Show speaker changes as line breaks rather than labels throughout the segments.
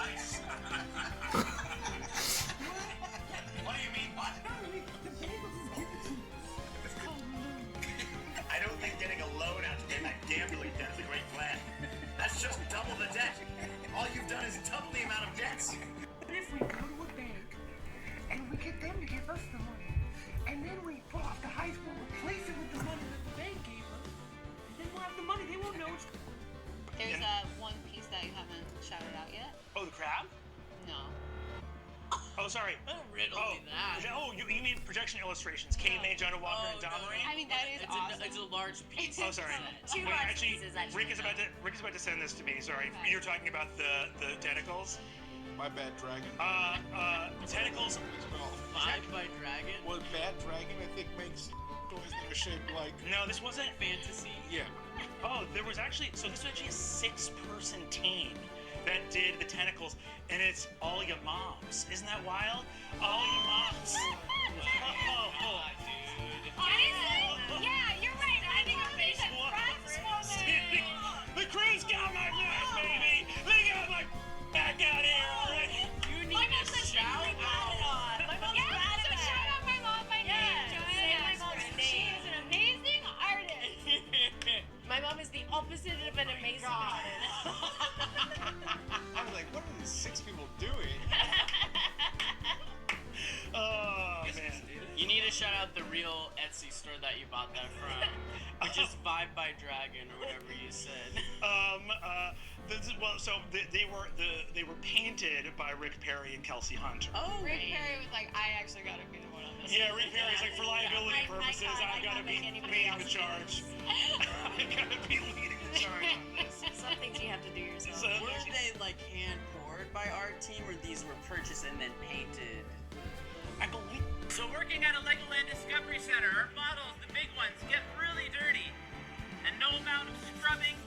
nice. What do you mean, what?
The bagels is given to you.
I don't think getting a loan out to pay that gambling debt is a great plan. That's just double the debt. All you've done is double the amount of debts.
What if we go to a bank and we get them to give us the money, and then we pull off the high school, replace it with the money that the bank gave us, and then we'll have the money. They won't know it's.
There's one piece that you haven't shouted out yet.
Oh, the crab?
No.
Oh, sorry.
Don't riddle me that.
Oh, you mean projection illustrations? Caveman, Johnny Walker, and Domery?
I mean, that is awesome.
It's a large piece.
Oh, sorry.
Two
Wait,
large
actually,
pieces, actually.
Rick is about to send this to me. Sorry,
Okay.
you're talking about the tentacles.
My bad, dragon.
Tentacles.
Five by Dragon?
Well, bad dragon, I think, makes toys that are shaped like.
No, this wasn't.
Fantasy?
Yeah.
Oh, there was actually. So this was actually a 6-person team that did the tentacles, and it's all your moms. Isn't that wild? All your moms. Oh.
Honestly, yeah, you're right. I think I'm going to craft
The crew's got my back, baby. They got my back out here already.
You need to shout out.
Yeah, so shout out my mom by name, Joanna. My mom, she is an amazing artist. My mom is the opposite of an amazing artist.
I was like, what are these 6 people doing?
Oh man.
You need to shout out the real Etsy store that you bought that from, which is Vibe by Dragon or whatever you said.
They were painted by Rick Perry and Kelsey Hunter.
Oh,
Rick Perry was like, I actually gotta be the one on this.
Yeah, Rick Perry's like, for liability
Yeah.
purposes, I gotta be leading the charge. I gotta be leading the charge on this.
Some things you have to do yourself.
So,
Were they like hand poured by our team, or these were purchased and then painted?
I believe.
So working at a Legoland Discovery Center, our models, the big ones, get really dirty. And no amount of scrubbing,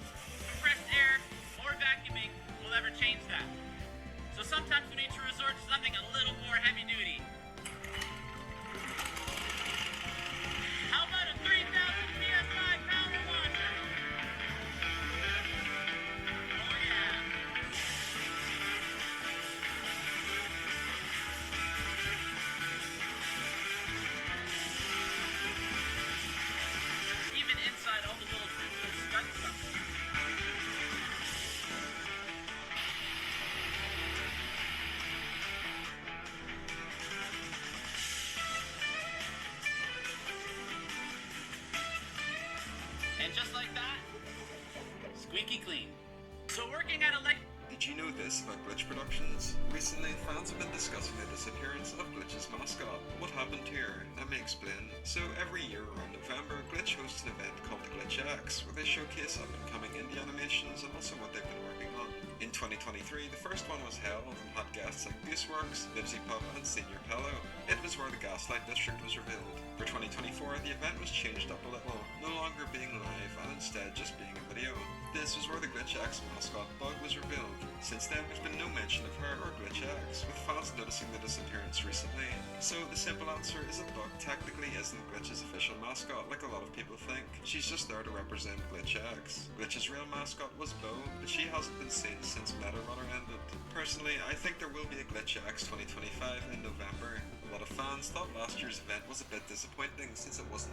compressed air, or vacuuming will ever change that. So sometimes we need to resort to something a little more heavy duty. How about a 3,000 PSI power washer? Oh yeah. Even inside all the little stud stuff. And just like that, squeaky clean. So working at a
Did you know this about Glitch Productions? Recently, fans have been discussing the disappearance of Glitch's mascot. What happened here? Let me explain. So every year around November, Glitch hosts an event called the Glitch X, where they showcase up-and-coming indie animations and also what they've been working on. In 2023, the first one was held and had guests like Gooseworks, Livesy Pup, and Senior Pillow. It was where the Gaslight District was revealed. For 2024, the event was changed up a little, no longer being live and instead just being a video. This was where the Glitch X mascot Bug was revealed. Since then, there's been no mention of her or Glitch X, with fans noticing the disappearance recently. So the simple answer is that Bug technically isn't Glitch's official mascot like a lot of people think. She's just there to represent Glitch X. Glitch's real mascot was Bo, but she hasn't been seen since Meta Runner ended. Personally, I think there will be a Glitch X 2025 in November. A lot of fans thought last year's event was a bit disappointing since it wasn't.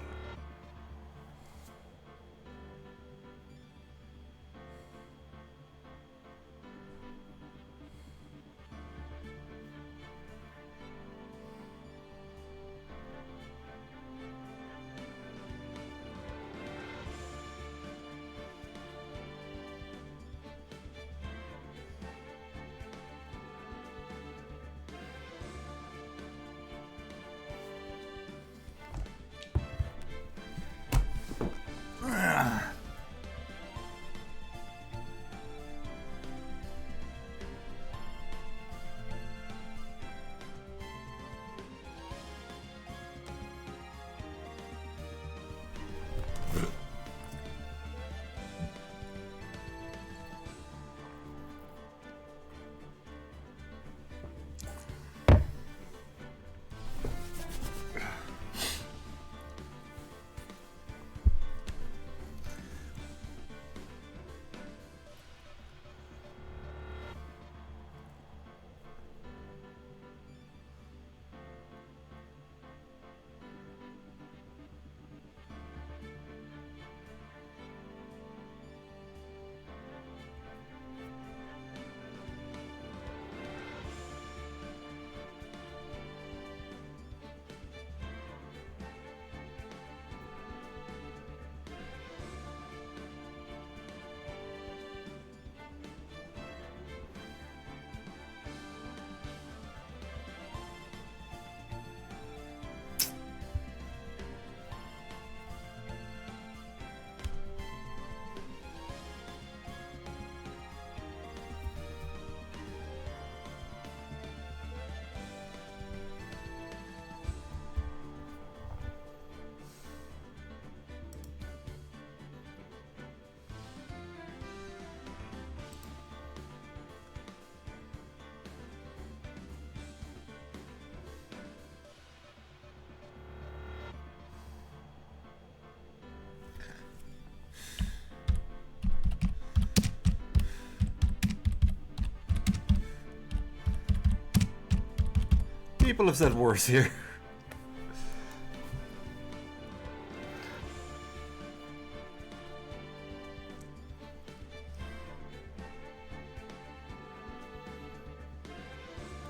People have said worse here.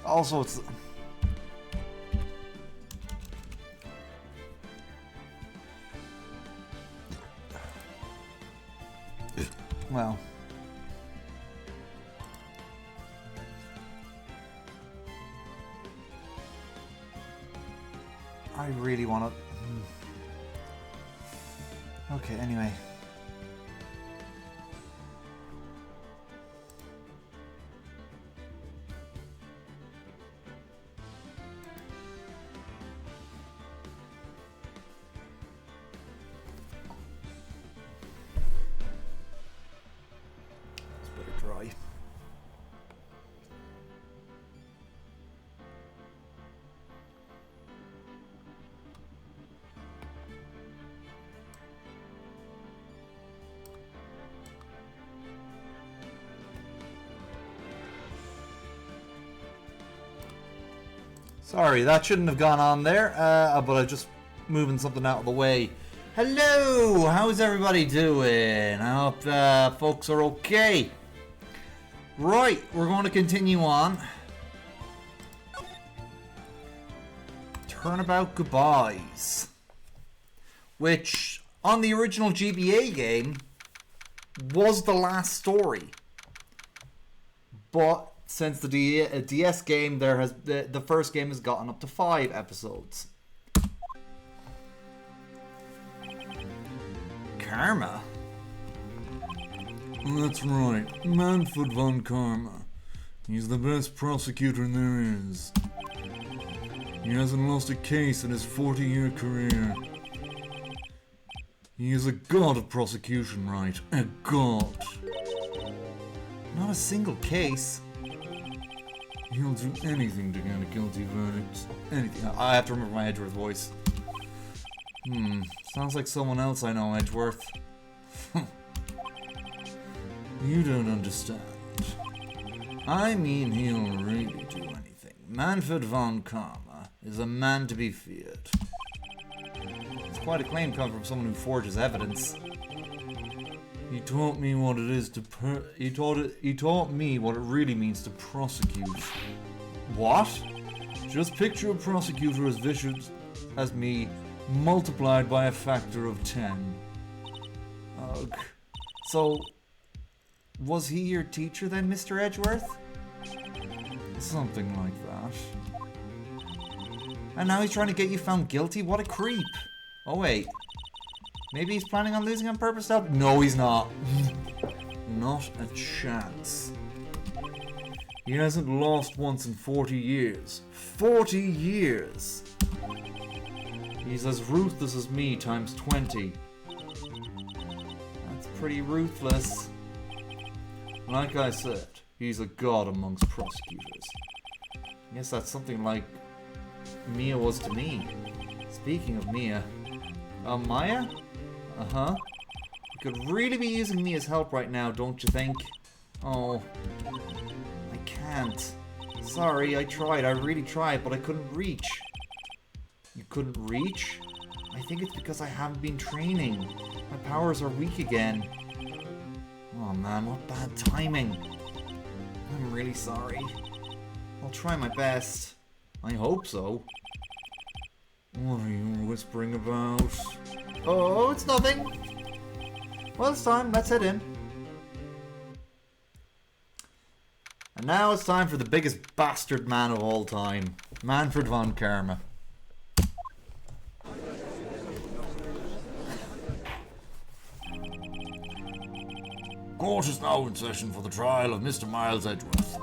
Also, it's... Well... I really want to... Okay, anyway. It's better dry. Sorry, that shouldn't have gone on there, but I'm just moving something out of the way. Hello! How's everybody doing? I hope folks are okay. Right, we're going to continue on. Turnabout Goodbyes. Which, on the original GBA game, was the last story. But... since the DS game, the first game has gotten up to 5 episodes. Karma? That's right, Manfred von Karma. He's the best prosecutor there is. He hasn't lost a case in his 40-year career. He is a god of prosecution, right? A god. Not a single case. He'll do anything to get a guilty verdict. Anything. I have to remember my Edgeworth voice. Sounds like someone else I know, Edgeworth. You don't understand. I mean, he'll really do anything. Manfred von Karma is a man to be feared. It's quite a claim coming from someone who forges evidence. He taught me what it is to he taught me what it really means to prosecute. What? Just picture a prosecutor as vicious as me, multiplied by a factor of 10. Ugh. So, was he your teacher then, Mr. Edgeworth? Something like that. And now he's trying to get you found guilty? What a creep. Oh wait. Maybe he's planning on losing on purpose to help? No, he's not. Not a chance. He hasn't lost once in 40 years. 40 years! He's as ruthless as me times 20. That's pretty ruthless. Like I said, he's a god amongst prosecutors. I guess that's something like Mia was to me. Speaking of Mia... Maya? Uh-huh. You could really be using Mia's help right now, don't you think? Oh. I can't. Sorry, I tried. I really tried, but I couldn't reach. You couldn't reach? I think it's because I haven't been training. My powers are weak again. Oh man, what bad timing. I'm really sorry. I'll try my best. I hope so. What are you whispering about? Oh, it's nothing. Well, it's time. Let's head in. And now it's time for the biggest bastard man of all time. Manfred von Karma. Court is now in session for the trial of Mr. Miles Edgeworth.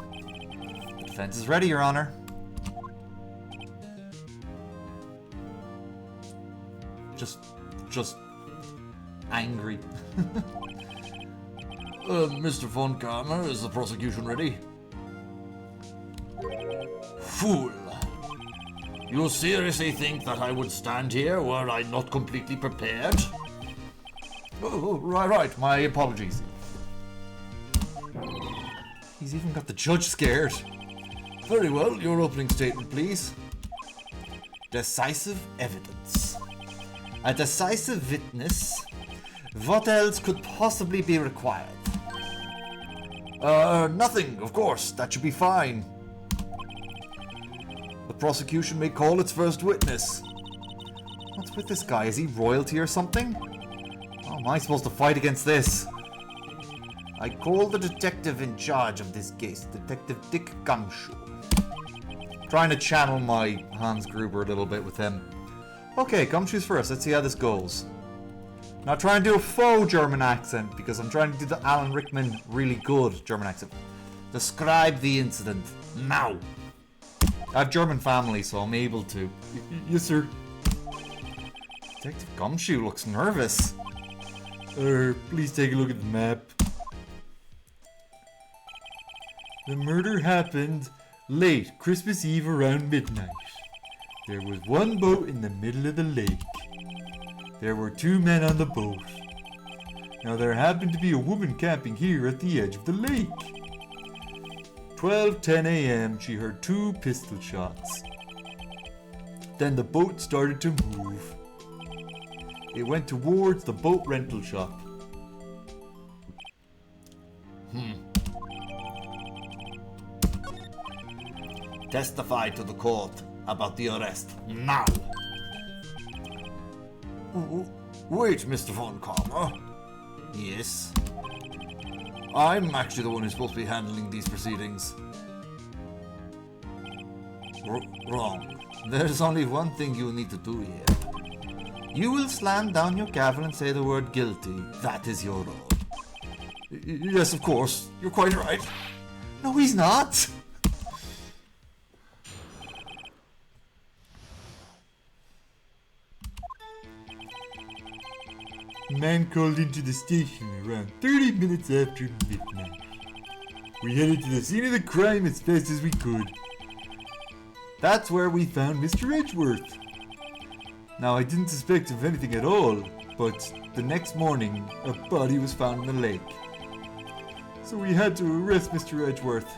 The defense is ready, Your Honor. Just angry. Mr. von Karma, is the prosecution ready? Fool! You seriously think that I would stand here were I not completely prepared? Oh, right, my apologies. He's even got the judge scared. Very well, your opening statement, please. Decisive evidence. A decisive witness? What else could possibly be required? Nothing, of course. That should be fine. The prosecution may call its first witness. What's with this guy? Is he royalty or something? How am I supposed to fight against this? I call the detective in charge of this case, Detective Dick Gumshoe. Trying to channel my Hans Gruber a little bit with him. Okay, Gumshoe's first. Let's see how this goes. Now try and do a faux German accent, because I'm trying to do the Alan Rickman really good German accent. Describe the incident. Now. I have German family, so I'm able to. Yes, sir. Detective Gumshoe looks nervous. Please take a look at the map. The murder happened late Christmas Eve around midnight. There was one boat in the middle of the lake. There were 2 men on the boat. Now there happened to be a woman camping here at the edge of the lake. 12:10 a.m. she heard 2 pistol shots. Then the boat started to move. It went towards the boat rental shop. Testify to the court about the arrest now. Wait, Mr. Von Karma. Yes. I'm actually the one who's supposed to be handling these proceedings. Wrong. There's only one thing you need to do here. You will slam down your gavel and say the word guilty. That is your role. Yes, of course. You're quite right. No, he's not. Man called into the station around 30 minutes after midnight. We headed to the scene of the crime as fast as we could. That's where we found Mr. Edgeworth. Now, I didn't suspect of anything at all, but the next morning, a body was found in the lake. So we had to arrest Mr. Edgeworth.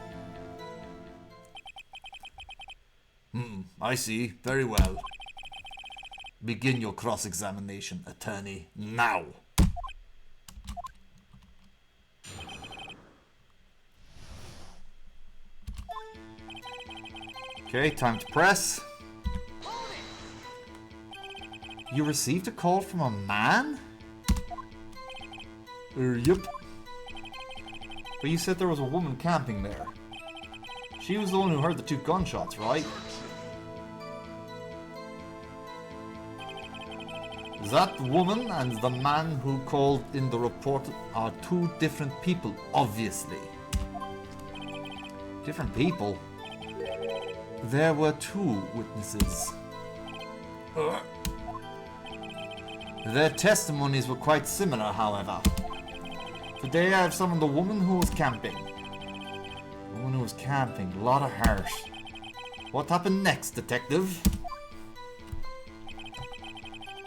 I see. Very well. Begin your cross-examination, attorney, now. Okay, time to press. You received a call from a man? Yep. But you said there was a woman camping there. She was the one who heard the 2 gunshots, right? That woman and the man who called in the report are 2 different people, obviously. Different people? There were 2 witnesses. Their testimonies were quite similar, however. Today I have summoned the woman who was camping. The woman who was camping, a lot of heart. What happened next, detective?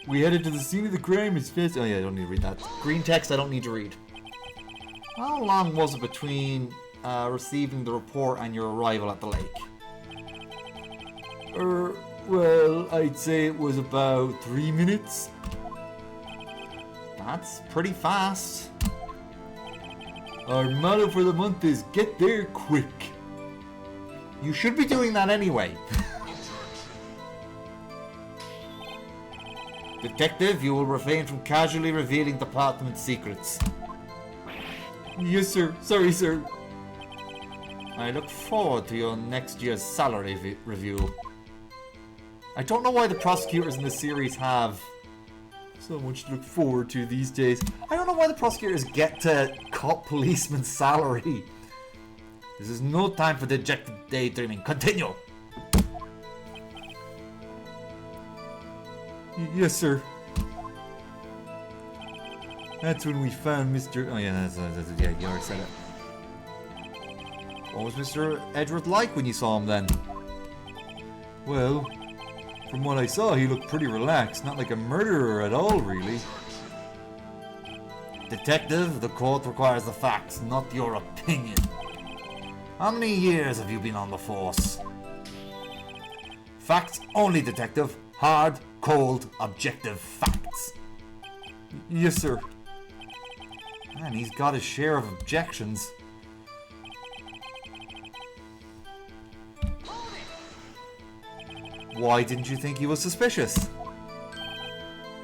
We headed to the scene of the crime as fast. Oh yeah, I don't need to read that. Green text I don't need to read. How long was it between receiving the report and your arrival at the lake? Well, I'd say it was about 3 minutes. That's pretty fast. Our motto for the month is get there quick. You should be doing that anyway. Detective, you will refrain from casually revealing department secrets. Yes, sir. Sorry, sir. I look forward to your next year's salary review. I don't know why the prosecutors in the series have so much to look forward to these days. I don't know why the prosecutors get to cut policemen's salary. This is no time for dejected daydreaming. Continue. Yes, sir. That's when we found Mr. Oh yeah, yeah, you already said it. What was Mr. Edgeworth like when you saw him then? Well, from what I saw, he looked pretty relaxed. Not like a murderer at all, really. Detective, the court requires the facts, not your opinion. How many years have you been on the force? Facts only, detective. Hard, cold, objective facts. Yes, sir. Man, he's got his share of objections. Why didn't you think he was suspicious?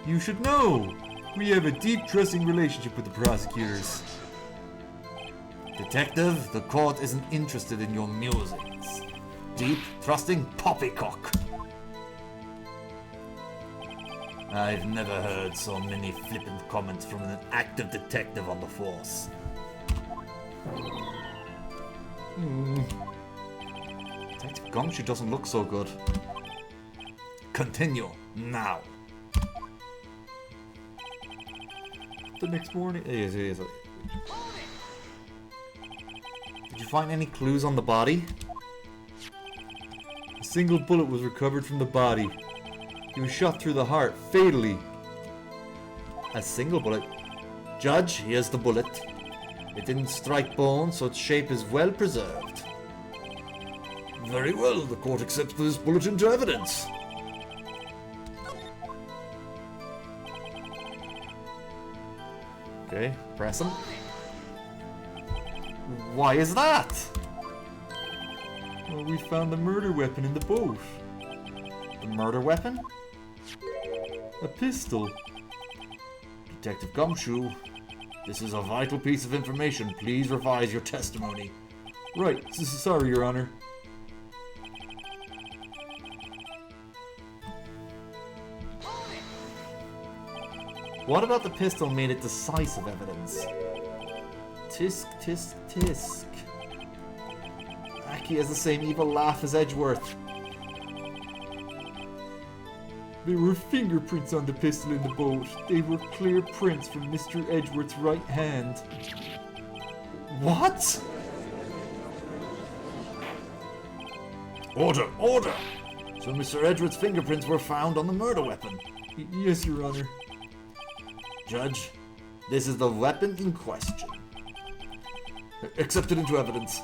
You should know. We have a deep, trusting relationship with the prosecutors. Detective, the court isn't interested in your musings. Deep, trusting poppycock. I've never heard so many flippant comments from an active detective on the force. Detective Gumshoe doesn't look so good. Continue, now. The next morning... Yes. Did you find any clues on the body? A single bullet was recovered from the body. He was shot through the heart, fatally. A single bullet? Judge, here's the bullet. It didn't strike bone, so its shape is well preserved. Very well, the court accepts this bullet into evidence. Okay, press him. Why is that? Well, we found the murder weapon in the boat. The murder weapon? A pistol. Detective Gumshoe, this is a vital piece of information. Please revise your testimony. Right, sorry, Your Honor. What about the pistol made it decisive evidence? Tisk, tisk, tisk. Aki has the same evil laugh as Edgeworth. There were fingerprints on the pistol in the boat. They were clear prints from Mr. Edgeworth's right hand. What? Order, order! So Mr. Edgeworth's fingerprints were found on the murder weapon? Yes, Your Honor. Judge, this is the weapon in question. Accepted into evidence.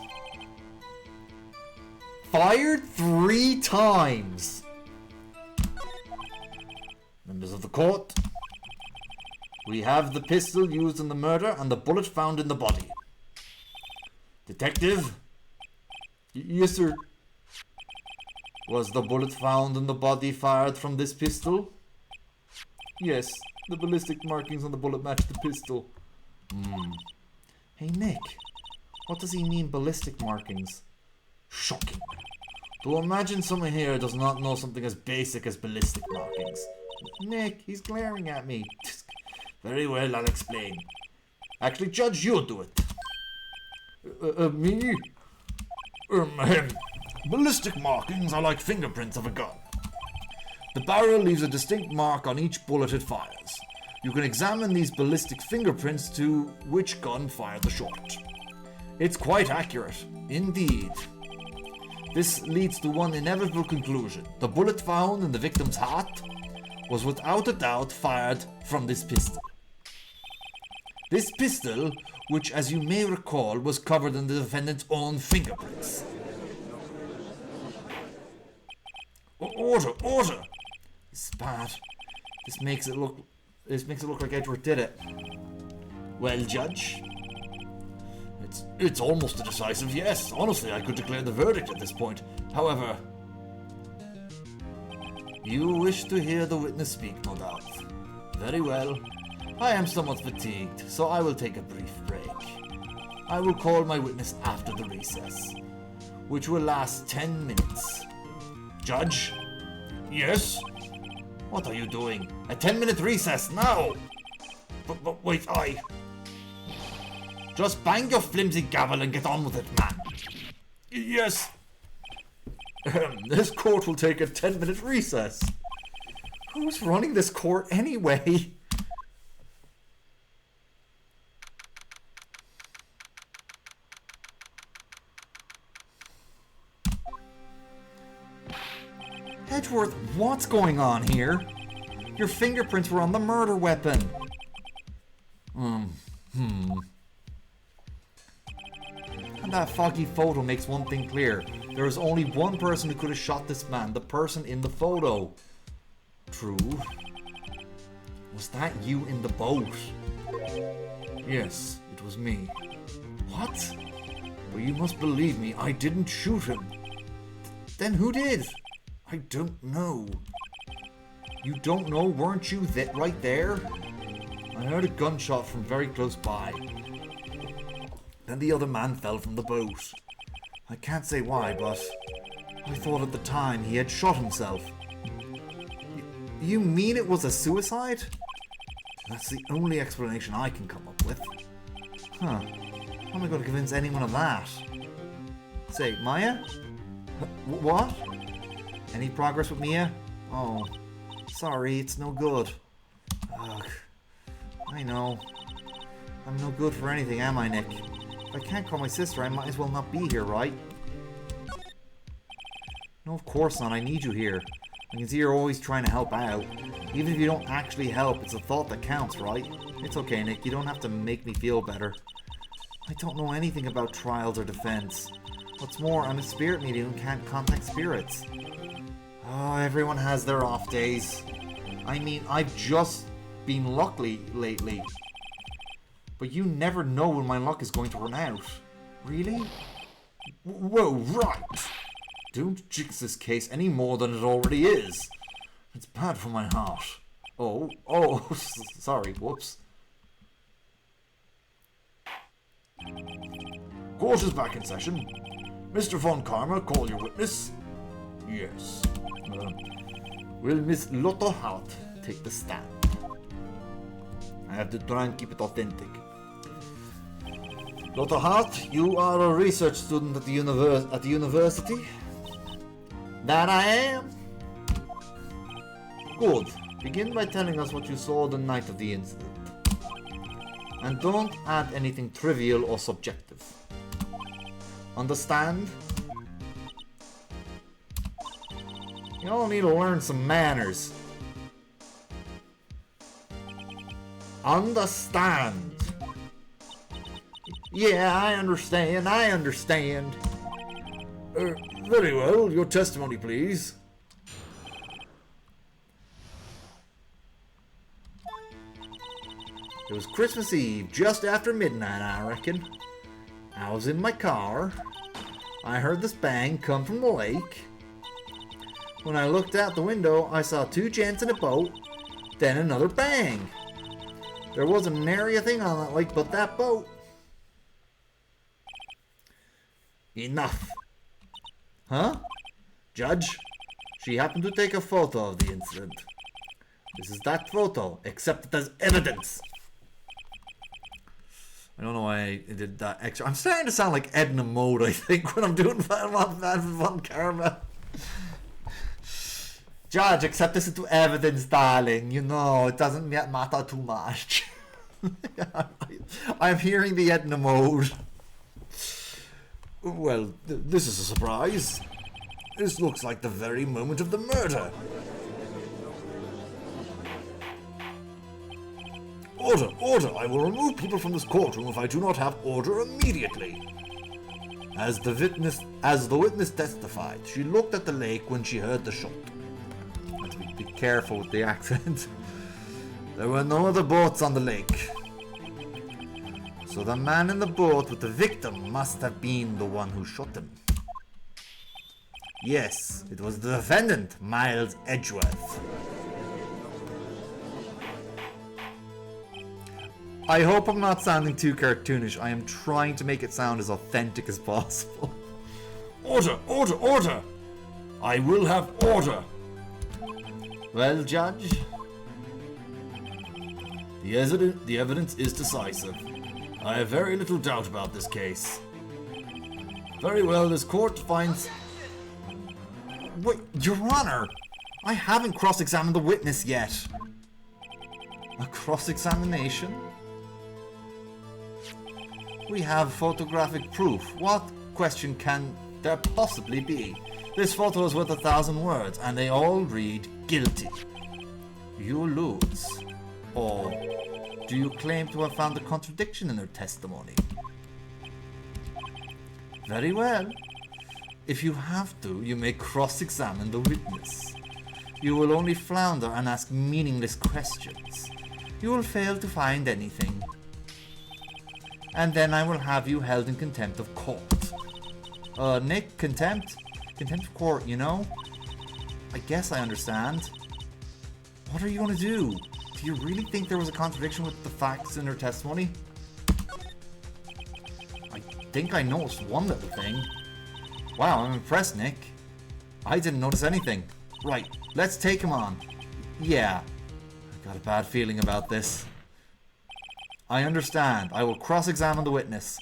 Fired 3 times! Members of the court, we have the pistol used in the murder and the bullet found in the body. Detective? Yes, sir. Was the bullet found in the body fired from this pistol? Yes, the ballistic markings on the bullet match the pistol. Hey, Nick, what does he mean, ballistic markings? Shocking. To imagine someone here does not know something as basic as ballistic markings. Nick, he's glaring at me. Very well, I'll explain. Actually, Judge, you'll do it. Me? Ballistic markings are like fingerprints of a gun. The barrel leaves a distinct mark on each bullet it fires. You can examine these ballistic fingerprints to which gun fired the shot. It's quite accurate, indeed. This leads to one inevitable conclusion. The bullet found in the victim's heart was without a doubt fired from this pistol. This pistol, which as you may recall was covered in the defendant's own fingerprints. Order, order! This is bad. This makes it look like Edgeworth did it. Well, Judge, it's almost a decisive yes. Honestly, I could declare the verdict at this point. However, you wish to hear the witness speak, no doubt. Very well. I am somewhat fatigued, so I will take a brief break. I will call my witness after the recess, which will last 10 minutes. Judge? Yes? What are you doing? A 10-minute recess now! But wait, Just bang your flimsy gavel and get on with it, man. Yes. This court will take a 10-minute recess. Who's running this court anyway? Edgeworth, what's going on here? Your fingerprints were on the murder weapon. And that foggy photo makes one thing clear. There is only one person who could have shot this man, the person in the photo. True. Was that you in the boat? Yes, it was me. What? But you must believe me, I didn't shoot him. Then who did? I don't know. You don't know? Weren't you right there? I heard a gunshot from very close by. Then the other man fell from the boat. I can't say why, but I thought at the time he had shot himself. You mean it was a suicide? That's the only explanation I can come up with. Huh. How am I going to convince anyone of that? Say, Maya? What? Any progress with Mia? Oh, sorry, it's no good. Ugh. I know. I'm no good for anything, am I, Nick? If I can't call my sister, I might as well not be here, right? No, of course not. I need you here. I can see you're always trying to help out. Even if you don't actually help, it's a thought that counts, right? It's okay, Nick. You don't have to make me feel better. I don't know anything about trials or defense. What's more, I'm a spirit medium who can't contact spirits. Oh, everyone has their off days. I mean, I've just been lucky lately. But you never know when my luck is going to run out. Really? Whoa, right! Don't jinx this case any more than it already is. It's bad for my heart. Oh, sorry, whoops. Court is back in session. Mr. Von Karma, call your witness. Yes. Will Miss Lotto Hart take the stand? I have to try and keep it authentic. Lotto Hart, you are a research student at the university? That I am. Good. Begin by telling us what you saw the night of the incident. And don't add anything trivial or subjective. Understand? You all need to learn some manners. Understand? Yeah, I understand. Very well, your testimony, please. It was Christmas Eve, just after midnight, I reckon. I was in my car. I heard this bang come from the lake. When I looked out the window, I saw two gents in a boat, then another bang. There wasn't nary a thing on that lake but that boat. Enough. Huh? Judge, she happened to take a photo of the incident. This is that photo, accepted as evidence. I don't know why I did that extra. I'm starting to sound like Edna Mode, I think, when I'm doing Von Karma. Judge, accept this into evidence, darling. You know, it doesn't matter too much. I'm hearing the Edna Mode. Well, this is a surprise. This looks like the very moment of the murder. Order, order! I will remove people from this courtroom if I do not have order immediately. As the witness testified, she looked at the lake when she heard the shot. Let's be careful with the accent. There were no other boats on the lake. So the man in the boat with the victim must have been the one who shot him. Yes, it was the defendant, Miles Edgeworth. I hope I'm not sounding too cartoonish. I am trying to make it sound as authentic as possible. Order, order, order! I will have order! Well, Judge? The evidence is decisive. I have very little doubt about this case. Very well, this court finds... Wait, Your Honor! I haven't cross-examined the witness yet. A cross-examination? We have photographic proof. What question can there possibly be? This photo is worth 1,000 words, and they all read guilty. You lose. Or do you claim to have found a contradiction in their testimony? Very well. If you have to, you may cross-examine the witness. You will only flounder and ask meaningless questions. You will fail to find anything. And then I will have you held in contempt of court. Nick, contempt? Contempt of court, you know? I guess I understand. What are you going to do? Do you really think there was a contradiction with the facts in her testimony? I think I noticed one little thing. Wow, I'm impressed, Nick. I didn't notice anything. Right, let's take him on. Yeah, I got a bad feeling about this. I understand. I will cross-examine the witness.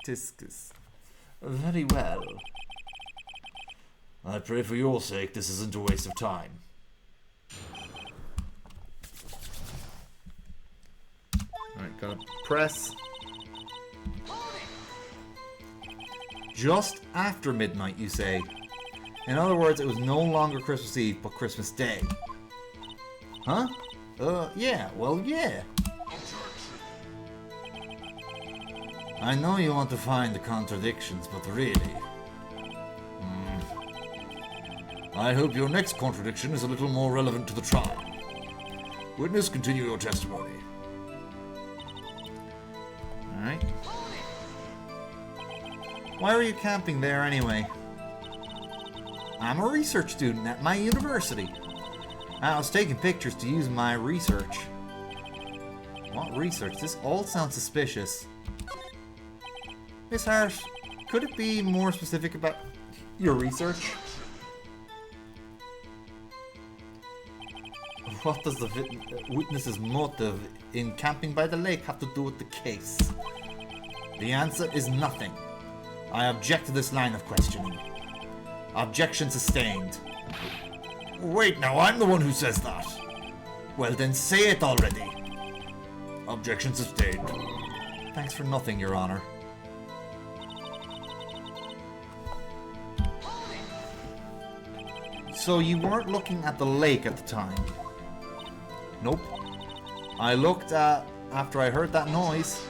Tiscus. Very well. I pray for your sake this isn't a waste of time. Alright, gotta press. Just after midnight, you say. In other words, it was no longer Christmas Eve, but Christmas Day. Huh? Yeah, well, yeah. I know you want to find the contradictions, but really... I hope your next contradiction is a little more relevant to the trial. Witness, continue your testimony. Alright. Why were you camping there anyway? I'm a research student at my university. I was taking pictures to use my research. What research? This all sounds suspicious. Miss Harris, could it be more specific about your research? What does the witness's motive in camping by the lake have to do with the case? The answer is nothing. I object to this line of questioning. Objection sustained. Wait, now I'm the one who says that. Well then say it already. Objection sustained. Thanks for nothing, Your Honor. So you weren't looking at the lake at the time? Nope. I looked after I heard that noise.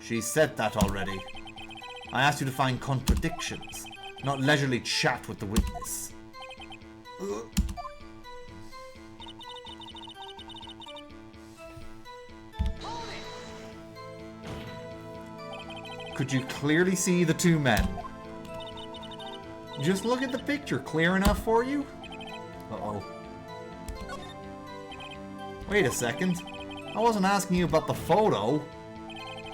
She said that already. I asked you to find contradictions, not leisurely chat with the witness. Could you clearly see the two men? Just look at the picture, clear enough for you? Uh-oh. Wait a second. I wasn't asking you about the photo.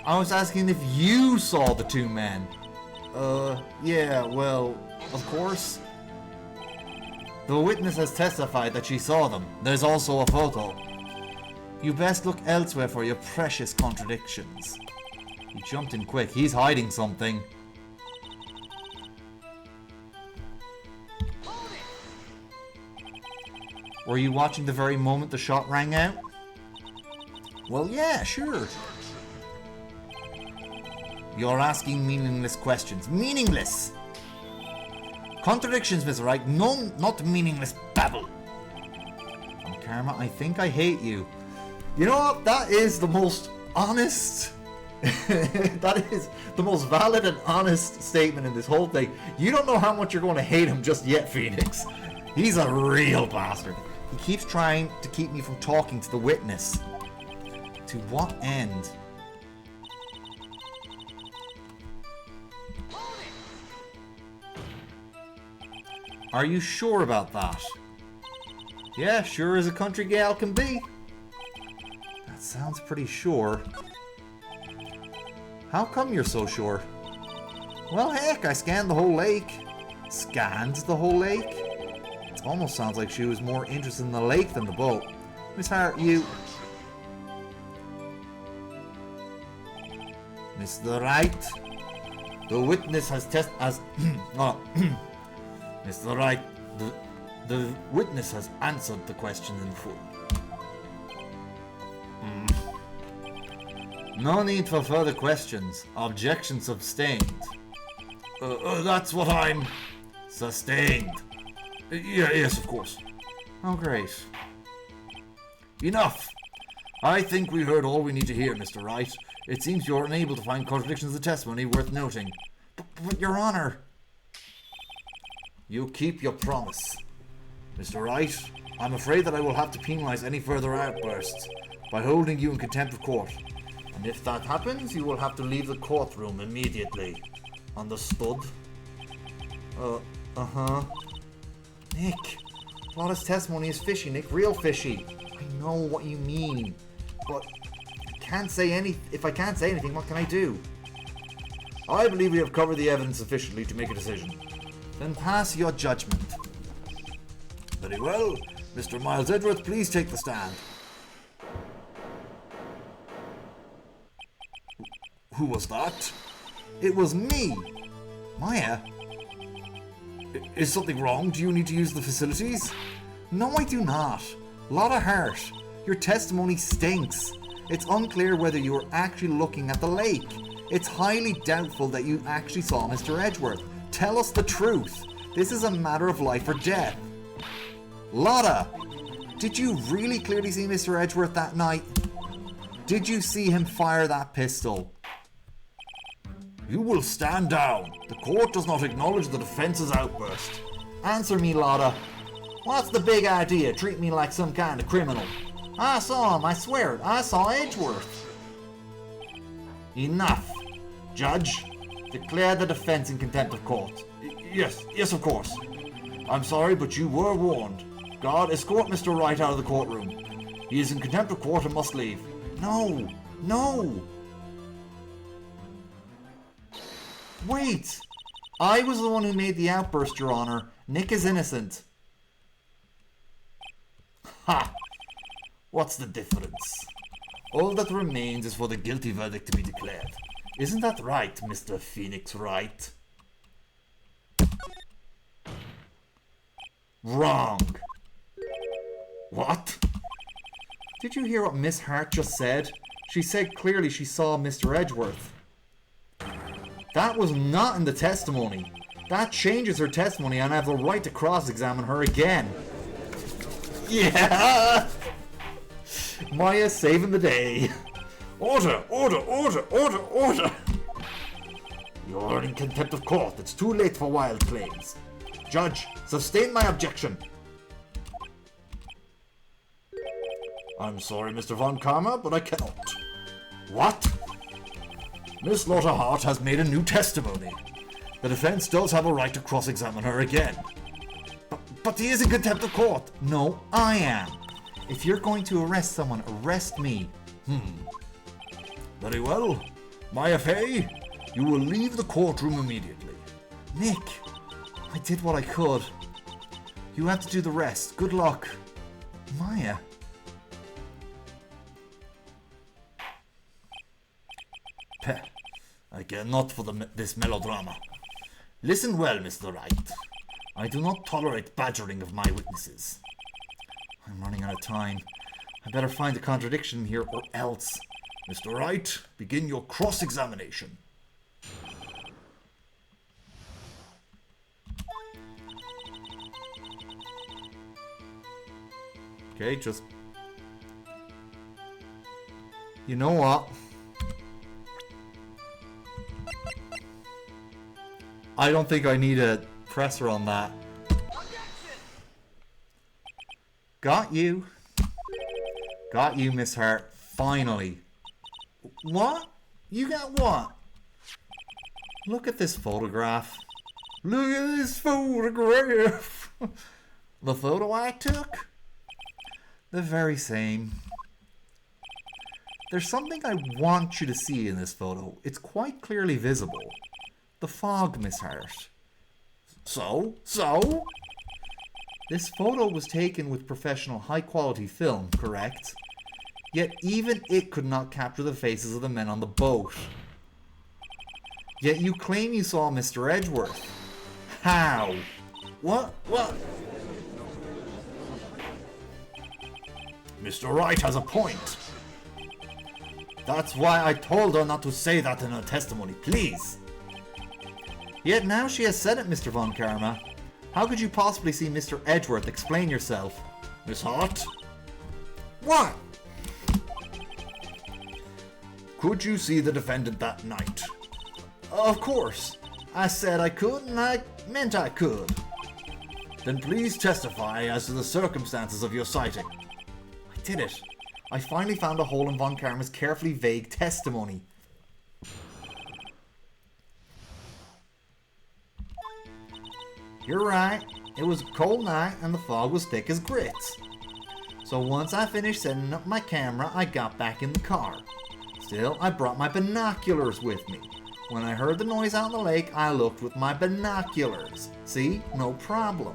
I was asking if you saw the two men. Yeah, well, of course. The witness has testified that she saw them. There's also a photo. You best look elsewhere for your precious contradictions. He jumped in quick. He's hiding something. Were you watching the very moment the shot rang out? Well, yeah, sure. You're asking meaningless questions. Meaningless! Contradictions, Mr. Wright. No, not meaningless babble. And Karma, I think I hate you. You know what? That is the most honest... that is the most valid and honest statement in this whole thing. You don't know how much you're going to hate him just yet, Phoenix. He's a real bastard. He keeps trying to keep me from talking to the witness. To what end? Are you sure about that? Yeah, sure as a country gal can be. That sounds pretty sure. How come you're so sure? Well, heck, I scanned the whole lake. Scanned the whole lake? It almost sounds like she was more interested in the lake than the boat. Miss Hart, you... Mr. Wright, the witness has Mr. Wright, the witness has answered the question in full. No need for further questions. Objection sustained. That's what I'm... Sustained. Yes, of course. Oh, great. Enough. I think we heard all we need to hear, Mr. Wright. It seems you're unable to find contradictions in the testimony worth noting. But Your Honor... You keep your promise. Mr. Wright, I'm afraid that I will have to penalize any further outbursts by holding you in contempt of court. And if that happens, you will have to leave the courtroom immediately. Understood? Uh-huh. Nick, Lotta's testimony is fishy, Nick. Real fishy. I know what you mean. But if I can't say anything, what can I do? I believe we have covered the evidence sufficiently to make a decision. Then pass your judgment. Very well. Mr. Miles Edgeworth, please take the stand. Who was that? It was me. Maya? Is something wrong? Do you need to use the facilities? No, I do not. Lotta Hart, your testimony stinks. It's unclear whether you were actually looking at the lake. It's highly doubtful that you actually saw Mr. Edgeworth. Tell us the truth. This is a matter of life or death. Lotta, did you really clearly see Mr. Edgeworth that night? Did you see him fire that pistol? You will stand down. The court does not acknowledge the defense's outburst. Answer me, Lotta. What's the big idea? Treat me like some kind of criminal. I saw him, I swear it. I saw Edgeworth. Enough. Judge, declare the defense in contempt of court. Yes, of course. I'm sorry, but you were warned. Guard, escort Mr. Wright out of the courtroom. He is in contempt of court and must leave. No. Wait! I was the one who made the outburst, Your Honor. Nick is innocent. Ha! What's the difference? All that remains is for the guilty verdict to be declared. Isn't that right, Mr. Phoenix Wright? Wrong. What? Did you hear what Miss Hart just said? She said clearly she saw Mr. Edgeworth. That was not in the testimony. That changes her testimony and I have the right to cross-examine her again. Yeah! Maya saving the day. Order! You're in contempt of court. It's too late for wild claims. Judge, sustain my objection. I'm sorry, Mr. Von Karma, but I cannot. What? Miss Lotta Hart has made a new testimony. The defense does have a right to cross-examine her again. But he is in contempt of court. No, I am. If you're going to arrest someone, arrest me. Very well. Maya Fey, you will leave the courtroom immediately. Nick, I did what I could. You have to do the rest. Good luck. Maya. Peh. I care not for this melodrama. Listen well, Mr. Wright. I do not tolerate badgering of my witnesses. I'm running out of time. I better find a contradiction here or else. Mr. Wright, begin your cross-examination. Okay, just... You know what? I don't think I need a presser on that. Got you. Got you, Miss Hart. Finally. What? You got what? Look at this photograph. Look at this photograph. The photo I took? The very same. There's something I want you to see in this photo. It's quite clearly visible. The fog, Miss Hart. So? This photo was taken with professional high-quality film, correct? Yet even it could not capture the faces of the men on the boat. Yet you claim you saw Mr. Edgeworth. How? What? Mr. Wright has a point. That's why I told her not to say that in her testimony, please. Yet now she has said it, Mr. Von Karma. How could you possibly see Mr. Edgeworth? Explain yourself. Miss Hart? What? Could you see the defendant that night? Of course. I said I could, and I meant I could. Then please testify as to the circumstances of your sighting. I did it. I finally found a hole in Von Karma's carefully vague testimony. You're right. It was a cold night and the fog was thick as grits. So once I finished setting up my camera, I got back in the car. Still, I brought my binoculars with me. When I heard the noise out in the lake, I looked with my binoculars. See? No problem.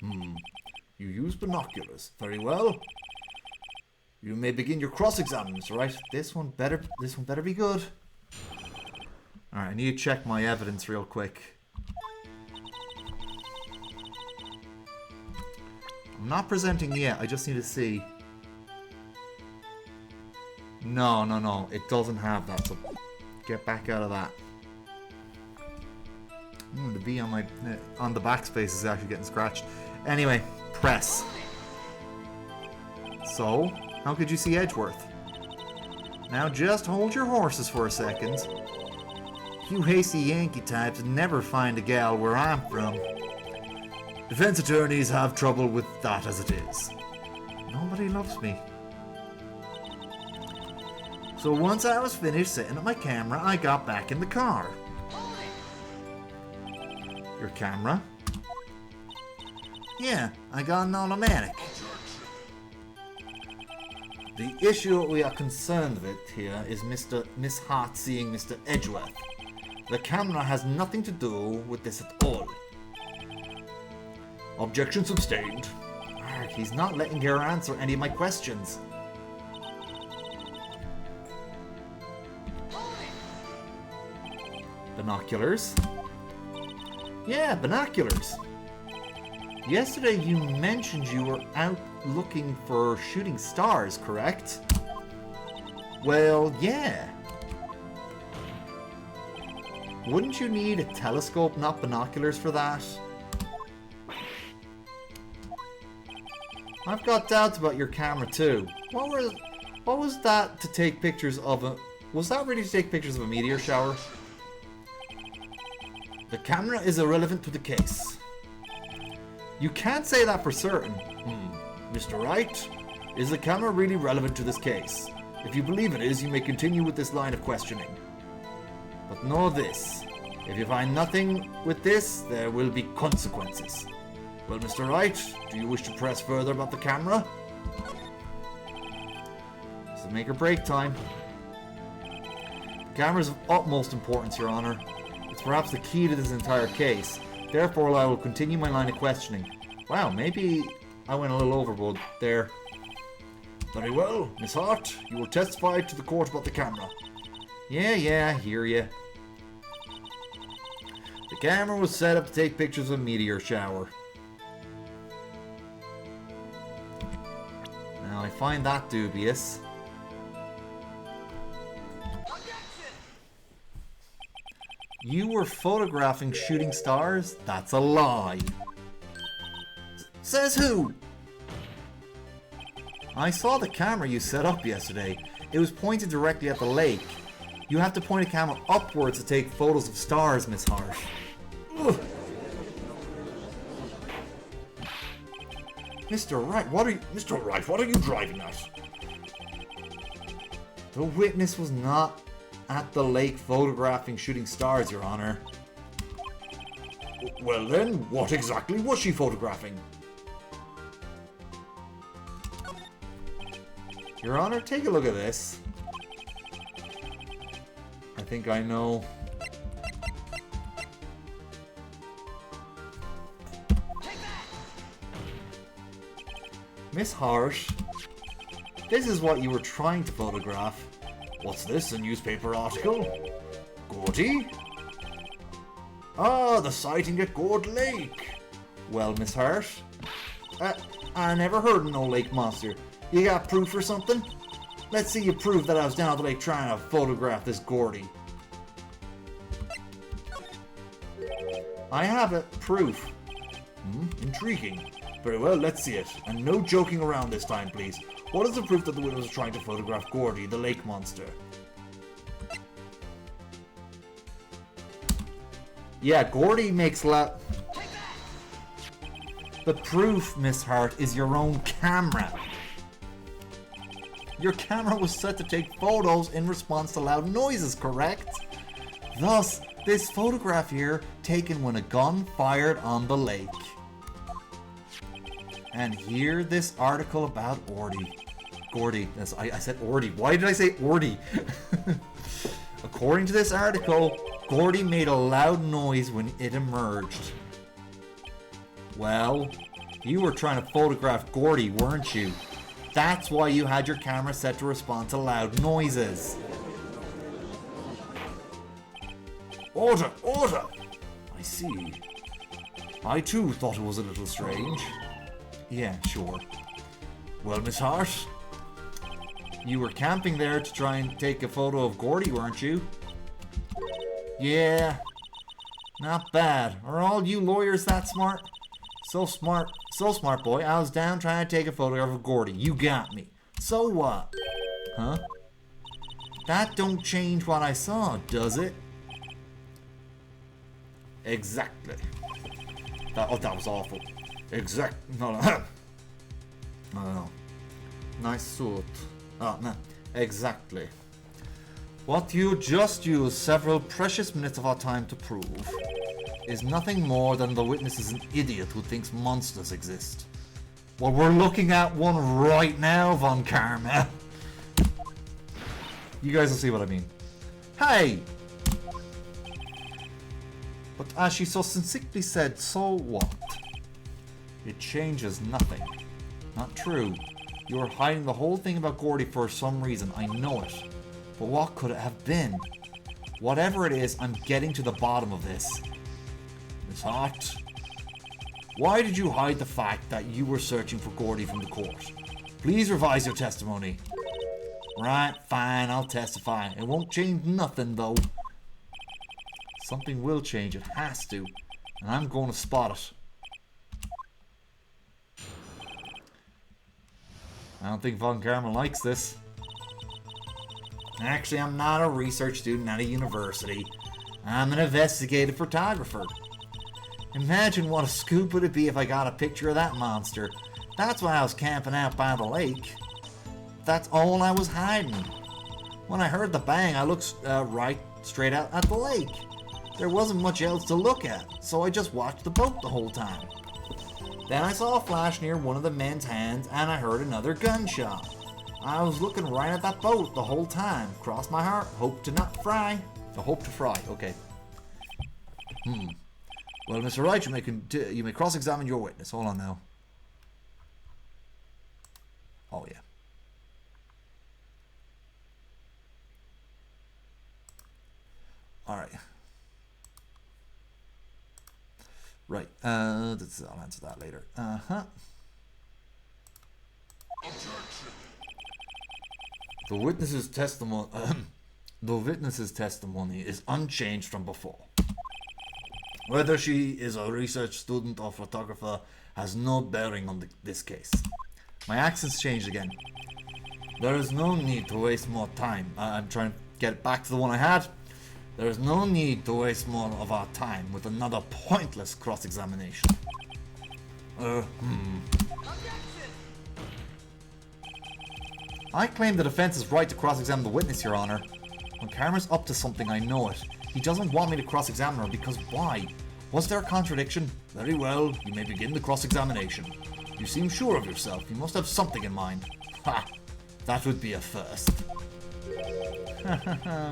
You use binoculars. Very well. You may begin your cross-examinations, right? This one better be good. Alright, I need to check my evidence real quick. I'm not presenting yet, I just need to see. No, it doesn't have that, so get back out of that. The B on the backspace is actually getting scratched. Anyway, press. So, how could you see Edgeworth? Now just hold your horses for a second. You hasty Yankee types never find a gal where I'm from. Defense attorneys have trouble with that as it is. Nobody loves me. So once I was finished setting up my camera, I got back in the car. Your camera? Yeah, I got an automatic. The issue we are concerned with here is Miss Hart seeing Mr. Edgeworth. The camera has nothing to do with this at all. Objection sustained. He's not letting her answer any of my questions. Binoculars? Yeah, binoculars. Yesterday you mentioned you were out looking for shooting stars, correct? Well, yeah. Wouldn't you need a telescope, not binoculars, for that? I've got doubts about your camera too. What was that to take pictures of a... Was that really to take pictures of a meteor shower? The camera is irrelevant to the case. You can't say that for certain. Mr. Wright, is the camera really relevant to this case? If you believe it is, you may continue with this line of questioning. But know this. If you find nothing with this, there will be consequences. Well, Mr. Wright, do you wish to press further about the camera? This is make or break time. The camera is of utmost importance, Your Honor. It's perhaps the key to this entire case. Therefore, I will continue my line of questioning. Wow, maybe I went a little overboard there. Very well, Miss Hart, you will testify to the court about the camera. Yeah, I hear ya. The camera was set up to take pictures of a meteor shower. Now, I find that dubious. You were photographing shooting stars? That's a lie. Says who? I saw the camera you set up yesterday. It was pointed directly at the lake. You have to point a camera upwards to take photos of stars, Miss Hart. Ugh. Mr. Wright, what are you driving at? The witness was not at the lake photographing shooting stars, Your Honor. Well then, what exactly was she photographing? Your Honor, take a look at this. I think I know. Miss Hart, this is what you were trying to photograph. What's this, a newspaper article? Gordy? Ah, the sighting at Gord Lake. Well, Miss Hart, I never heard of no lake monster. You got proof or something? Let's see you prove that I was down at the lake trying to photograph this Gordy. I have it. Proof. Intriguing. Very well, let's see it. And no joking around this time, please. What is the proof that the witness was trying to photograph Gordy, the lake monster? Yeah, Gordy makes The proof, Miss Hart, is your own camera. Your camera was set to take photos in response to loud noises, correct? Thus, this photograph here, taken when a gun fired on the lake. And here, this article about Gordy. Yes, I said Ordy. Why did I say Ordy? According to this article, Gordy made a loud noise when it emerged. Well, you were trying to photograph Gordy, weren't you? That's why you had your camera set to respond to loud noises. Order! Order! I see. I too thought it was a little strange. Yeah, sure. Well, Miss Hart, you were camping there to try and take a photo of Gordy, weren't you? Yeah. Not bad. Are all you lawyers that smart? So smart, boy. I was down trying to take a photograph of Gordy. You got me. So what? Huh? That don't change what I saw, does it? Exactly. That was awful. No. Nice suit. Oh, no. Exactly. What you just used several precious minutes of our time to prove is nothing more than the witness is an idiot who thinks monsters exist. Well, we're looking at one right now, Von Karma. You guys will see what I mean. Hey! But as she so succinctly said, so what? It changes nothing. Not true. You are hiding the whole thing about Gordy for some reason, I know it. But what could it have been? Whatever it is, I'm getting to the bottom of this. Miss Hart, why did you hide the fact that you were searching for Gordy from the court? Please revise your testimony. Right, fine, I'll testify. It won't change nothing, though. Something will change, it has to. And I'm going to spot it. I don't think Von Karma likes this. Actually, I'm not a research student at a university. I'm an investigative photographer. Imagine what a scoop would it be if I got a picture of that monster. That's why I was camping out by the lake. That's all I was hiding. When I heard the bang, I looked right straight out at the lake. There wasn't much else to look at, so I just watched the boat the whole time. Then I saw a flash near one of the men's hands, and I heard another gunshot. I was looking right at that boat the whole time. Cross my heart, hope to not fry. Hope to fry, okay. Well, Mr. Wright, you may cross-examine your witness. Hold on now. Oh, yeah. Alright. Right. I'll answer that later. The witness's testimony is unchanged from before. Whether she is a research student or photographer has no bearing on this case. My accent's changed again. There is no need to waste more time. I'm trying to get back to the one I had. There is no need to waste more of our time with another pointless cross-examination. I claim the defense's right to cross-examine the witness, Your Honor. When Karma's up to something, I know it. He doesn't want me to cross-examine her because why? Was there a contradiction? Very well, you may begin the cross-examination. You seem sure of yourself. You must have something in mind. Ha! That would be a first.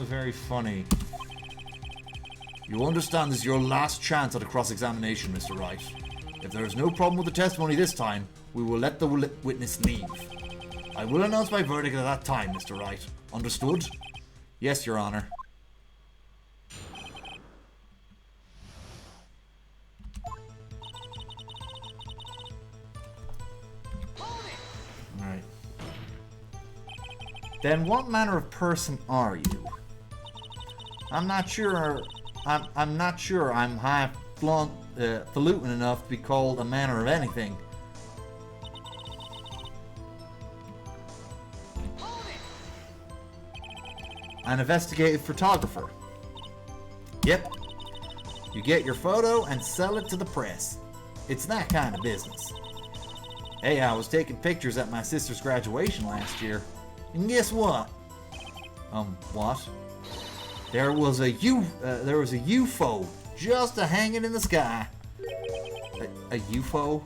Very funny. You understand this is your last chance at a cross-examination, Mr. Wright. If there is no problem with the testimony this time, we will let the witness leave. I will announce my verdict at that time, Mr. Wright. Understood? Yes, Your Honor. Alright. Then what manner of person are you? I'm not sure I'm highfalutin enough to be called a manner of anything. an investigative photographer. Yep. You get your photo and sell it to the press. It's that kind of business. Hey, I was taking pictures at my sister's graduation last year. And guess what? What? There was a UFO just hanging in the sky. A UFO?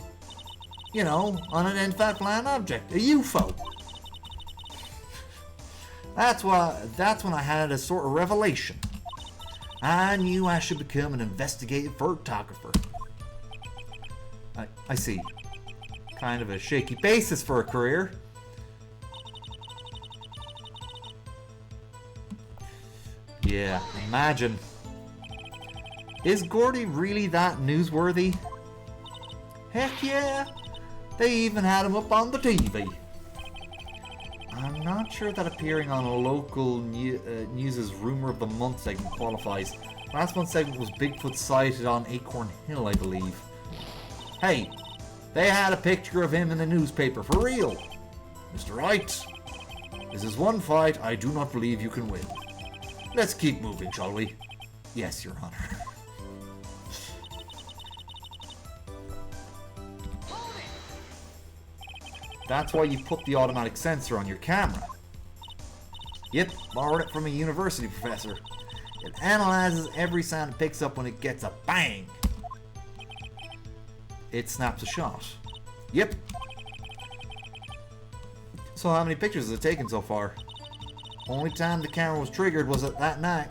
You know, unidentified flying object. A UFO. That's when I had a sort of revelation. I knew I should become an investigative photographer. I see. Kind of a shaky basis for a career. Yeah, imagine. Is Gordy really that newsworthy? Heck yeah! They even had him up on the TV. I'm not sure that appearing on a local news's Rumor of the Month segment qualifies. Last month's segment was Bigfoot sighted on Acorn Hill, I believe. Hey, they had a picture of him in the newspaper, for real. Mr. Wright, this is one fight I do not believe you can win. Let's keep moving, shall we? Yes, Your Honor. That's why you put the automatic sensor on your camera. Yep, borrowed it from a university professor. It analyzes every sound it picks up when it gets a bang. It snaps a shot. Yep. So how many pictures has it taken so far? Only time the camera was triggered was at that night.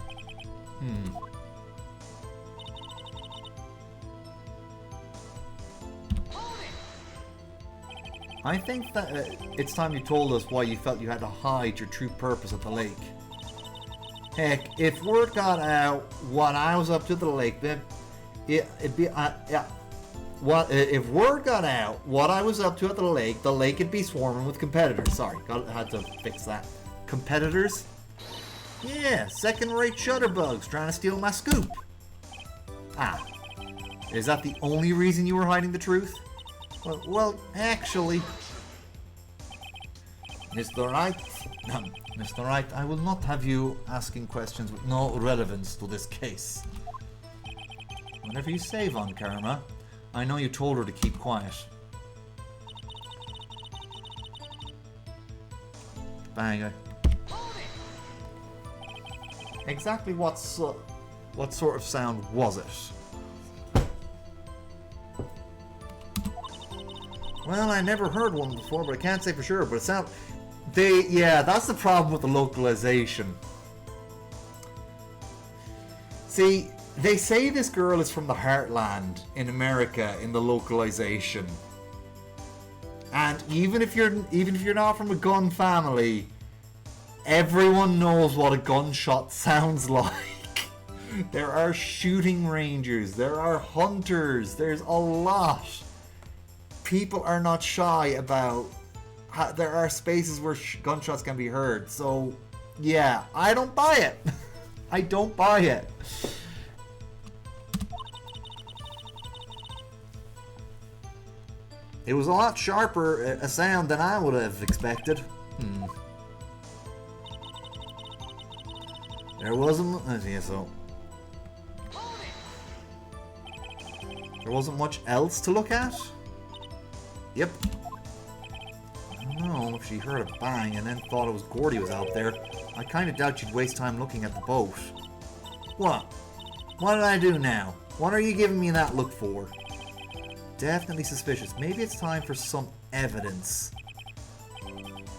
I think that it's time you told us why you felt you had to hide your true purpose at the lake. Heck, if word got out what I was up to at the lake, then it'd be if word got out what I was up to at the lake would be swarming with competitors. Sorry, had to fix that. Competitors? Yeah, second-rate shutterbugs trying to steal my scoop. Ah, is that the only reason you were hiding the truth? Well, actually, Mr. Wright, Mr. Wright, I will not have you asking questions with no relevance to this case. Whatever you say, Von Karma, I know you told her to keep quiet. Bang. Exactly what sort of sound was it? Well, I never heard one before, but I can't say for sure. But it sounds... Yeah, that's the problem with the localization. See, they say this girl is from the Heartland in America in the localization. And even if you're not from a gun family, everyone knows what a gunshot sounds like. There are shooting rangers, there are hunters, there's a lot. People are not shy about there are spaces where gunshots can be heard. So yeah, I don't buy it. I don't buy it. It was a lot sharper a sound than I would have expected. There wasn't there wasn't much else to look at? Yep. I don't know if she heard a bang and then thought it was Gordy was out there. I kind of doubt she'd waste time looking at the boat. What? What did I do now? What are you giving me that look for? Definitely suspicious. Maybe it's time for some evidence.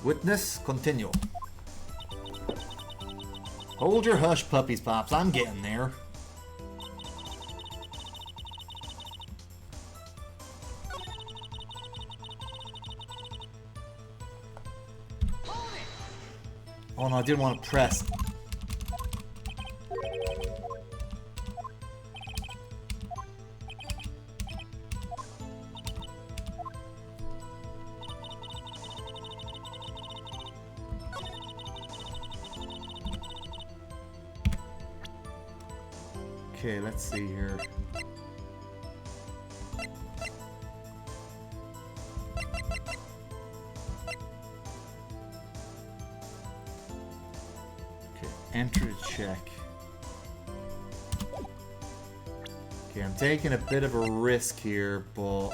Witness, continue. Hold your hush, puppies, Pops. I'm getting there. Oh no, I didn't want to press. Okay, let's see here. Okay, Enter a check. Okay, I'm taking a bit of a risk here, but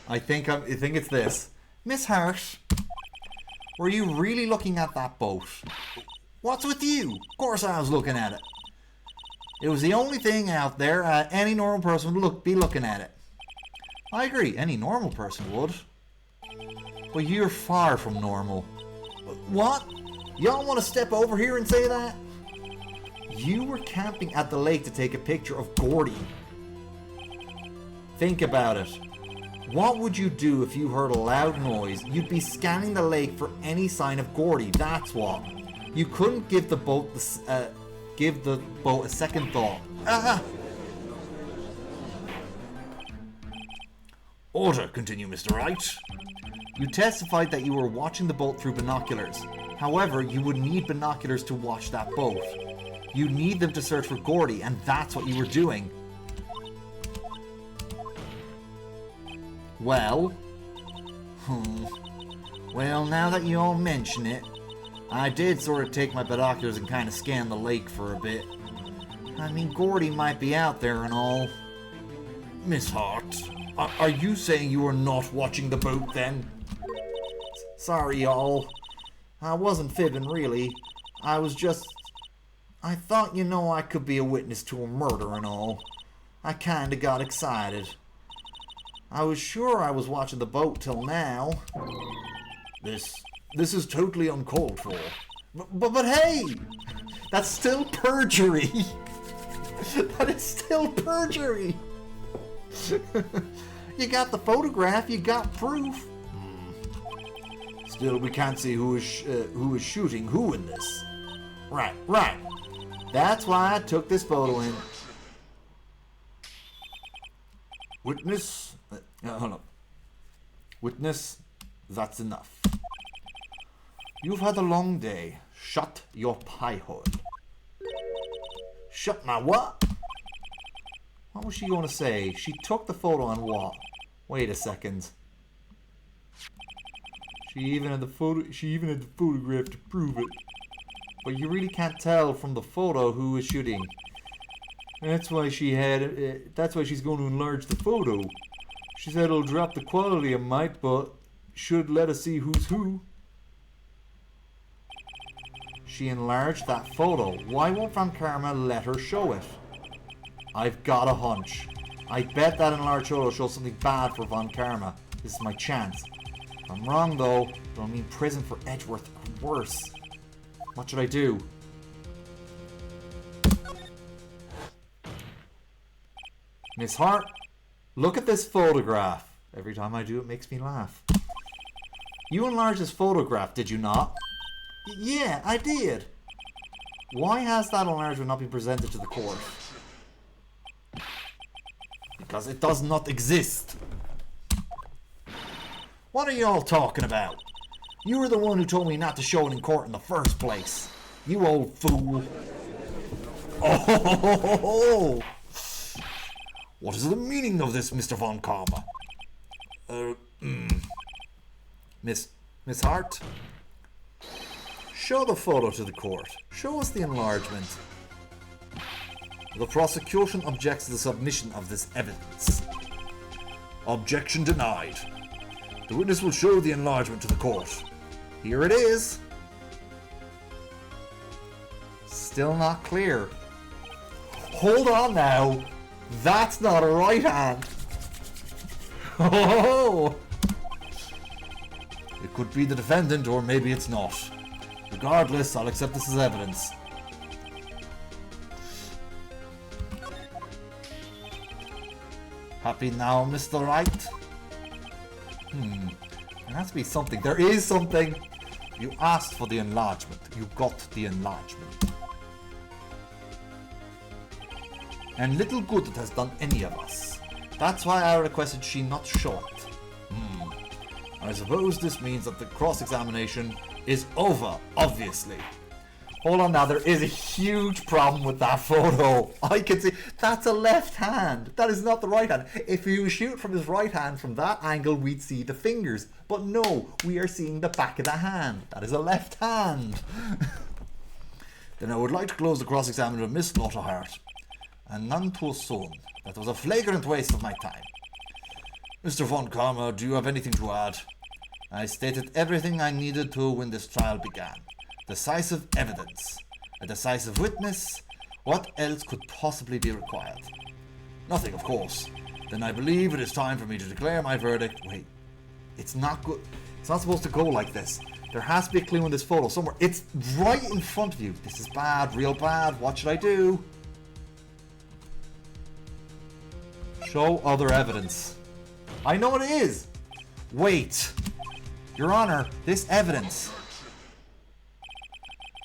I think it's this. Miss Hart, were you really looking at that boat? What's with you? Of course I was looking at it. It was the only thing out there. Any normal person would be looking at it. I agree, any normal person would. But you're far from normal. What? Y'all want to step over here and say that? You were camping at the lake to take a picture of Gordy. Think about it. What would you do if you heard a loud noise? You'd be scanning the lake for any sign of Gordy, that's what. You couldn't give the boat a second thought. Order, continue, Mr. Wright. You testified that you were watching the boat through binoculars. However, you would need binoculars to watch that boat. You need them to search for Gordy, and that's what you were doing. Well? Well, now that you all mention it, I did sort of take my binoculars and kind of scan the lake for a bit. I mean, Gordy might be out there and all. Miss Hart, are you saying you were not watching the boat then? Sorry, y'all. I wasn't fibbing, really. I thought, I could be a witness to a murder and all. I kinda got excited. I was sure I was watching the boat till now. This is totally uncalled for. But hey! That's still perjury! That is still perjury! You got the photograph, you got proof. Still, we can't see who is shooting who in this. Right. That's why I took this photo in. Witness, hold on. Witness, that's enough. You've had a long day. Shut your pie hole. Shut my what? What was she going to say? She took the photo and what? Wait a second. She even had the photograph to prove it. But you really can't tell from the photo who is shooting. That's why that's why she's going to enlarge the photo. She said it'll drop the quality a mite, but should let us see who's who. She enlarged that photo. Why won't Von Karma let her show it? I've got a hunch. I bet that enlarged photo shows something bad for Von Karma. This is my chance. If I'm wrong though, it'll mean prison for Edgeworth or worse. What should I do? Miss Hart, look at this photograph. Every time I do, it makes me laugh. You enlarged this photograph, did you not? Yeah, I did. Why has that enlargement not been presented to the court? Because it does not exist. What are you all talking about? You were the one who told me not to show it in court in the first place. You old fool. Oh! What is the meaning of this, Mr. Von Karma? Miss Hart? Show the photo to the court. Show us the enlargement. The prosecution objects to the submission of this evidence. Objection denied. The witness will show the enlargement to the court. Here it is. Still not clear. Hold on now. That's not a right hand. Oh! It could be the defendant or maybe it's not. Regardless, I'll accept this as evidence. Happy now, Mr. Wright? There has to be something. There is something! You asked for the enlargement. You got the enlargement. And little good it has done any of us. That's why I requested she not show it. I suppose this means that the cross-examination is over, obviously. Hold on now, there is a huge problem with that photo. I can see, that's a left hand. That is not the right hand. If you shoot from his right hand from that angle, we'd see the fingers. But no, we are seeing the back of the hand. That is a left hand. Then I would like to close the cross-examination of Miss Slaughterheart. And none too soon. That was a flagrant waste of my time. Mr. Von Karma, do you have anything to add? I stated everything I needed to when this trial began. Decisive evidence. A decisive witness. What else could possibly be required? Nothing, of course. Then I believe it is time for me to declare my verdict. Wait. It's not good. It's not supposed to go like this. There has to be a clue in this photo somewhere. It's right in front of you. This is bad, real bad. What should I do? Show other evidence. I know what it is. Wait. Your Honor, this evidence.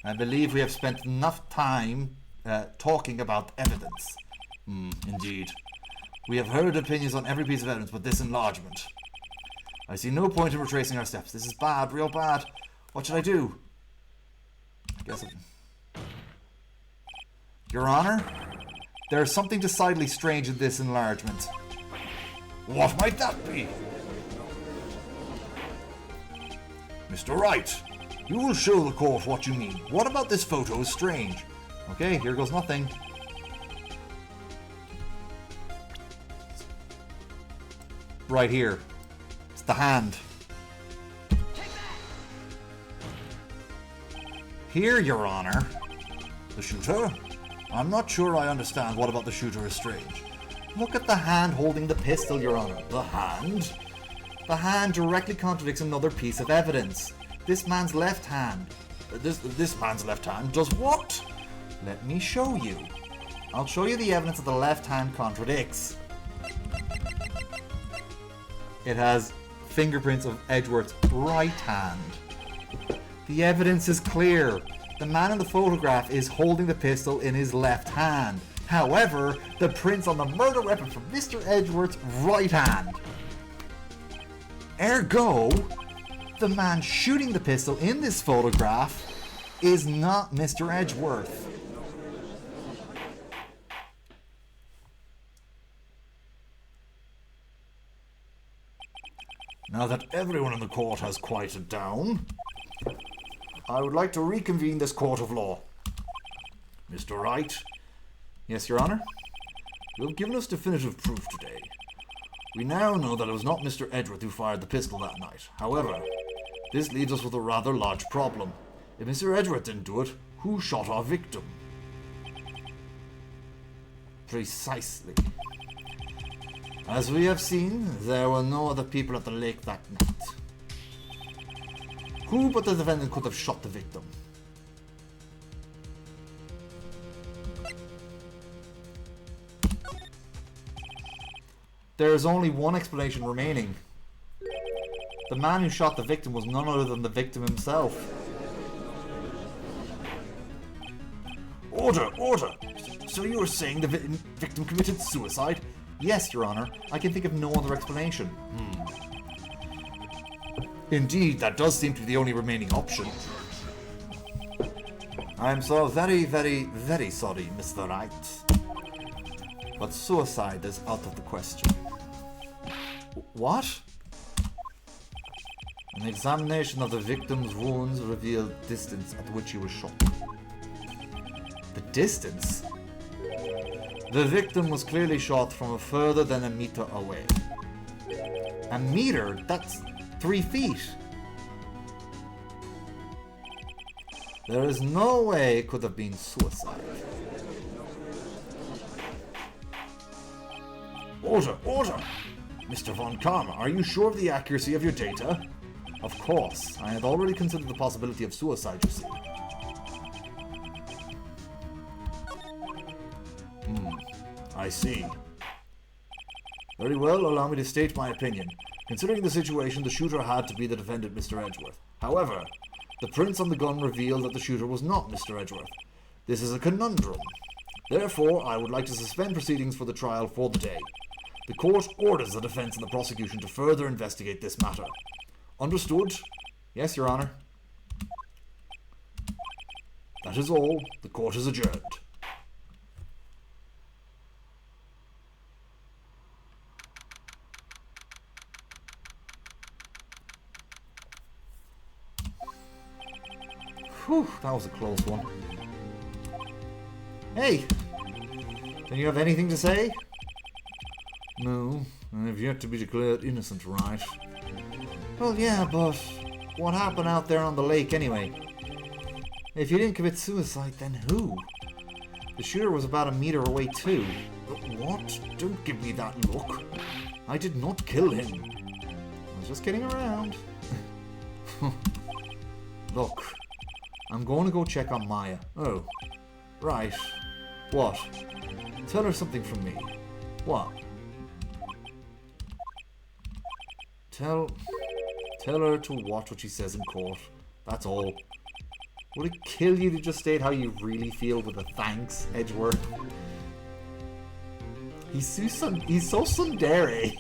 I believe we have spent enough time talking about evidence. Indeed. We have heard opinions on every piece of evidence but this enlargement. I see no point in retracing our steps. This is bad, real bad. What should I do? Your Honor, there is something decidedly strange in this enlargement. What might that be? Mr. Wright, you will show the court what you mean. What about this photo is strange? Okay, here goes nothing. Right here. It's the hand. Here, Your Honor. The shooter? I'm not sure I understand what about the shooter is strange. Look at the hand holding the pistol, Your Honor. The hand? The hand directly contradicts another piece of evidence. This man's left hand. This man's left hand does what? Let me show you. I'll show you the evidence that the left hand contradicts. It has fingerprints of Edgeworth's right hand. The evidence is clear. The man in the photograph is holding the pistol in his left hand. However, the prints on the murder weapon from Mr. Edgeworth's right hand. Ergo, the man shooting the pistol in this photograph is not Mr. Edgeworth. Now that everyone in the court has quieted down, I would like to reconvene this court of law. Mr. Wright. Yes, Your Honor? You have given us definitive proof today. We now know that it was not Mr. Edgeworth who fired the pistol that night. However, this leaves us with a rather large problem. If Mr. Edgeworth didn't do it, who shot our victim? Precisely. As we have seen, there were no other people at the lake that night. Who but the defendant could have shot the victim? There is only one explanation remaining. The man who shot the victim was none other than the victim himself. Order! Order! So you were saying the victim committed suicide? Yes, Your Honor. I can think of no other explanation. Indeed, that does seem to be the only remaining option. I'm so very, very, very sorry, Mr. Wright. But suicide is out of the question. What? An examination of the victim's wounds revealed distance at which he was shot. The distance? The victim was clearly shot from further than a meter away. A meter? That's 3 feet. There is no way it could have been suicide. Order! Order! Mr. Von Karma, are you sure of the accuracy of your data? Of course. I had already considered the possibility of suicide, you see. I see. Very well, allow me to state my opinion. Considering the situation, the shooter had to be the defendant, Mr. Edgeworth. However, the prints on the gun reveal that the shooter was not Mr. Edgeworth. This is a conundrum. Therefore, I would like to suspend proceedings for the trial for the day. The court orders the defense and the prosecution to further investigate this matter. Understood? Yes, Your Honor. That is all. The court is adjourned. Whew, that was a close one. Hey! Do you have anything to say? No, I've yet to be declared innocent, right? Well, yeah, but what happened out there on the lake anyway? If you didn't commit suicide, then who? The shooter was about a meter away too. What? Don't give me that look. I did not kill him. I was just kidding around. Look, I'm going to go check on Maya. Oh, right. What? Tell her something from me. What? Tell her to watch what she says in court. That's all. Would it kill you to just state how you really feel with a thanks, Edgeworth? He's so tsundere.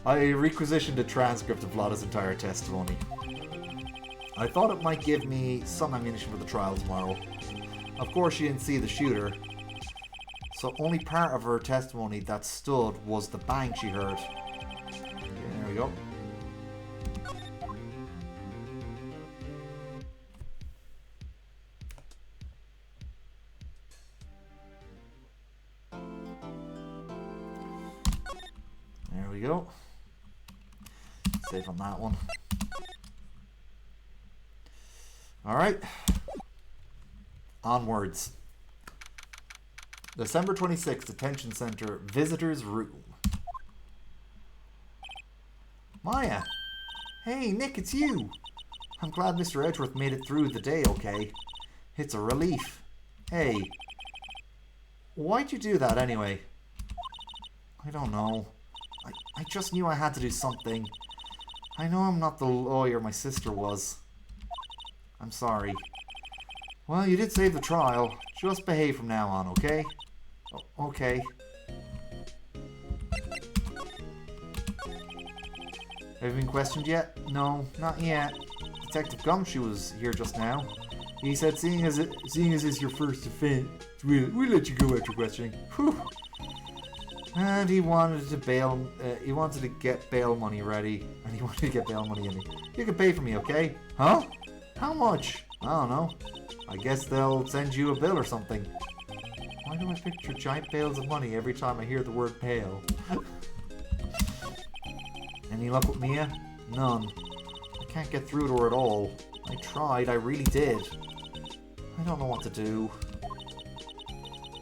I requisitioned a transcript of Lotta's entire testimony. I thought it might give me some ammunition for the trial tomorrow. Of course, she didn't see the shooter, so only part of her testimony that stood was the bang she heard. There we go. There we go. Safe on that one. Alright. Onwards. December 26th, Detention Center, Visitor's Room. Maya! Hey, Nick, it's you! I'm glad Mr. Edgeworth made it through the day okay. It's a relief. Hey. Why'd you do that anyway? I don't know. I just knew I had to do something. I know I'm not the lawyer my sister was. I'm sorry. Well, you did save the trial. Just behave from now on, okay? Okay. Have you been questioned yet? No, not yet. Detective Gumshoe was here just now. He said, seeing as it's your first offense, we'll let you go after questioning. Whew. And he wanted to bail. He wanted to get bail money ready, and he wanted to get bail money in. You can pay for me, okay? Huh? How much? I don't know. I guess they'll send you a bill or something. Why do I picture giant bales of money every time I hear the word bail? Any luck with Mia? None. I can't get through to her at all. I tried, I really did. I don't know what to do.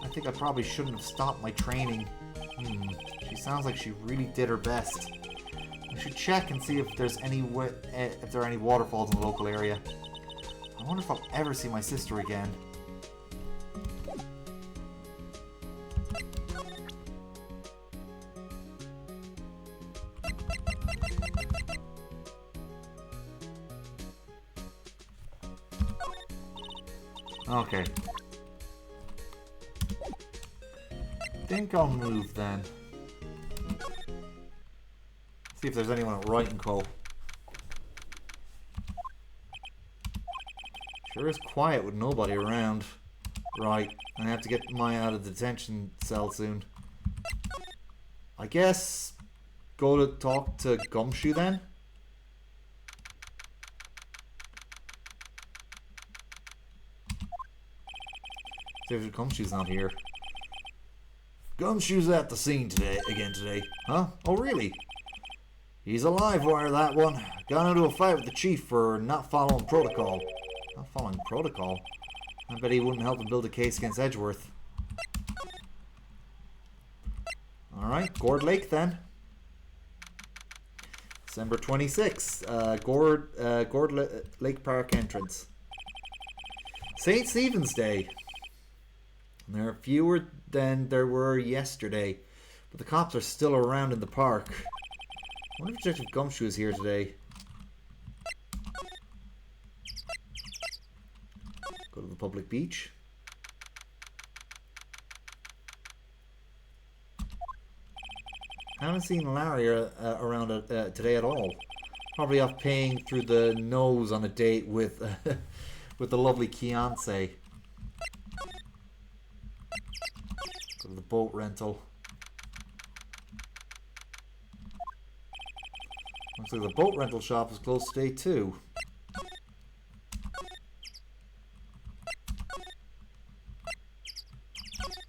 I think I probably shouldn't have stopped my training. She sounds like she really did her best. I should check and see if there's if there are any waterfalls in the local area. I wonder if I'll ever see my sister again. Okay. Think I'll move then. See if there's anyone at Wright & Co. Sure is quiet with nobody around. Right, I have to get Maya out of the detention cell soon. I guess go to talk to Gumshoe then? See if Gumshoe's not here. Gumshoe's at the scene today. Huh? Oh really? He's a live wire, that one. Got into a fight with the chief for not following protocol. Not following protocol? I bet he wouldn't help him build a case against Edgeworth. Alright, Gord Lake then. December 26th, Gord Lake Park entrance. St. Stephen's Day. And there are fewer than there were yesterday, but the cops are still around in the park. I wonder if Detective Gumshoe is here today. Go to the public beach. I haven't seen Larry around today at all. Probably off paying through the nose on a date with with the lovely Kiance. Go to the boat rental. Looks like the boat rental shop is closed today too.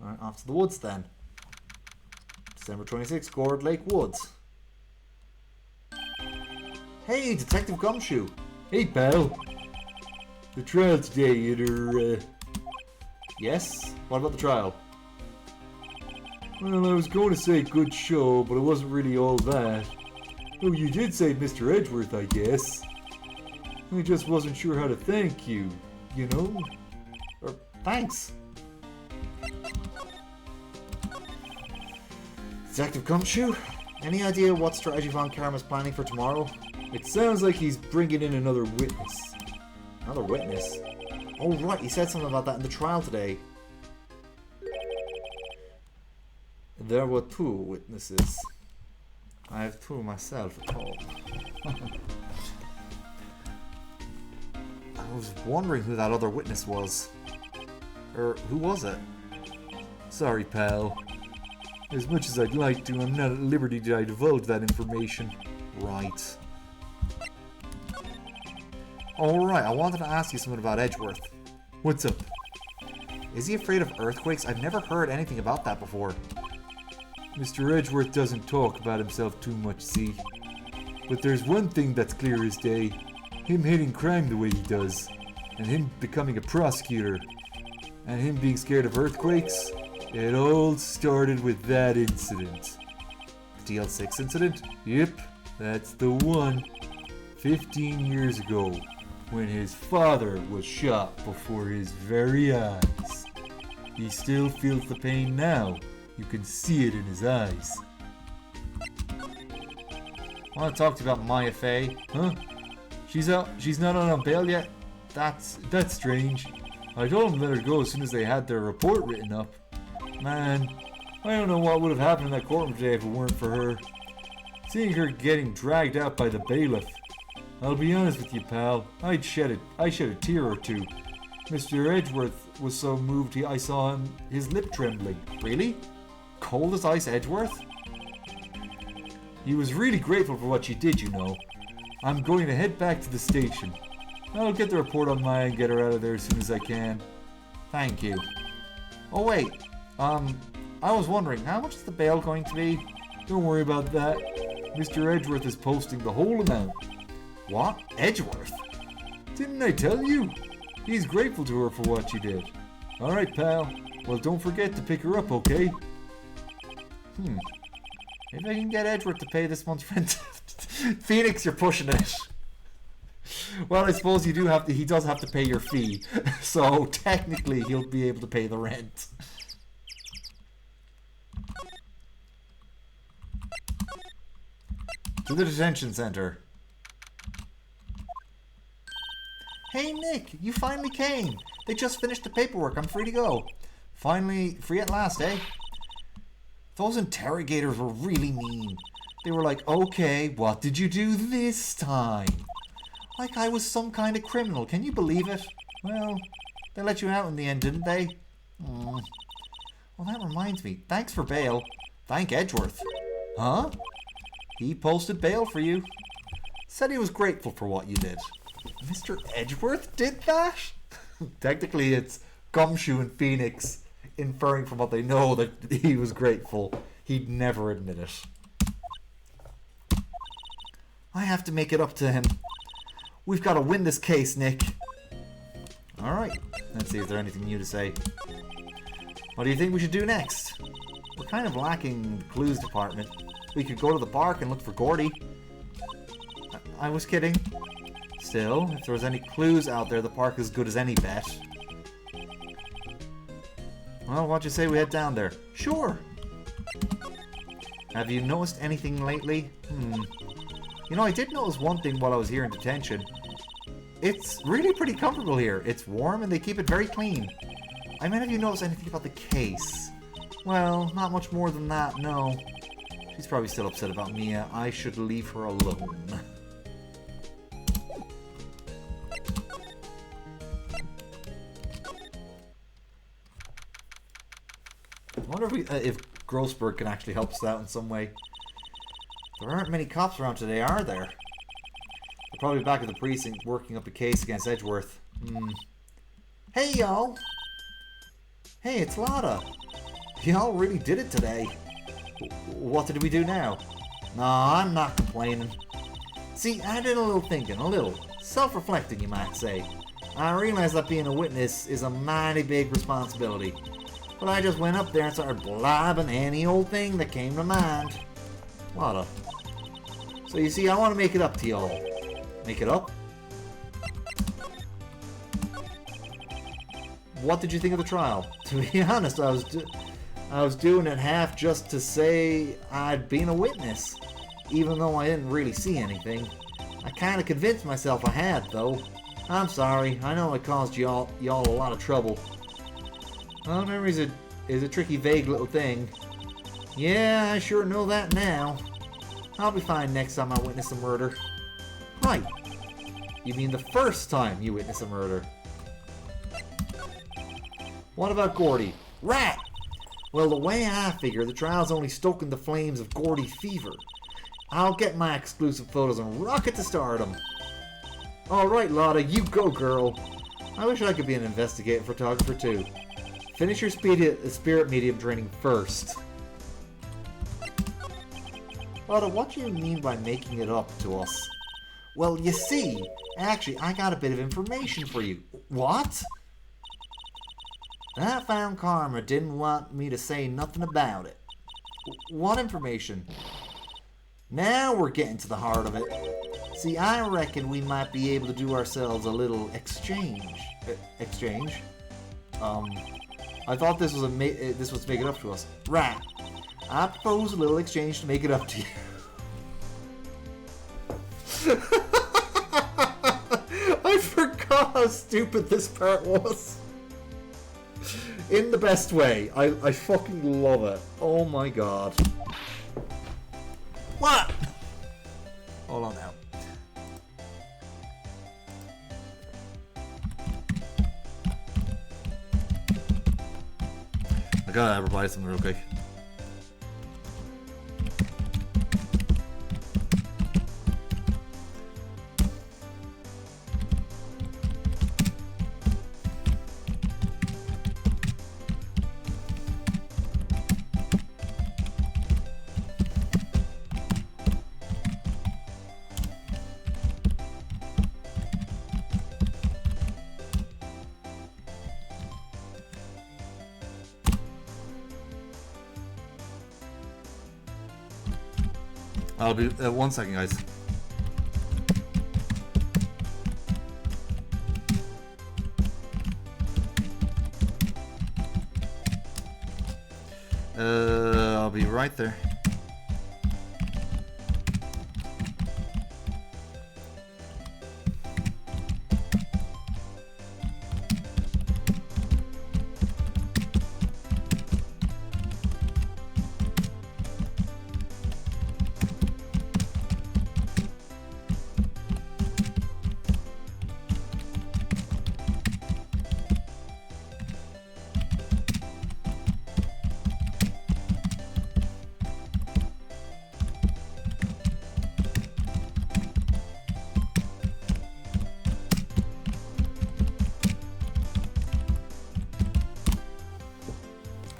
Alright, off to the woods then. December 26th, Gourd Lake Woods. Hey, Detective Gumshoe. Hey, pal. The trial today, either, Yes? What about the trial? Well, I was going to say good show, but it wasn't really all that. Oh, you did say Mr. Edgeworth, I guess. I just wasn't sure how to thank you, you know? Or, thanks. Detective Gumshoe, any idea what strategy Von Karma's planning for tomorrow? It sounds like he's bringing in another witness. Another witness? Oh right, he said something about that in the trial today. There were 2 witnesses. I have 2 myself at home. I was wondering who that other witness was. Or, who was it? Sorry, pal. As much as I'd like to, I'm not at liberty to divulge that information. Right. Alright, I wanted to ask you something about Edgeworth. What's up? Is he afraid of earthquakes? I've never heard anything about that before. Mr. Edgeworth doesn't talk about himself too much, see? But there's one thing that's clear as day. Him hitting crime the way he does. And him becoming a prosecutor. And him being scared of earthquakes. It all started with that incident. The DL6 incident? Yep, that's the one. 15 years ago, when his father was shot before his very eyes. He still feels the pain now. You can see it in his eyes. I want to talk to you about Maya Fey. Huh? She's not on bail yet? That's strange. I told them to let her go as soon as they had their report written up. Man, I don't know what would have happened in that courtroom today if it weren't for her. Seeing her getting dragged out by the bailiff. I'll be honest with you, pal. I shed a tear or two. Mr. Edgeworth was so moved I saw his lip trembling. Really? Cold as ice Edgeworth? He was really grateful for what you did, you know. I'm going to head back to the station. I'll get the report on Maya and get her out of there as soon as I can. Thank you. Oh wait, I was wondering, how much is the bail going to be? Don't worry about that. Mr. Edgeworth is posting the whole amount. What? Edgeworth? Didn't I tell you? He's grateful to her for what she did. Alright, pal. Well, don't forget to pick her up, okay? Maybe I can get Edgeworth to pay this month's rent. Phoenix, you're pushing it. Well, I suppose he does have to pay your fee. So, technically, he'll be able to pay the rent. To the detention center. Hey Nick, you finally came. They just finished the paperwork. I'm free to go. Finally, free at last, eh? Those interrogators were really mean. They were like, okay, what did you do this time? Like I was some kind of criminal. Can you believe it? Well, they let you out in the end, didn't they? Well, that reminds me. Thanks for bail. Thank Edgeworth. Huh? He posted bail for you. Said he was grateful for what you did. Mr. Edgeworth did that? Technically, it's Gumshoe and Phoenix inferring from what they know that he was grateful. He'd never admit it. I have to make it up to him. We've got to win this case, Nick. Alright, let's see if there's anything new to say. What do you think we should do next? We're kind of lacking the clues department. We could go to the park and look for Gordy. I was kidding. Still, if there was any clues out there, the park is as good as any bet. Well, what'd you say we head down there? Sure! Have you noticed anything lately? You know, I did notice one thing while I was here in detention. It's really pretty comfortable here. It's warm and they keep it very clean. I mean, have you noticed anything about the case? Well, not much more than that, no. She's probably still upset about Mia. I should leave her alone. wonder if Grossberg can actually help us out in some way. There aren't many cops around today, are there? They're probably back at the precinct working up a case against Edgeworth. Hey, y'all! Hey, it's Lotta! Y'all really did it today. What did we do now? Nah, I'm not complaining. See, I did a little thinking, a little self-reflecting, you might say. I realized that being a witness is a mighty big responsibility. But I just went up there and started blabbing any old thing that came to mind. Lotta. So you see, I want to make it up to y'all. Make it up? What did you think of the trial? To be honest, I was doing it half just to say I'd been a witness, even though I didn't really see anything. I kind of convinced myself I had, though. I'm sorry. I know I caused y'all a lot of trouble. Well, memory is a tricky, vague little thing. Yeah, I sure know that now. I'll be fine next time I witness a murder. Right. You mean the first time you witness a murder? What about Gordy? Rat! Well, the way I figure, the trial's only stoking the flames of Gordy fever. I'll get my exclusive photos and rocket to stardom. Alright, Lotta, you go, girl. I wish I could be an investigative photographer, too. Finish your spirit medium training first. Lotta, what do you mean by making it up to us? Well, you see, actually, I got a bit of information for you. What? That found Karma didn't want me to say nothing about it. What information? Now we're getting to the heart of it. See, I reckon we might be able to do ourselves a little exchange. Exchange? I thought this was to make it up to us. Right. I propose a little exchange to make it up to you. I forgot how stupid this part was. In the best way. I fucking love it. Oh my god. What? Hold on now. I gotta reply something real quick. I'll be 1 second, guys. I'll be right there.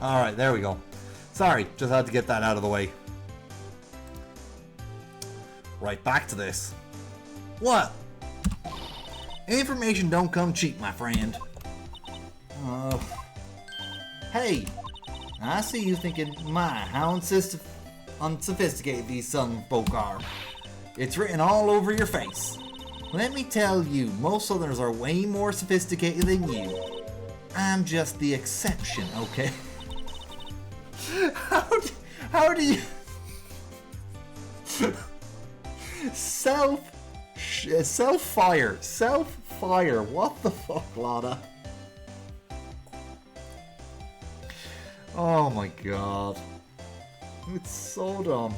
Alright, there we go. Sorry, just had to get that out of the way. Right, back to this. What? Information don't come cheap, my friend. Hey! I see you thinking, my, how unsophisticated these Southern folk are. It's written all over your face. Let me tell you, most Southerners are way more sophisticated than you. I'm just the exception, okay? How do you self-fire, what the fuck, Lotta? Oh my god, it's so dumb.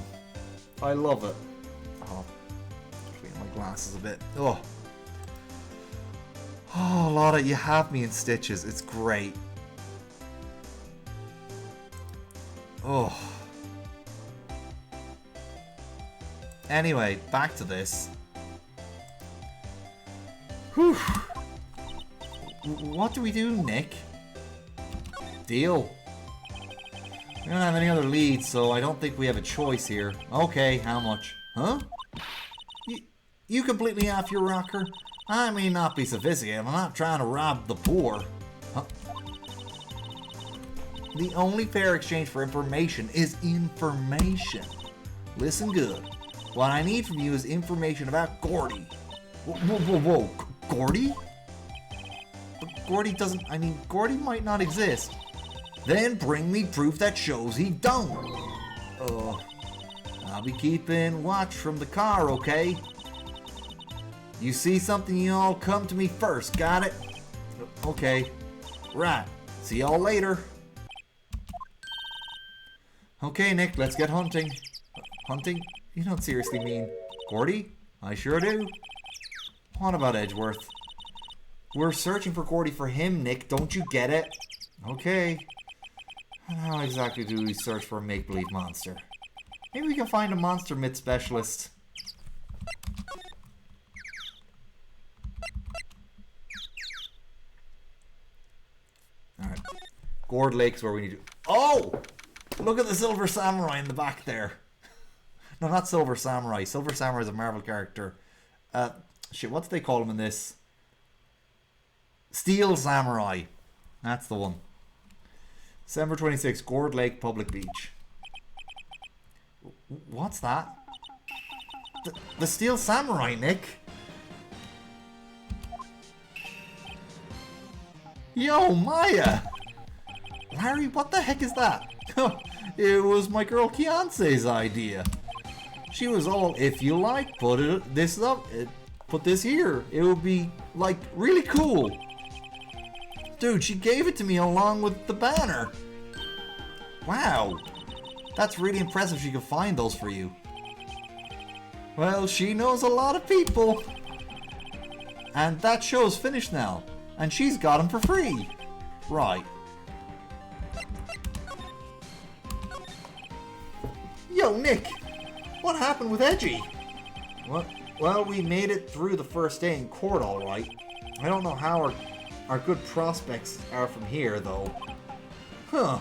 I love it. Oh, clean my glasses a bit. Oh, Lotta, you have me in stitches. It's great. Oh. Anyway, back to this. Whew. What do we do, Nick? Deal. We don't have any other leads, so I don't think we have a choice here. Okay, how much? Huh? You completely off your rocker? I may not be sophisticated, I'm not trying to rob the poor. Huh? The only fair exchange for information is information. Listen good. What I need from you is information about Gordy. Whoa. Gordy? But Gordy doesn't... I mean, Gordy might not exist. Then bring me proof that shows he don't. I'll be keeping watch from the car, okay? You see something, you all come to me first, got it? Okay. Right. See y'all later. Okay, Nick, let's get hunting. Hunting? You don't seriously mean Gordy? I sure do. What about Edgeworth? We're searching for Gordy for him, Nick. Don't you get it? Okay. How exactly do we search for a make-believe monster? Maybe we can find a monster myth specialist. Alright. Gourd Lake's where we need to... Oh! Look at the Silver Samurai in the back there. No, not Silver Samurai. Silver Samurai is a Marvel character. Shit, what do they call him in this? Steel Samurai. That's the one. December 26th, Gourd Lake Public Beach. What's that? The Steel Samurai, Nick. Yo, Maya! Larry, what the heck is that? It was my girl Kiance's idea. She was all, if you like, put this here. It would be, like, really cool. Dude, she gave it to me along with the banner. Wow. That's really impressive she could find those for you. Well, she knows a lot of people. And that show's finished now. And she's got them for free. Right. Yo, Nick. What happened with Edgy? What? Well, we made it through the first day in court all right. I don't know how our good prospects are from here, though. Huh.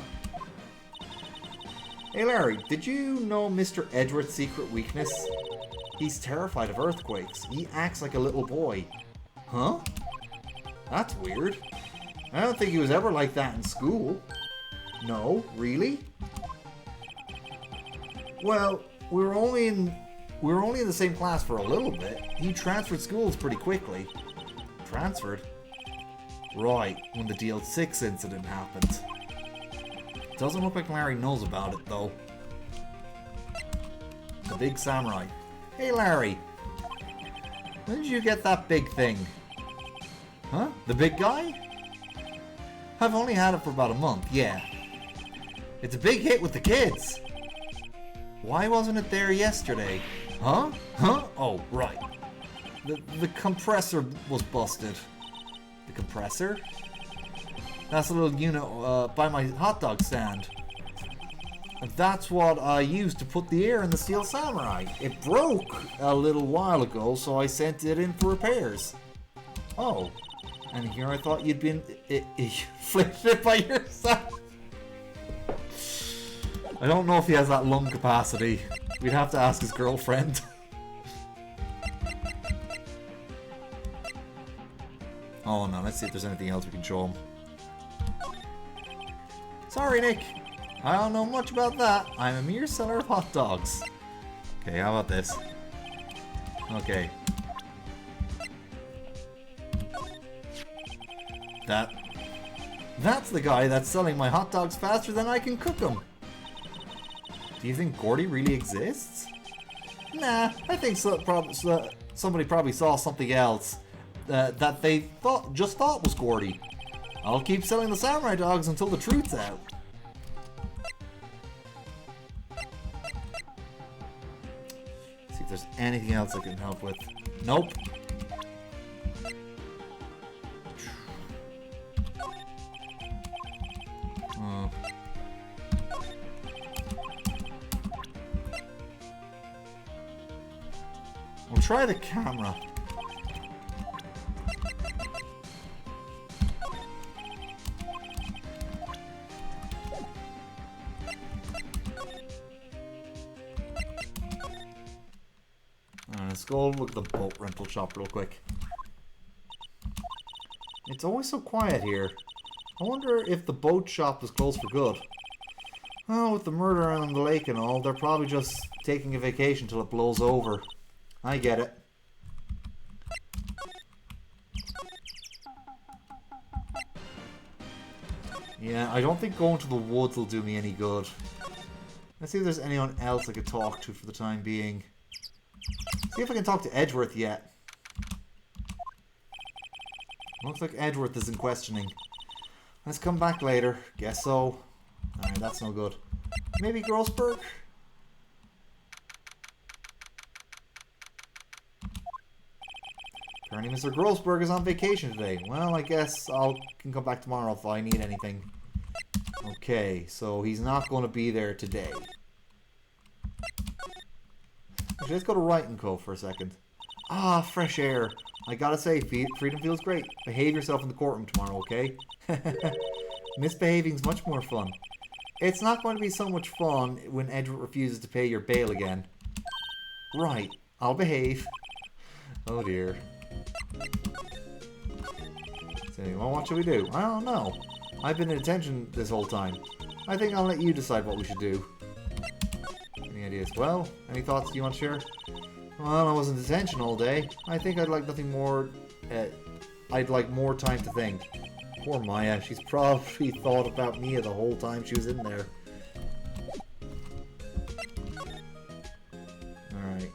Hey, Larry, did you know Mr. Edgeworth's secret weakness? He's terrified of earthquakes. He acts like a little boy. Huh? That's weird. I don't think he was ever like that in school. No, really? Well, we were only in the same class for a little bit. He transferred schools pretty quickly. Transferred? Right, when the DL6 incident happened. Doesn't look like Larry knows about it, though. The big samurai. Hey, Larry. When did you get that big thing? Huh? The big guy? I've only had it for about a month, yeah. It's a big hit with the kids. Why wasn't it there yesterday? Huh? Huh? Oh, right. The compressor was busted. The compressor? That's a little unit by my hot dog stand. That's what I used to put the air in the Steel Samurai. It broke a little while ago, so I sent it in for repairs. Oh. And here I thought you'd been inflicted by yourself. I don't know if he has that lung capacity. We'd have to ask his girlfriend. Oh no, let's see if there's anything else we can show him. Sorry, Nick. I don't know much about that. I'm a mere seller of hot dogs. Okay, how about this? Okay. That's the guy that's selling my hot dogs faster than I can cook them. Do you think Gordy really exists? Nah, I think somebody probably saw something else that they just thought was Gordy. I'll keep selling the samurai dogs until the truth's out. See if there's anything else I can help with. Nope. try the camera. Alright, let's go look at the boat rental shop real quick. It's always so quiet here. I wonder if the boat shop is closed for good. Well, with the murder on the lake and all, they're probably just taking a vacation till it blows over. I get it. Yeah, I don't think going to the woods will do me any good. Let's see if there's anyone else I could talk to for the time being. See if I can talk to Edgeworth yet. Looks like Edgeworth is in questioning. Let's come back later. Guess so. Alright, that's no good. Maybe Grossberg? Apparently Mr. Grossberg is on vacation today. Well, I guess can come back tomorrow if I need anything. Okay, so he's not going to be there today. Actually, let's go to Wright & Co. for a second. Ah, fresh air. I gotta say, freedom feels great. Behave yourself in the courtroom tomorrow, okay? Misbehaving's much more fun. It's not going to be so much fun when Edgeworth refuses to pay your bail again. Right, I'll behave. Oh dear. So, well, what should we do? I don't know. I've been in attention this whole time. I think I'll let you decide what we should do. Any ideas? Well, any thoughts you want to share? Well, I was in detention all day. I think I'd like nothing more... I'd like more time to think. Poor Maya. She's probably thought about Mia the whole time she was in there. Alright,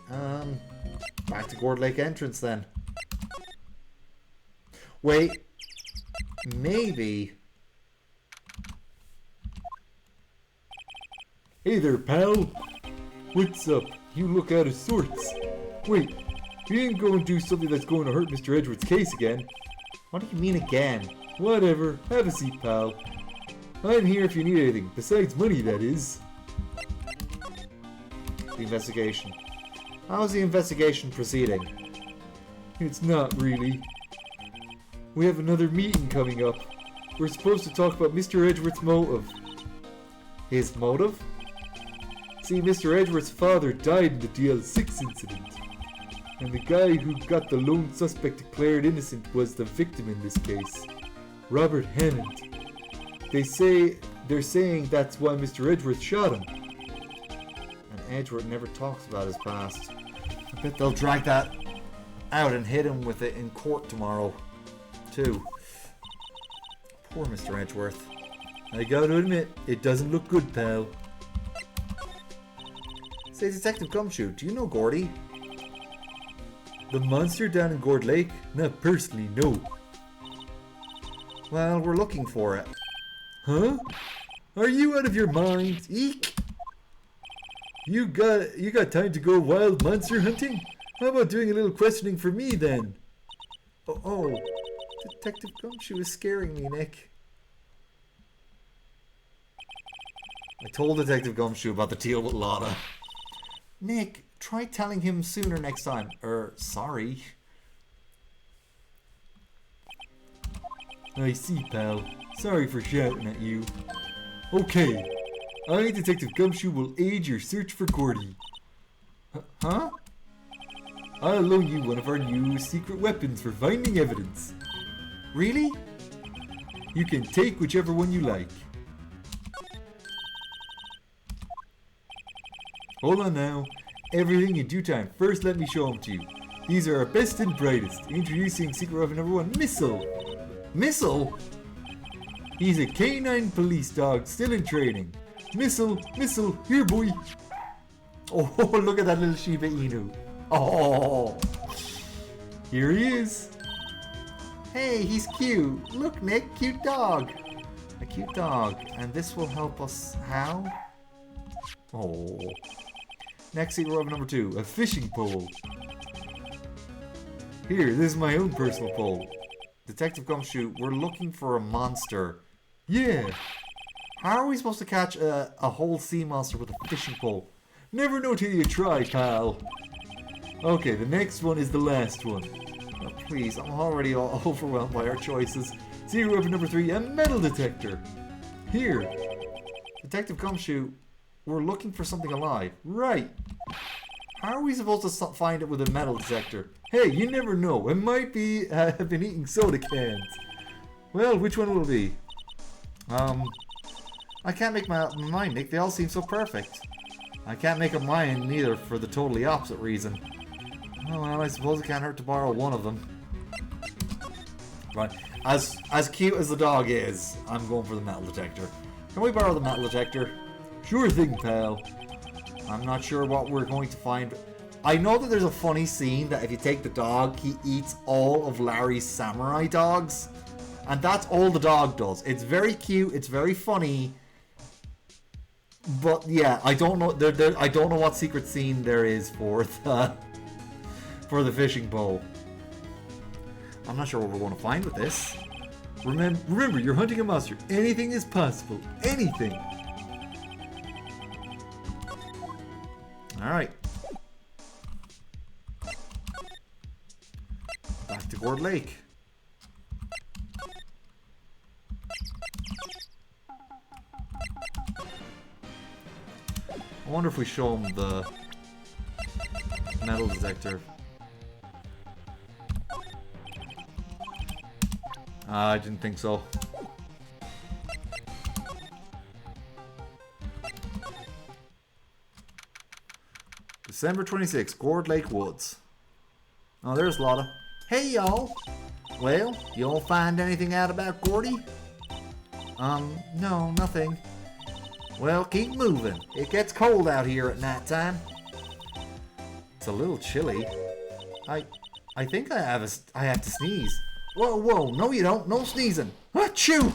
back to Gourd Lake entrance then. Wait. Maybe...
Hey there, pal. What's up? You look out of sorts. Wait, you ain't going to do something that's going to hurt Mr. Edgeworth's case again.
What do you mean again?
Whatever. Have a seat, pal. I'm here if you need anything. Besides money, that is.
The investigation. How's the investigation proceeding?
It's not really. We have another meeting coming up. We're supposed to talk about Mr. Edgeworth's motive.
His motive?
See, Mr. Edgeworth's father died in the DL6 incident. And the guy who got the lone suspect declared innocent was the victim in this case. Robert Hammond. They're saying that's why Mr. Edgeworth shot him.
And Edgeworth never talks about his past. I bet they'll drag that out and hit him with it in court tomorrow, too. Poor Mr. Edgeworth.
I gotta admit, it doesn't look good, pal.
Say, Detective Gumshoe, do you know Gordy?
The monster down in Gourd Lake? Not personally, no.
Well, we're looking for it.
Huh? Are you out of your mind?
Eek!
You got time to go wild monster hunting? How about doing a little questioning for me then?
Oh, Detective Gumshoe is scaring me, Nick. I told Detective Gumshoe about the deal with Lotta. Nick, try telling him sooner next time. Sorry.
I see, pal. Sorry for shouting at you. Okay. I, Detective Gumshoe, will aid your search for Gordy.
Huh?
I'll loan you one of our new secret weapons for finding evidence.
Really?
You can take whichever one you like. Hold on now. Everything in due time. First, let me show them to you. These are our best and brightest. Introducing secret weapon number 1, Missile.
Missile?
He's a canine police dog, still in training. Missile, here boy.
Oh, look at that little Shiba Inu. Oh.
Here he is.
Hey, he's cute. Look, Nick, cute dog. A cute dog. And this will help us how? Oh.
Next secret weapon number 2, a fishing pole. Here, this is my own personal pole.
Detective Gumshoe, we're looking for a monster.
Yeah.
How are we supposed to catch a whole sea monster with a fishing pole?
Never know till you try, pal. Okay, the next one is the last one.
Oh, please, I'm already all overwhelmed by our choices.
Secret weapon number 3, a metal detector. Here.
Detective Gumshoe, we're looking for something alive.
Right.
How are we supposed to find it with a metal detector?
Hey, you never know. It might be have been eating soda cans. Well, which one will it be?
I can't make my mind, Nick. They all seem so perfect. I can't make up mine neither for the totally opposite reason. Oh well, I suppose it can't hurt to borrow one of them. Right. As cute as the dog is, I'm going for the metal detector. Can we borrow the metal detector?
Sure thing, pal.
I'm not sure what we're going to find. I know that there's a funny scene that if you take the dog, he eats all of Larry's samurai dogs. And that's all the dog does. It's very cute, it's very funny. But yeah, I don't know I don't know what secret scene there is for the fishing bowl. I'm not sure what we're going to find with this.
Remember, you're hunting a monster. Anything is possible. Anything.
Alright. Back to Gourd Lake. I wonder if we show him the metal detector. I didn't think so. December 26th, Gourd Lake Woods. Oh, there's Lotta. Hey, y'all. Well, you all find anything out about Gordy? No, nothing. Well, keep moving. It gets cold out here at night time. It's a little chilly. I think I have to sneeze. Whoa, no you don't. No sneezing. Achoo!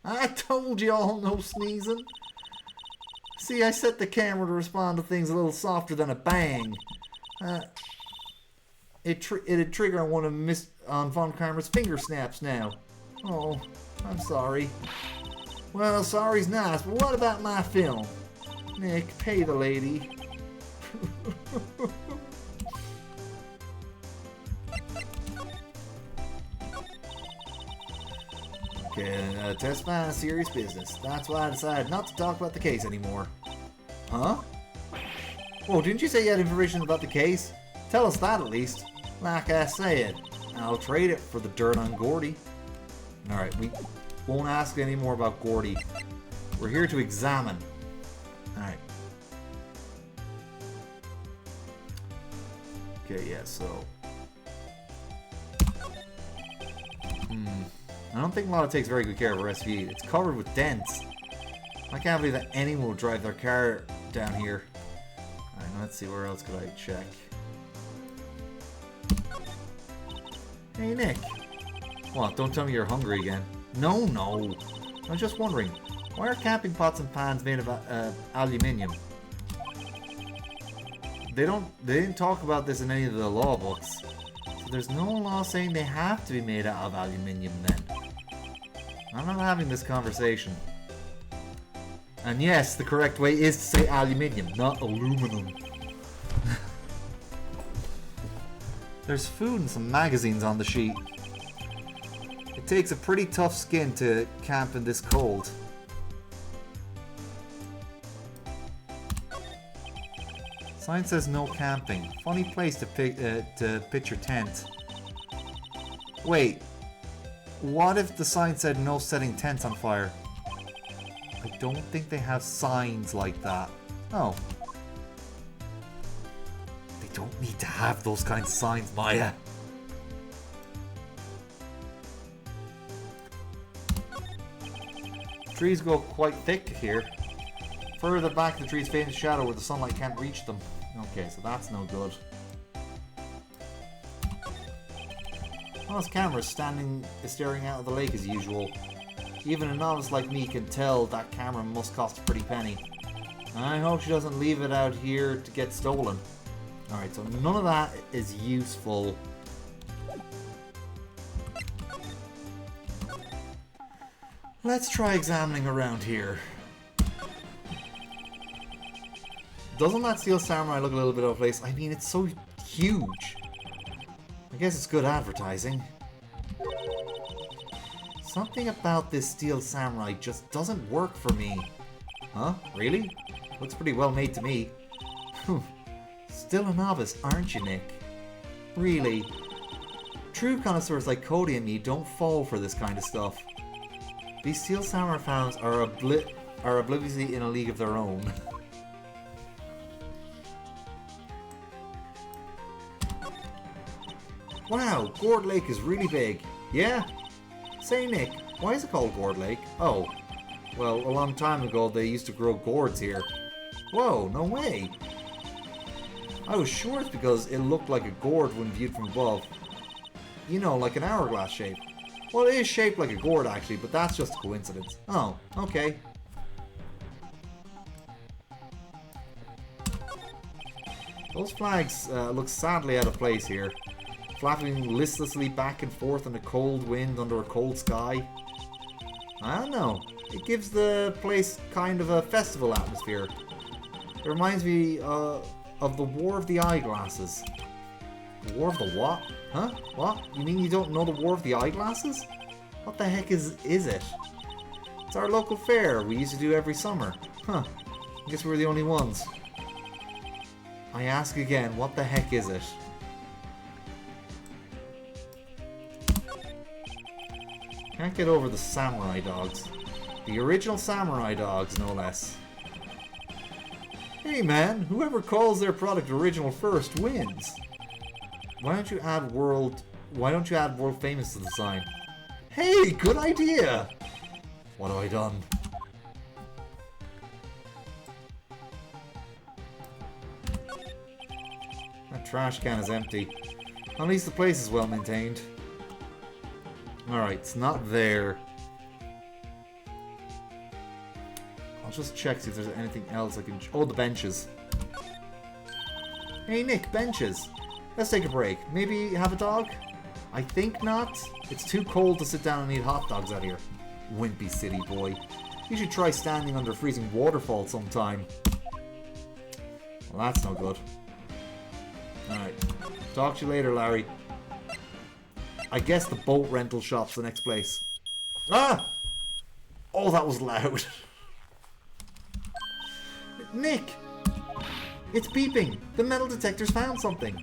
I told you all no sneezing. See, I set the camera to respond to things a little softer than a bang. It'd trigger on one of Von Kramer's finger snaps now. Oh, I'm sorry. Well, sorry's nice, but what about my film? Nick, pay the lady. Okay, test fine is serious business. That's why I decided not to talk about the case anymore. Huh? Whoa, didn't you say you had information about the case? Tell us that at least. Like I said, I'll trade it for the dirt on Gordy. Alright, we won't ask any more about Gordy. We're here to examine. Alright. Okay, yeah, so... I don't think Lotta takes very good care of her SUV. It's covered with dents. I can't believe that anyone would drive their car down here. Alright, let's see, where else could I check? Hey, Nick. What, don't tell me you're hungry again. No. I was just wondering, why are camping pots and pans made of aluminium? They didn't talk about this in any of the law books. So there's no law saying they have to be made out of aluminium then. I'm not having this conversation. And yes, the correct way is to say aluminium, not aluminum. There's food and some magazines on the sheet. It takes a pretty tough skin to camp in this cold. Sign says no camping. Funny place to pitch your tent. Wait, what if the sign said no setting tents on fire? I don't think they have signs like that. Oh. They don't need to have those kinds of signs, Maya. Trees go quite thick here. Further back, the trees fade into shadow where the sunlight can't reach them. Okay, so that's no good. Well, this camera is staring out of the lake as usual. Even a novice like me can tell that camera must cost a pretty penny. I hope she doesn't leave it out here to get stolen. Alright, so none of that is useful. Let's try examining around here. Doesn't that Steel Samurai look a little bit out of place? I mean, it's so huge. I guess it's good advertising. Something about this Steel Samurai just doesn't work for me. Huh? Really? Looks pretty well made to me. Still a novice, aren't you, Nick? Really? True connoisseurs like Cody and me don't fall for this kind of stuff. These Steel Samurai fans are obliviously in a league of their own. Wow, Gourd Lake is really big. Yeah? Say, Nick, why is it called Gourd Lake? Oh, well, a long time ago they used to grow gourds here. Whoa, no way. I was sure it's because it looked like a gourd when viewed from above. You know, like an hourglass shape. Well, it is shaped like a gourd actually, but that's just a coincidence. Oh, okay. Those flags look sadly out of place here. Flapping listlessly back and forth in a cold wind under a cold sky. I don't know. It gives the place kind of a festival atmosphere. It reminds me of the War of the Eyeglasses. The War of the what? Huh? What? You mean you don't know the War of the Eyeglasses? What the heck is it? It's our local fair we used to do every summer. Huh. I guess we're the only ones. I ask again, what the heck is it? Can't get over the samurai dogs. The original samurai dogs, no less. Hey man, whoever calls their product original first wins. Why don't you add world famous to the sign? Hey, good idea! What have I done? That trash can is empty. At least the place is well maintained. Alright, it's not there. I'll just check see if there's anything else I can... Oh, the benches. Hey Nick, benches. Let's take a break. Maybe have a dog? I think not. It's too cold to sit down and eat hot dogs out here. Wimpy city boy. You should try standing under a freezing waterfall sometime. Well, that's no good. Alright. Talk to you later, Larry. I guess the boat rental shop's the next place. Ah! Oh, that was loud. Nick! It's beeping! The metal detector's found something!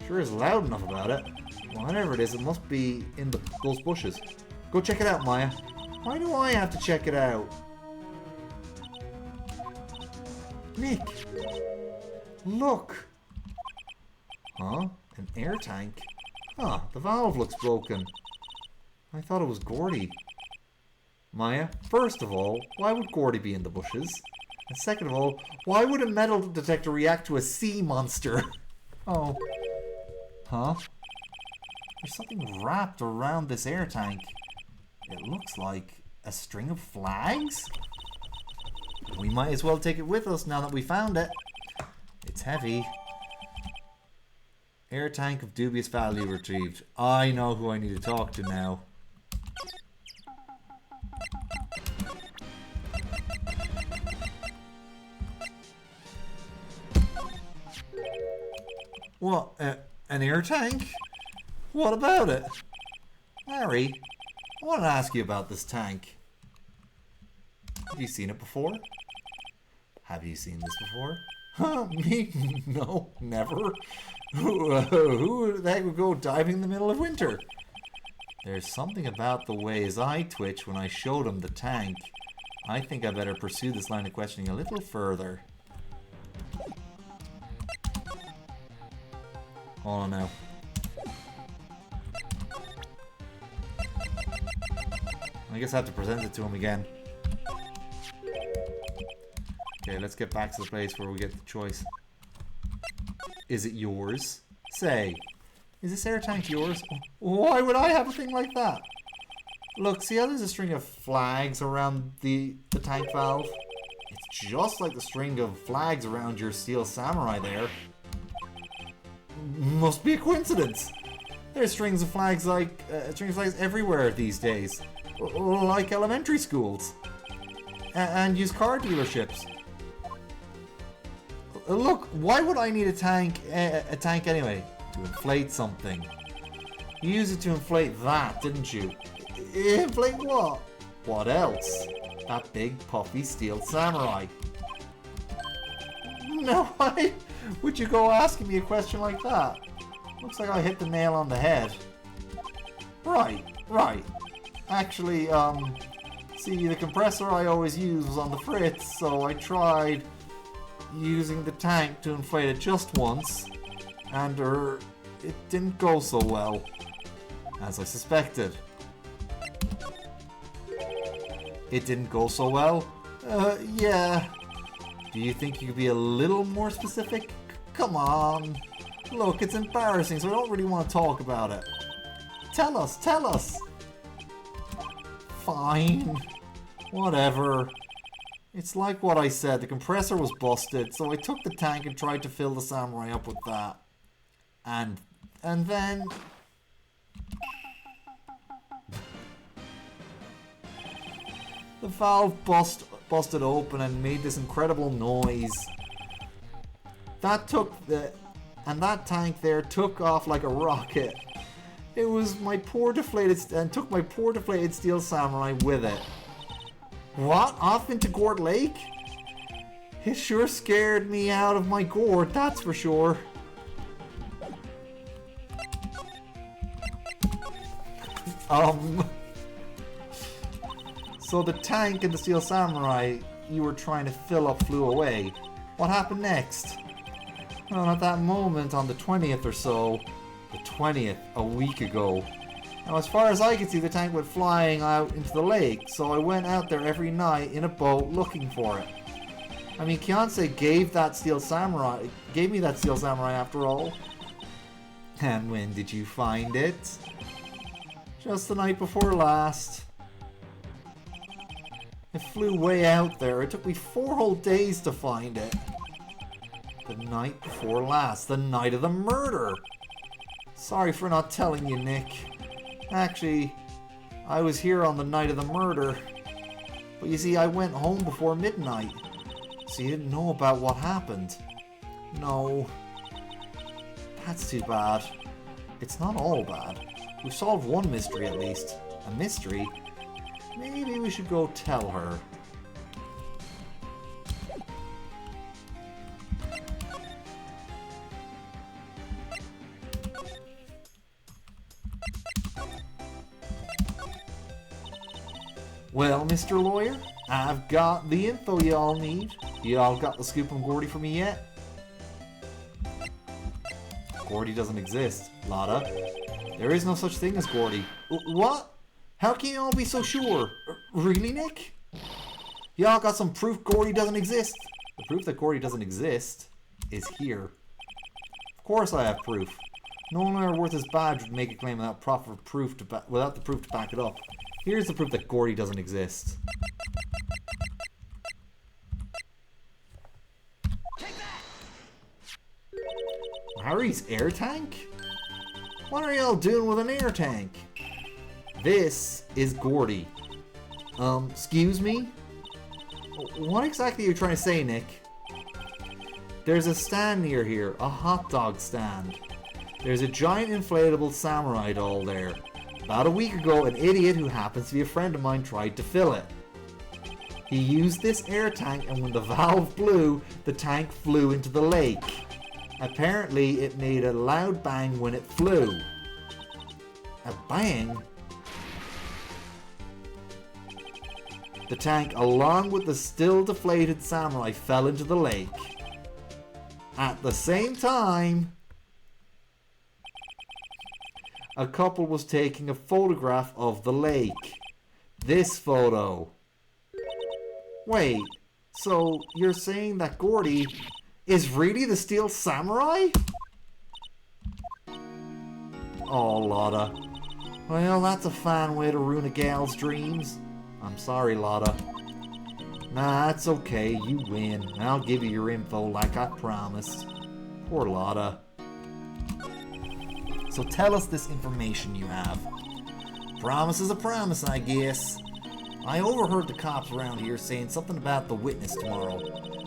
Sure is loud enough about it. Whatever it is, it must be in those bushes. Go check it out, Maya. Why do I have to check it out? Nick! Look! Huh? An air tank? Huh, the valve looks broken. I thought it was Gordy. Maya, first of all, why would Gordy be in the bushes? And second of all, why would a metal detector react to a sea monster? Oh. Huh? There's something wrapped around this air tank. It looks like a string of flags? We might as well take it with us now that we found it. It's heavy. Air tank of dubious value retrieved. I know who I need to talk to now. What? An air tank? What about it? Larry, I want to ask you about this tank. Have you seen it before? Have you seen this before? Huh, me? No, never. Who the heck would go diving in the middle of winter? There's something about the way his eye twitched when I showed him the tank. I think I better pursue this line of questioning a little further. Hold on now. I guess I have to present it to him again. Okay, let's get back to the place where we get the choice. Is it yours? Say, is this air tank yours? Why would I have a thing like that? Look, see how there's a string of flags around the tank valve? It's just like the string of flags around your Steel Samurai there. Must be a coincidence. There's strings of flags everywhere these days. Like elementary schools. And used car dealerships. look, why would I need a tank anyway? To inflate something. You used it to inflate that, didn't you? Inflate what? What else? That big puffy steel samurai. No, why would you go asking me a question like that? Looks like I hit the nail on the head. Right. Actually, see, the compressor I always use was on the fritz, so I tried using the tank to inflate it just once, and it didn't go so well, as I suspected. It didn't go so well? Yeah. Do you think you could be a little more specific? Come on. Look, it's embarrassing, so I don't really want to talk about it. Tell us! Fine. Whatever. It's like what I said, the compressor was busted, so I took the tank and tried to fill the samurai up with that. And then... the valve busted open and made this incredible noise. That tank there took off like a rocket. It was my poor deflated steel samurai with it. What? Off into Gourd Lake? It sure scared me out of my gourd, that's for sure. So the tank and the steel samurai you were trying to fill up flew away. What happened next? Well, at that moment on the 20th or so, the 20th, a week ago. Now, as far as I could see, the tank went flying out into the lake, so I went out there every night in a boat looking for it. I mean, Kionsei gave me that steel samurai after all. And when did you find it? Just the night before last. It flew way out there. It took me 4 whole days to find it. The night before last. The night of the murder. Sorry for not telling you, Nick. Actually, I was here on the night of the murder. But you see, I went home before midnight. So you didn't know about what happened. No. That's too bad. It's not all bad. We've solved one mystery at least. A mystery? Maybe we should go tell her. Well, Mr. Lawyer, I've got the info y'all need. Y'all got the scoop on Gordy for me yet? Gordy doesn't exist, Lotta. There is no such thing as Gordy. What? How can y'all be so sure? Really, Nick? Y'all got some proof Gordy doesn't exist? The proof that Gordy doesn't exist is here. Of course I have proof. No lawyer worth his badge would make a claim without the proof to back it up. Here's the proof that Gordy doesn't exist. Harry's air tank? What are y'all doing with an air tank? This is Gordy. Excuse me? What exactly are you trying to say, Nick? There's a stand near here, a hot dog stand. There's a giant inflatable samurai doll there. About a week ago, an idiot who happens to be a friend of mine tried to fill it. He used this air tank, and when the valve blew, the tank flew into the lake. Apparently, it made a loud bang when it flew. A bang? The tank, along with the still deflated samurai, fell into the lake. At the same time, a couple was taking a photograph of the lake. This photo. Wait, so you're saying that Gordy is really the steel samurai? Oh, Lotta. Well, that's a fine way to ruin a gal's dreams. I'm sorry, Lotta. Nah, it's okay. You win. I'll give you your info like I promised. Poor Lotta. So tell us this information you have. Promise is a promise, I guess. I overheard the cops around here saying something about the witness tomorrow.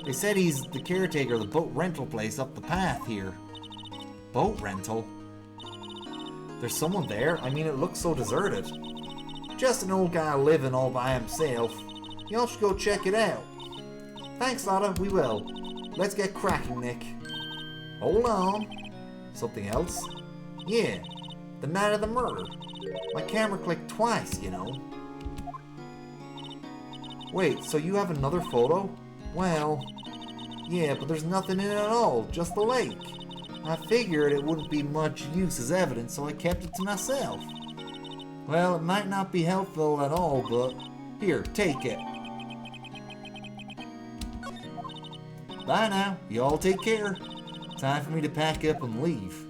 They said he's the caretaker of the boat rental place up the path here. Boat rental? There's someone there? I mean, it looks so deserted. Just an old guy living all by himself. Y'all should go check it out. Thanks, Lotta, we will. Let's get cracking, Nick. Hold on. Something else? Yeah, the night of the murder. My camera clicked twice, you know. Wait, so you have another photo? Well, yeah, but there's nothing in it at all, just the lake. I figured it wouldn't be much use as evidence, so I kept it to myself. Well, it might not be helpful at all, but here, take it. Bye now, you all take care. Time for me to pack up and leave.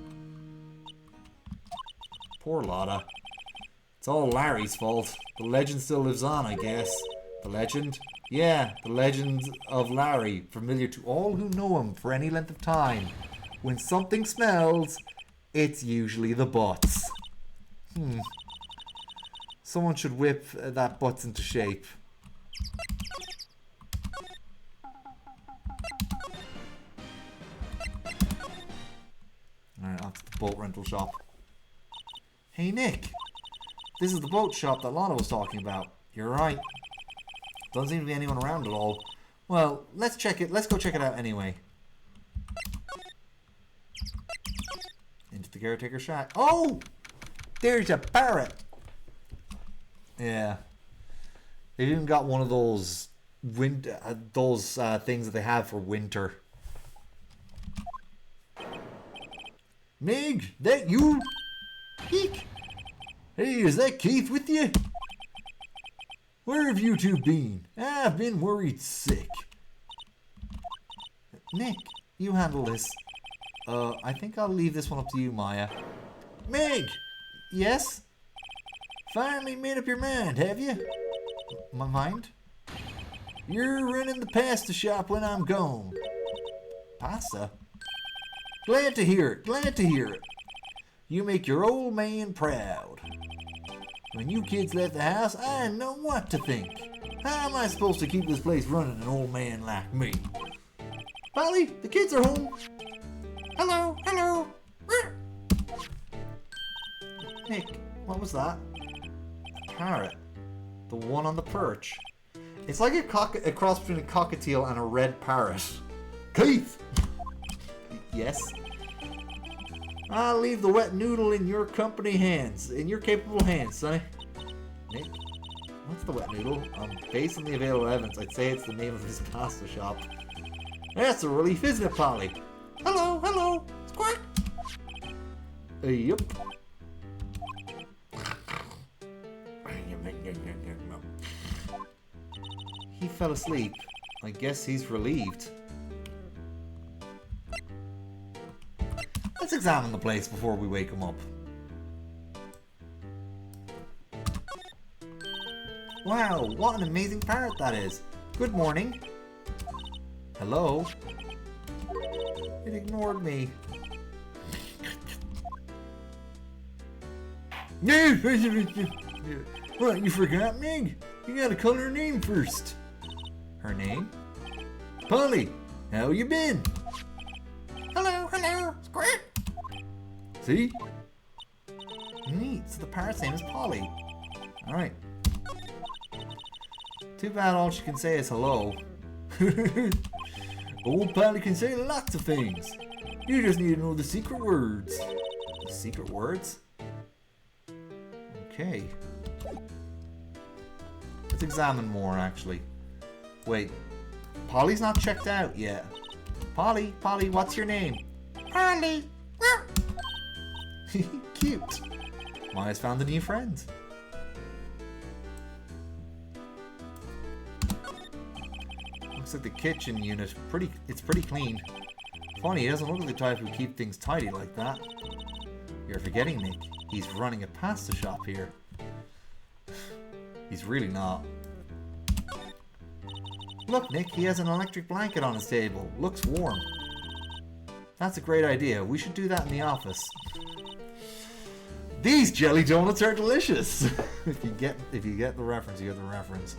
Poor Lotta. It's all Larry's fault. The legend still lives on, I guess. The legend? Yeah, the legend of Larry, familiar to all who know him for any length of time. When something smells, it's usually the butts. Someone should whip that butts into shape. Alright, off to the boat rental shop. Hey Nick! This is the boat shop that Lana was talking about. You're right. Doesn't seem to be anyone around at all. Well, let's check it. Let's go check it out anyway. Into the caretaker shack. Oh! There's a parrot! Yeah. They've even got one of those things that they have for winter. Mig, that you? Eek! Hey, is that Keith with you? Where have you two been? I've been worried sick. Nick, you handle this. I think I'll leave this one up to you, Maya. Meg! Yes? Finally made up your mind, have you? My mind? You're running the pasta shop when I'm gone. Pasta? Glad to hear it, glad to hear it. You make your old man proud. When you kids left the house, I didn't know what to think. How am I supposed to keep this place running, an old man like me? Polly, the kids are home. Hello, hello. Nick, what was that? A parrot. The one on the perch. It's like a cross between a cockatiel and a red parrot. Keith! Yes? I'll leave the wet noodle in your company hands. In your capable hands, sonny. Nick? What's the wet noodle? Based on the available evidence, I'd say it's the name of his pasta shop. That's a relief, isn't it, Polly? Hello, hello. Squawk! Yep. He fell asleep. I guess he's relieved. Let's examine the place before we wake him up. Wow, what an amazing parrot that is. Good morning. Hello? It ignored me. What, you forgot me? You gotta call her name first. Her name? Polly, how you been? Hello, hello, squirt. See? Neat, so the parrot's name is Polly. Alright. Too bad all she can say is hello. Old Polly can say lots of things. You just need to know the secret words. The secret words? Okay. Let's examine more, actually. Wait. Polly's not checked out yet. Polly, Polly, what's your name? Polly. Cute. Maya's found a new friend. Looks like the kitchen unit. It's pretty clean. Funny, he doesn't look like the type who keep things tidy like that. You're forgetting, Nick. He's running a pasta shop here. He's really not. Look, Nick, he has an electric blanket on his table. Looks warm. That's a great idea. We should do that in the office. These jelly donuts are delicious. if you get the reference, you get the reference.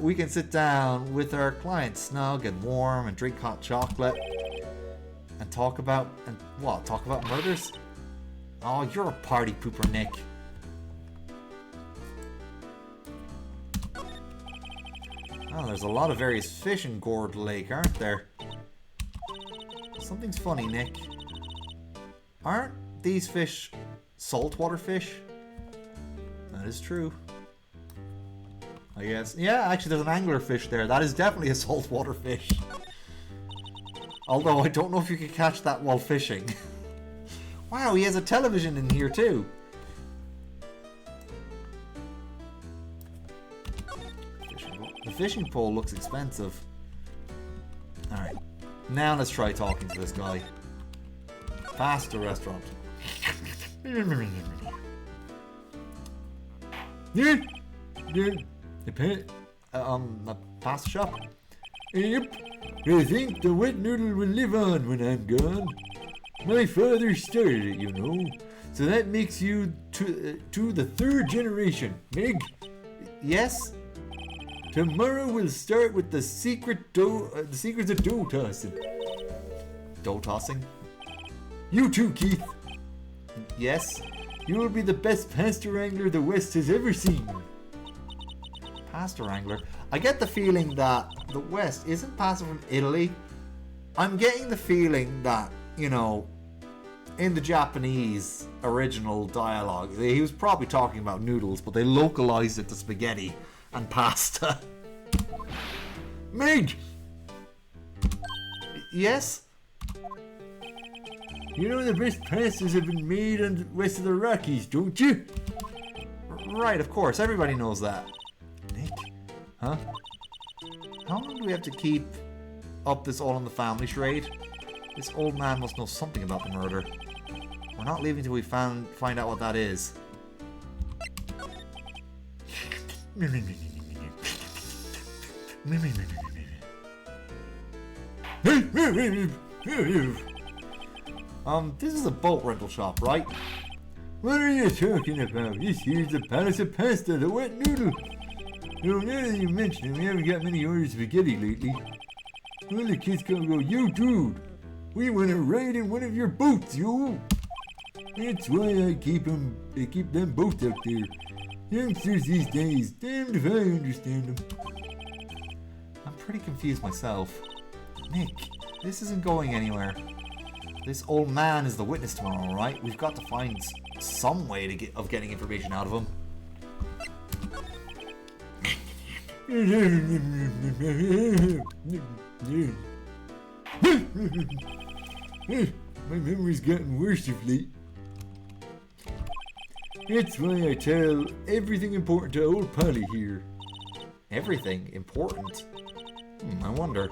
We can sit down with our clients, snug and warm, and drink hot chocolate, and talk about murders. Oh, you're a party pooper, Nick. Oh, there's a lot of various fish in Gourd Lake, aren't there? Something's funny, Nick. Aren't these fish saltwater fish? That is true. I guess. Yeah, actually there's an angler fish there. That is definitely a saltwater fish. Although I don't know if you can catch that while fishing. Wow, he has a television in here too. The fishing pole looks expensive. Alright. Now let's try talking to this guy. Pasta restaurant. Yeah. A pasta shop.
Yep. I think the wet noodle will live on when I'm gone. My father started it, you know. So that makes you to the third generation. Meg?
Yes?
Tomorrow we'll start with the secrets of dough tossing.
Dough tossing?
You too, Keith.
Yes?
You will be the best pasta wrangler the West has ever seen.
Pasta wrangler? I get the feeling that the West isn't pasta from Italy. I'm getting the feeling that, you know, in the Japanese original dialogue, he was probably talking about noodles, but they localized it to spaghetti and pasta.
Meg!
Yes?
You know the best pastas have been made on the west of the Rockies, don't you?
Right, of course. Everybody knows that. Nick? Huh? How long do we have to keep up this all in the family charade? This old man must know something about the murder. We're not leaving till we find out what that is. This is a boat rental shop, right?
What are you talking about? This here's the Palace of Pasta, the wet noodle. No, now that you mention it, we haven't got many orders of spaghetti lately. Well, the kids come and go, yo dude, we want to ride in one of your boats, yo. That's why I keep them both out there. Youngsters these days, damned if I understand them.
I'm pretty confused myself. Nick, this isn't going anywhere. This old man is the witness tomorrow, right? We've got to find some way to of getting information out of him.
My memory's gotten worse of late. That's why I tell everything important to old Polly here.
Everything important? I wonder.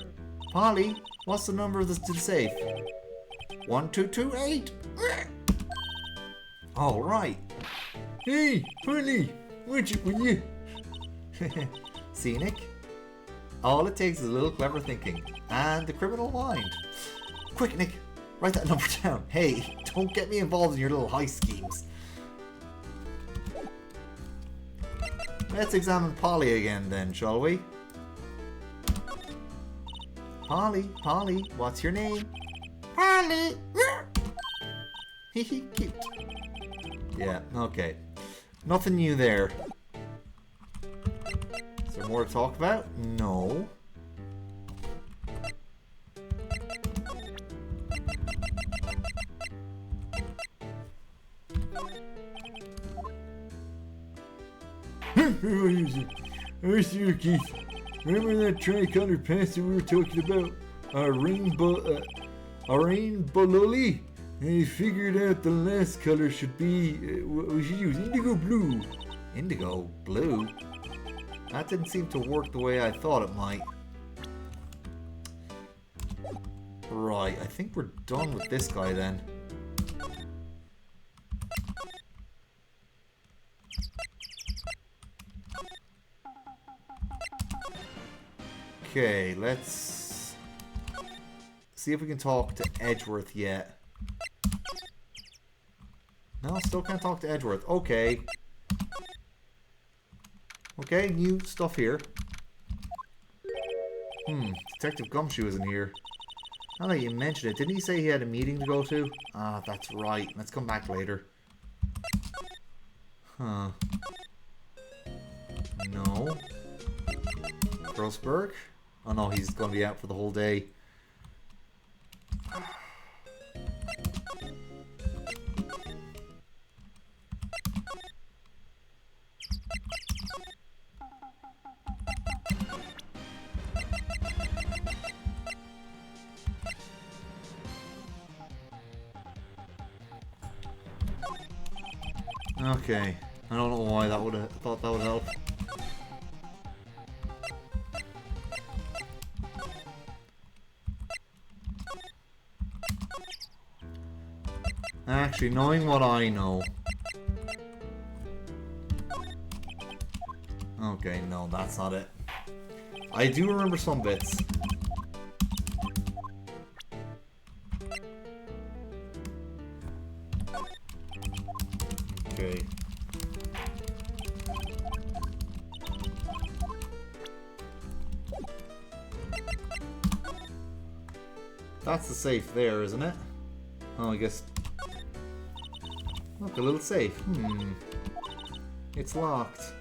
Polly, what's the number of to the safe? 1228. All right.
Hey, Polly, watch it, will you?
See, Nick? All it takes is a little clever thinking and the criminal mind. Quick, Nick, write that number down. Hey, don't get me involved in your little heist schemes. Let's examine Polly again then, shall we? Polly, what's your name? Polly! Hehe, cute. Yeah, okay. Nothing new there. Is there more to talk about? No.
Oh, sure, Keith. Remember that tricolor pasta we were talking about? A rainbow lolly? I figured out the last color should be, we should use indigo blue.
Indigo blue? That didn't seem to work the way I thought it might. Right, I think we're done with this guy then. Okay, let's see if we can talk to Edgeworth yet. No, No, still can't talk to Edgeworth. Okay. Okay, new stuff here. Detective Gumshoe isn't here. Now that you mention it, didn't he say he had a meeting to go to? Ah, that's right. Let's come back later. Huh. No. Grossberg? Oh no, he's going to be out for the whole day. Okay. I don't know why that would have thought that would help. Actually, knowing what I know. Okay, no, that's not it. I do remember some bits. Okay. That's the safe there, isn't it? Oh, I guess... Look, a little safe. It's locked.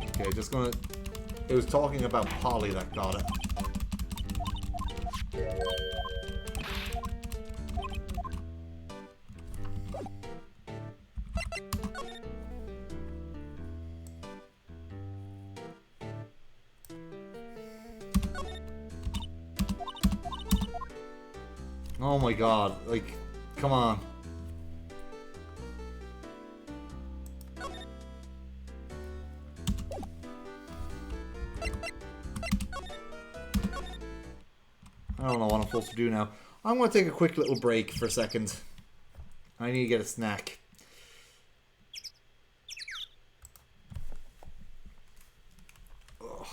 Okay, just gonna... It was talking about Polly that got it. Oh my god, like, come on. I don't know what I'm supposed to do now. I'm going to take a quick little break for a second. I need to get a snack. Ugh.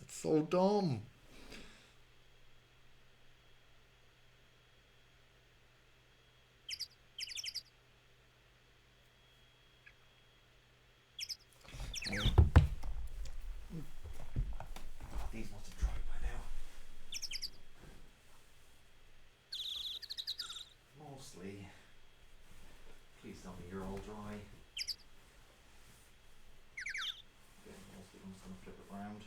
So dumb. These must have dried by now. Mostly. Please tell me you're all dry. Okay, mostly I'm just gonna flip it around.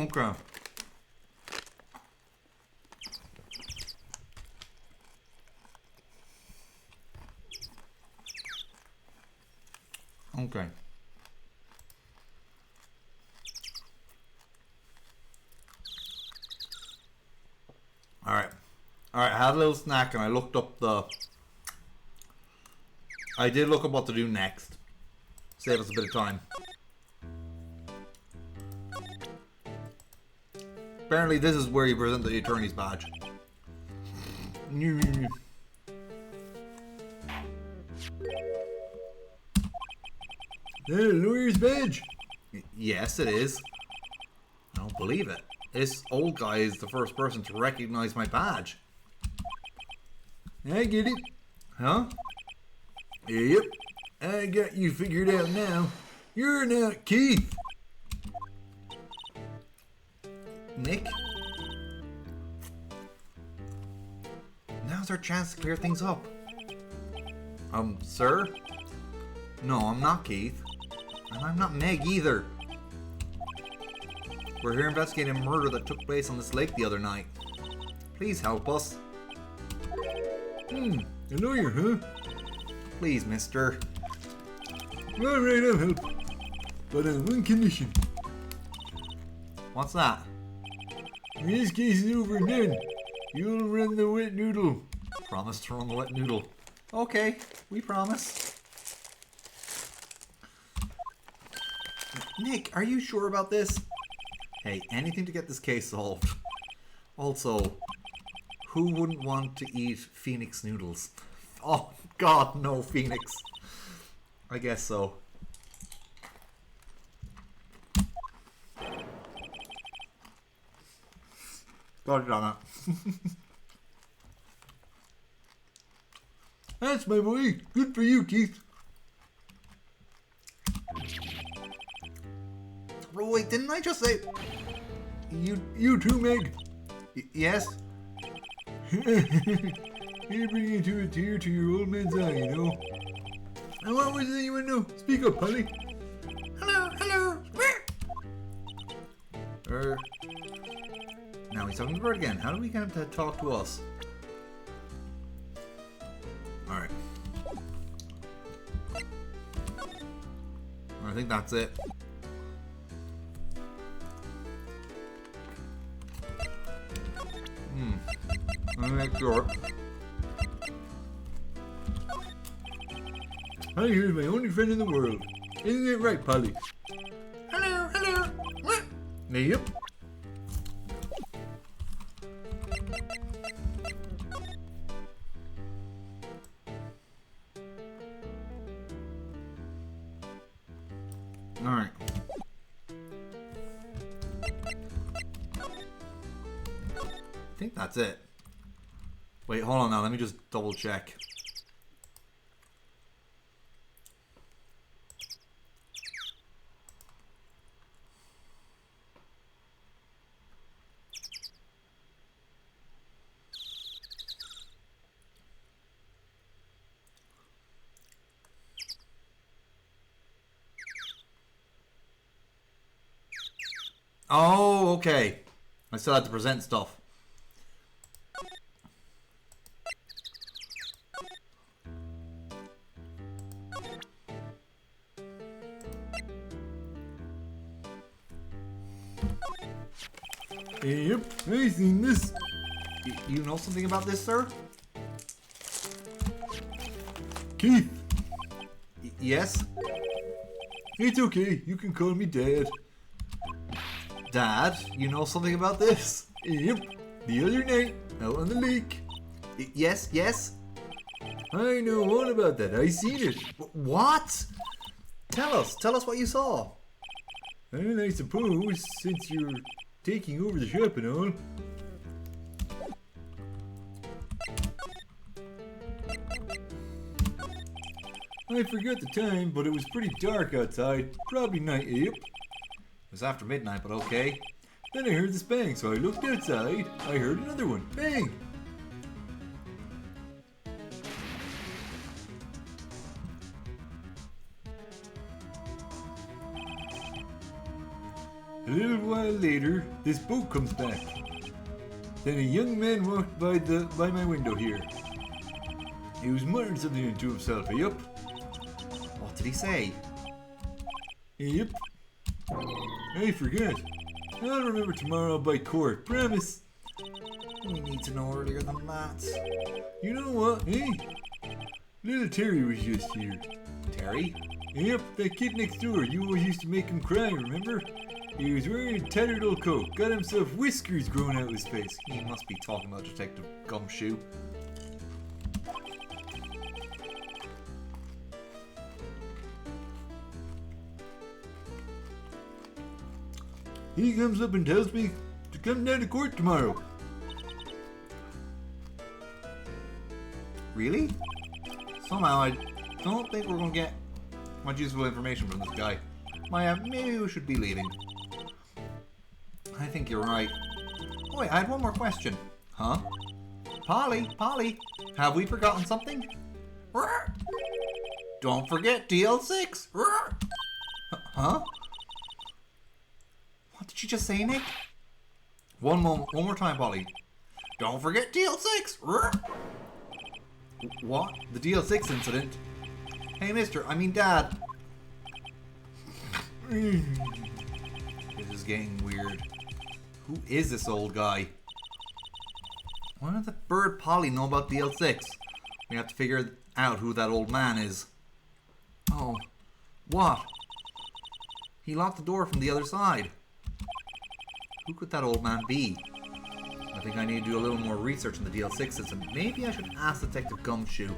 Okay. Okay. Alright. Alright, I had a little snack and I looked up the... I did look up what to do next. Save us a bit of time. Apparently this is where you present the attorney's badge.
That a lawyer's badge?
Yes, it is. I don't believe it. This old guy is the first person to recognize my badge.
I get it.
Huh?
Yep. I got you figured out now. You're not Keith.
Nick? Now's our chance to clear things up. Sir? No, I'm not Keith. And I'm not Meg either. We're here investigating a murder that took place on this lake the other night. Please help us.
A lawyer, huh?
Please, mister.
Alright, I'll help. But on one condition.
What's that?
When this case is over and done, you'll run the wet noodle.
Promise to run the wet noodle. Okay, we promise. Nick, are you sure about this? Hey, anything to get this case solved. Also, who wouldn't want to eat Phoenix noodles? Oh, God, no, Phoenix. I guess so. God damn it.
That's my boy. Good for you, Keith.
Oh, wait, didn't I just say...
You too, Meg.
Yes?
You bring you to a tear to your old man's eye, you know. And what was it you want to know? Speak up, Polly.
Hello. Now he's talking to Bird again. How do we get him to talk to us? Alright. I think that's it. Let me make sure.
Hi, here's my only friend in the world. Isn't it right, Polly?
Hello. Yep. Alright. I think that's it. Wait, hold on now. Let me just double check. Oh, okay. I still had to present stuff.
Yep, I seen this.
You know something about this, sir?
Keith.
Yes?
It's okay, you can call me Dad.
Dad, you know something about this?
Yep, the other night, out on the lake.
Yes?
I know all about that, I seen it.
What? Tell us what you saw.
And I suppose, since you're taking over the shop and all, I forgot the time, but it was pretty dark outside. Probably night, yep.
It was after midnight, but okay.
Then I heard this bang, so I looked outside. I heard another one. Bang! A little while later, this boat comes back. Then a young man walked by my window here. He was muttering something to himself. Yup.
What did he say?
Yep. I forgot. I'll remember tomorrow by court. Promise.
We need to know earlier than that.
You know what, eh? Little Terry was just here.
Terry?
Yep, that kid next door. You always used to make him cry, remember? He was wearing a tattered old coat. Got himself whiskers growing out of his face.
He must be talking about Detective Gumshoe.
He comes up and tells me to come down to court tomorrow.
Really? Somehow I don't think we're gonna get much useful information from this guy. Maya, maybe we should be leaving. I think you're right. Oh wait, I had one more question. Huh? Polly, have we forgotten something? Don't forget DL6! Huh? What did you just say, Nick? One more time, Polly. Don't forget DL6! What? The DL6 incident? Hey, mister, I mean dad. This is getting weird. Who is this old guy? Why does the bird Polly know about DL6? We have to figure out who that old man is. Oh, what? He locked the door from the other side. Who could that old man be? I think I need to do a little more research on the DL6 system. Maybe I should ask Detective Gumshoe.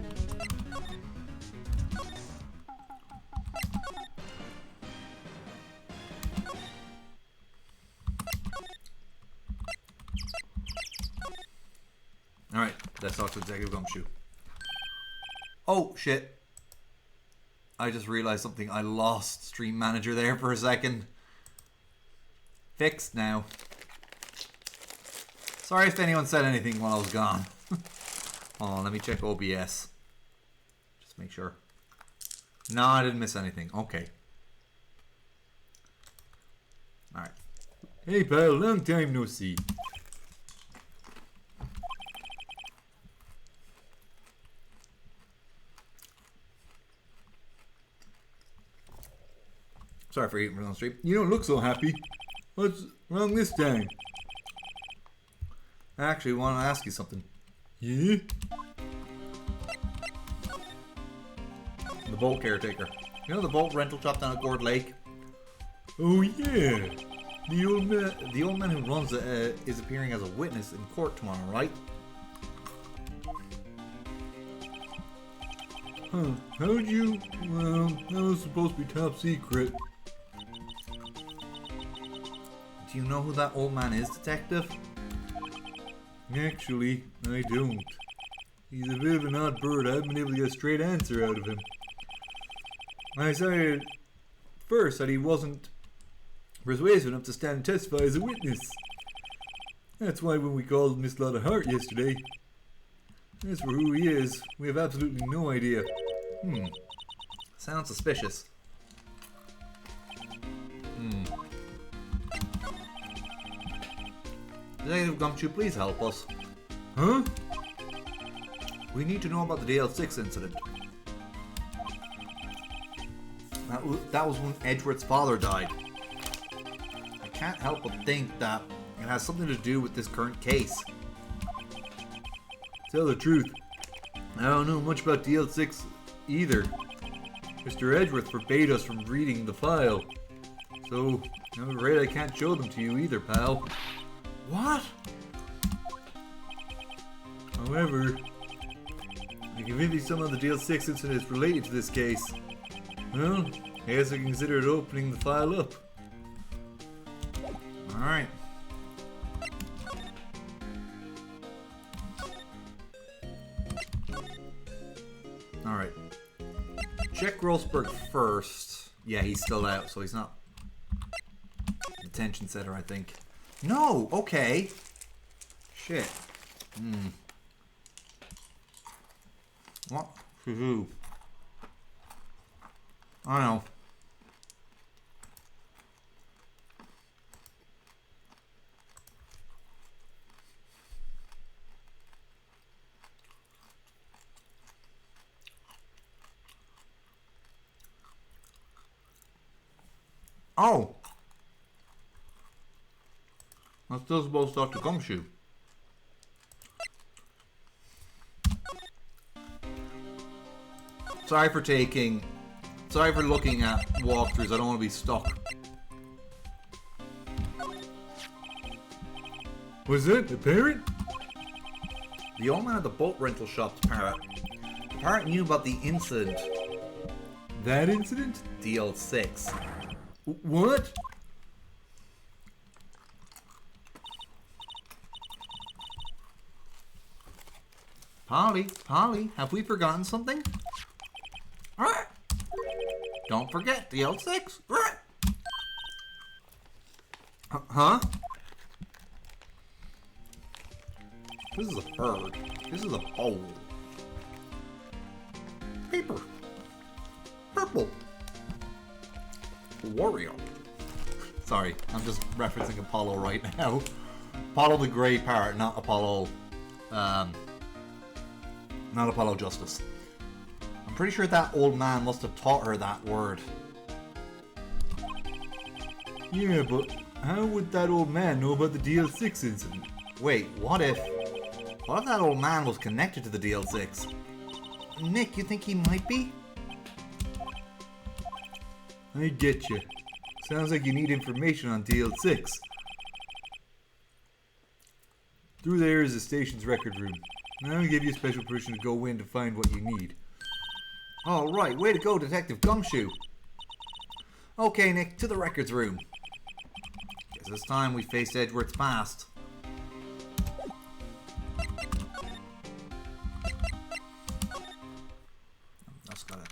Alright, let's talk to Detective Gumshoe. Oh, shit. I just realized something. I lost Stream Manager there for a second. Fixed now. Sorry if anyone said anything while I was gone. Oh, let me check OBS. Just make sure. No, I didn't miss anything. Okay. Alright.
Hey pal, long time no see.
Sorry for eating from the street.
You don't look so happy. What's wrong this time?
I actually want to ask you something.
Yeah?
The boat caretaker. You know the boat rental shop down at Gord Lake?
Oh yeah.
The old man who runs it is appearing as a witness in court tomorrow, right?
Huh. How'd you... Well, that was supposed to be top secret.
Do you know who that old man is, detective?
Actually, I don't. He's a bit of an odd bird. I haven't been able to get a straight answer out of him. I decided first that he wasn't persuasive enough to stand and testify as a witness. That's why when we called Miss Lotta Hart yesterday, as for who he is, we have absolutely no idea.
Sounds suspicious. Detective Gumshoe, please help us.
Huh?
We need to know about the DL6 incident. That was when Edgeworth's father died. I can't help but think that it has something to do with this current case.
Tell the truth, I don't know much about DL6 either. Mr. Edgeworth forbade us from reading the file. So, I'm afraid I can't show them to you either, pal.
What?
However, I can give you some of the DL6 incidents related to this case. Well, I guess I considered opening the file up.
Alright. Alright. Check Grossberg first. Yeah, he's still out, so he's not detention center, I think. No! Okay. Shit. What? Who? I don't know. Oh! I'm still supposed to talk to Gumshoe. Sorry for looking at walkthroughs. I don't want to be stuck.
Was that the parrot?
The old man at the boat rental shop's parrot. The parrot knew about the incident.
That incident?
DL6.
What?
Polly, have we forgotten something? Don't forget DL6. Huh? This is a bird. This is a bowl. Paper. Purple. Wario. Sorry, I'm just referencing Apollo right now. Apollo the Grey Parrot, not Apollo Justice. I'm pretty sure that old man must have taught her that word.
Yeah, but how would that old man know about the DL6 incident?
Wait, what if that old man was connected to the DL6? Nick, you think he might be?
I get you. Sounds like you need information on DL6. Through there is the station's record room. I'll give you special permission to go in to find what you need.
Alright, way to go, Detective Gumshoe. Okay, Nick, to the records room. Guess this time we face Edgeworth's past. That's got it.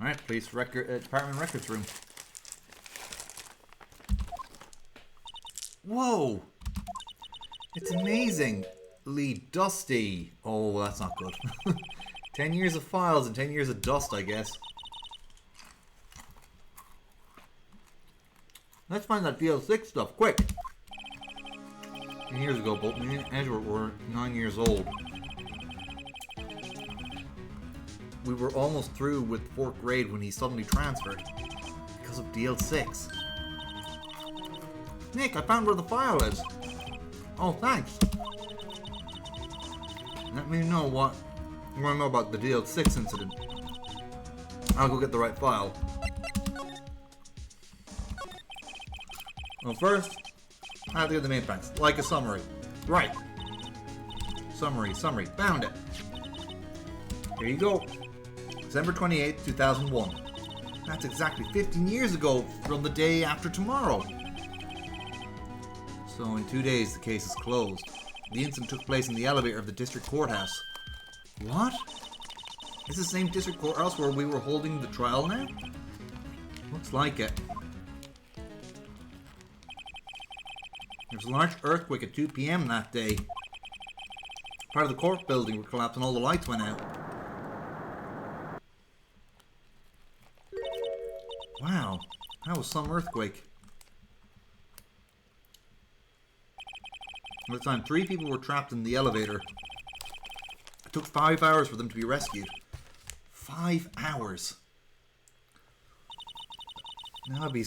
Alright, police department records room. Whoa! It's amazingly dusty. Oh, that's not good. 10 years of files and 10 years of dust, I guess. Let's find that DL6 stuff, quick! 10 years ago, both me and Edgeworth were 9 years old. We were almost through with 4th grade when he suddenly transferred. Because of DL6. Nick, I found where the file is. Oh, thanks. Let me know what you want to know about the DL6 incident. I'll go get the right file. Well, first, I have to get the main facts, like a summary. Right. Summary. Found it. Here you go. December 28th, 2001. That's exactly 15 years ago from the day after tomorrow. So in 2 days, the case is closed. The incident took place in the elevator of the district courthouse. What? Is this the same district courthouse where we were holding the trial now? Looks like it. There was a large earthquake at 2 p.m. that day. Part of the court building would collapse and all the lights went out. Wow, that was some earthquake. At the time, 3 people were trapped in the elevator. It took 5 hours for them to be rescued. 5 hours. That'd be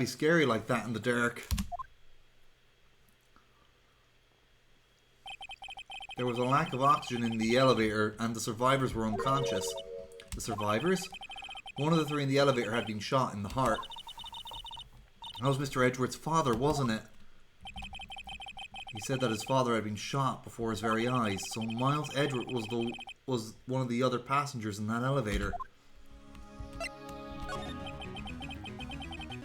scary like that in the dark. There was a lack of oxygen in the elevator and the survivors were unconscious. The survivors? One of the 3 in the elevator had been shot in the heart. That was Mr. Edgeworth's father, wasn't it? He said that his father had been shot before his very eyes, so Miles Edgeworth was one of the other passengers in that elevator.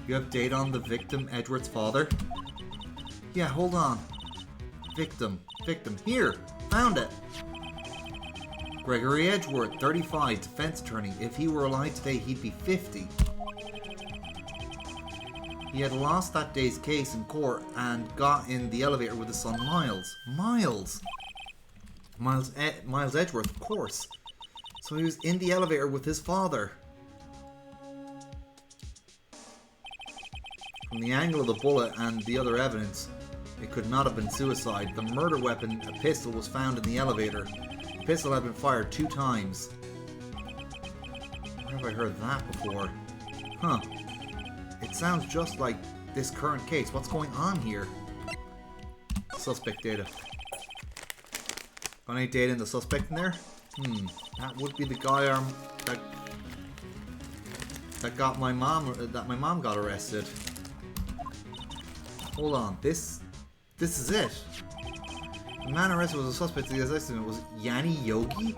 You have data on the victim, Edgeworth's father? Yeah, hold on. Victim. Here! Found it! Gregory Edgeworth, 35, defense attorney. If he were alive today, he'd be 50. He had lost that day's case in court and got in the elevator with his son Miles. Miles Edgeworth, of course. So he was in the elevator with his father. From the angle of the bullet and the other evidence, it could not have been suicide. The murder weapon, a pistol, was found in the elevator. The pistol had been fired 2 times. Where have I heard that before? Huh. It sounds just like this current case. What's going on here? Suspect data. Got any data in the suspect in there? That would be the guy that got my mom, that my mom got arrested. Hold on, this is it. The man arrested was a suspect in the accident. Was it Yanni Yogi?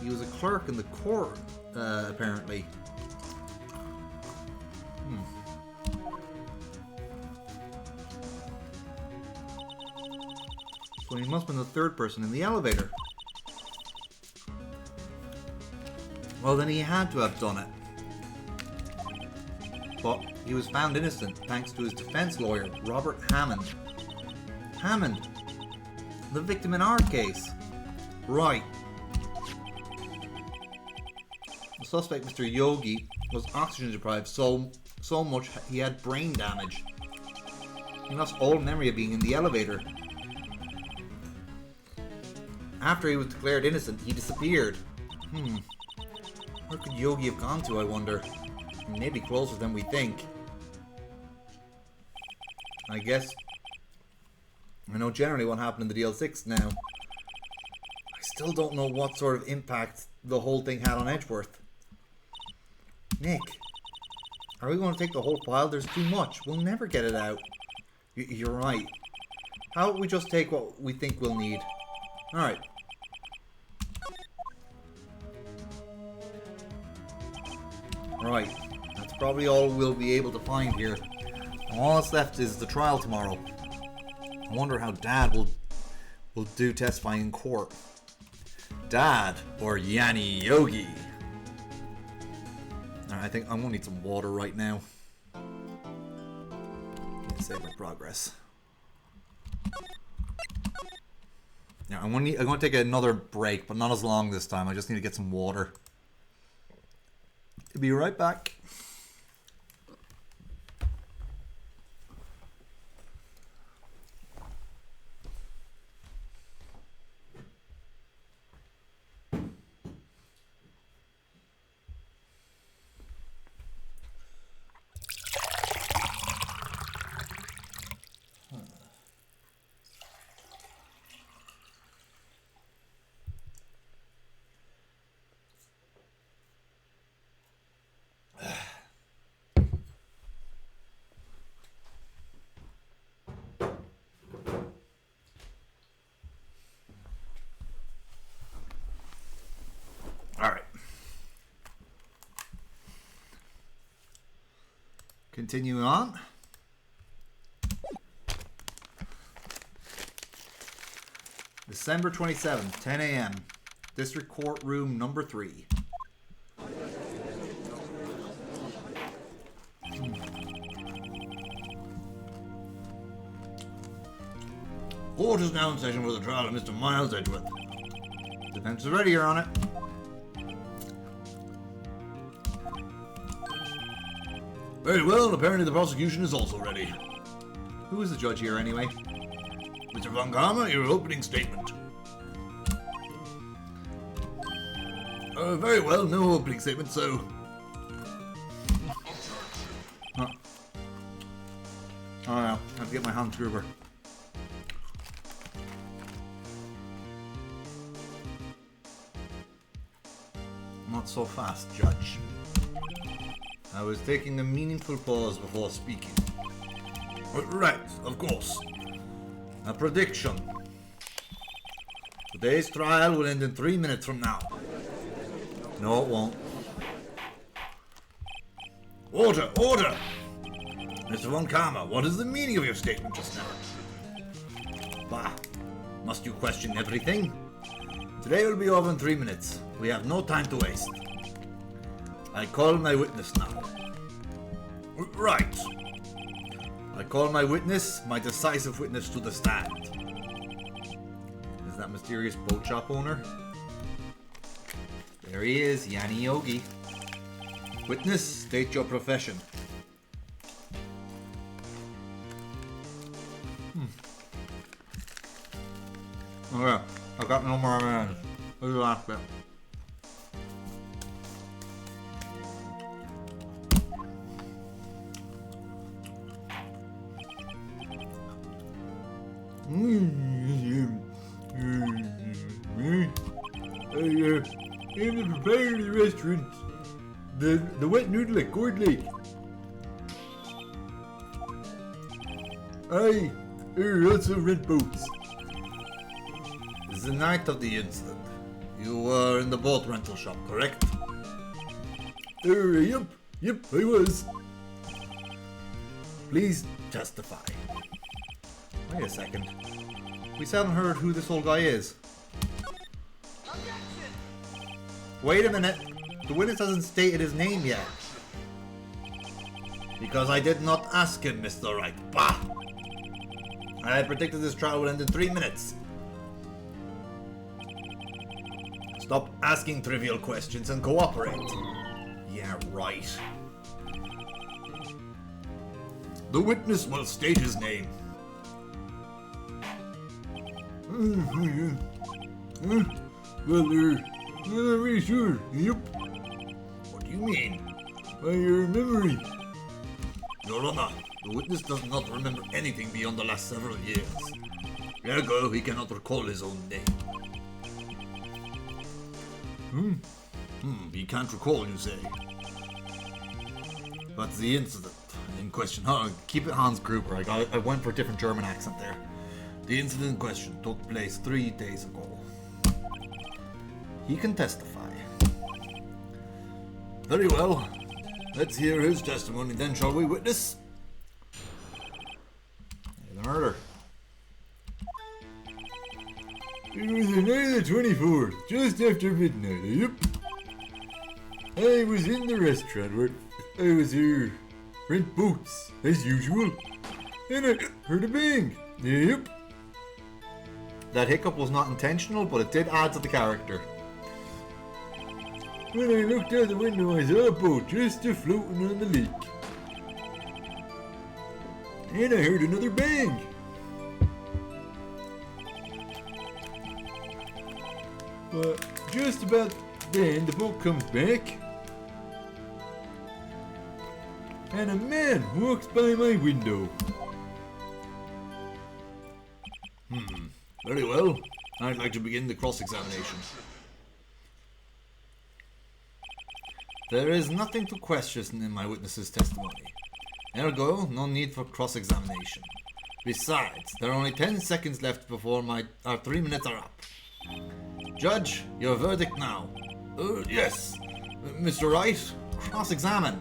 He was a clerk in the court, apparently. So he must have been the third person in the elevator. Well, then he had to have done it. But he was found innocent thanks to his defense lawyer, Robert Hammond. Hammond, the victim in our case. Right. The suspect, Mr. Yogi, was oxygen deprived so much he had brain damage. He lost all memory of being in the elevator. After he was declared innocent, he disappeared. Where could Yogi have gone to, I wonder? Maybe closer than we think. I guess I know generally what happened in the DL6 now. I still don't know what sort of impact the whole thing had on Edgeworth. Nick, are we going to take the whole file? There's too much. We'll never get it out. You're right. How about we just take what we think we'll need? Alright. Right. That's probably all we'll be able to find here. All that's left is the trial tomorrow. I wonder how Dad will do testifying in court. Dad or Yanni Yogi? I think I'm gonna need some water right now. Save my progress. Yeah, I'm gonna take another break, but not as long this time. I just need to get some water. I'll be right back. Alright. Continuing on. December 27th, 10 a.m. District Court Room number 3. Court is now in session for the trial of Mr. Miles Edgeworth. Defense is ready, Your Honor. Very well, and apparently the prosecution is also ready. Who is the judge here, anyway? Mr. Von Karma, your opening statement. Very well, no opening statement, so... Oh no, I have to get my hand screwber. Not so fast, Judge. I was taking a meaningful pause before speaking. Right, of course. A prediction. Today's trial will end in 3 minutes from now. No, it won't. Order! Order! Mr. Von Karma, what is the meaning of your statement just now? Bah, must you question everything? Today will be over in 3 minutes. We have no time to waste. I call my witness now. Right. I call my witness, my decisive witness, to the stand. Is that mysterious boat shop owner? There he is, Yanni Yogi. Witness, state your profession. Okay, I've got no more minutes. What's the last bit?
am the proprietor of the restaurant, the Wet Noodle at Gourd Lake. I also rent boats.
The night of the incident, you were in the boat rental shop, correct?
Yep, I was.
Please testify. Wait a second. We still haven't heard who this old guy is. Wait a minute. The witness hasn't stated his name yet. Because I did not ask him, Mr. Wright. Bah! I had predicted this trial would end in 3 minutes. Stop asking trivial questions and cooperate. Yeah, right. The witness will state his name.
Well, I'm not really sure. Yep.
What do you mean?
My memory.
Your Honor, the witness does not remember anything beyond the last several years. Ergo, he cannot recall his own name. He can't recall, you say? But the incident in question... Oh, keep it Hans Gruber. I went for a different German accent there. The incident in question took place 3 days ago. He can testify. Very well. Let's hear his testimony then, shall we, witness? The murder.
It was the night of the 24th, just after midnight. Yep. I was in the restaurant where I was here, rent boats, as usual, and I heard a bang. Yep.
That hiccup was not intentional, but it did add to the character.
When I looked out the window, I saw a boat just floating on the lake. And I heard another bang. But just about then, the boat comes back. And a man walks by my window.
Very well. I'd like to begin the cross-examination. There is nothing to question in my witness's testimony. Ergo, no need for cross-examination. Besides, there are only 10 seconds left before our 3 minutes are up. Judge, your verdict now. Yes. Mr. Wright, cross-examine.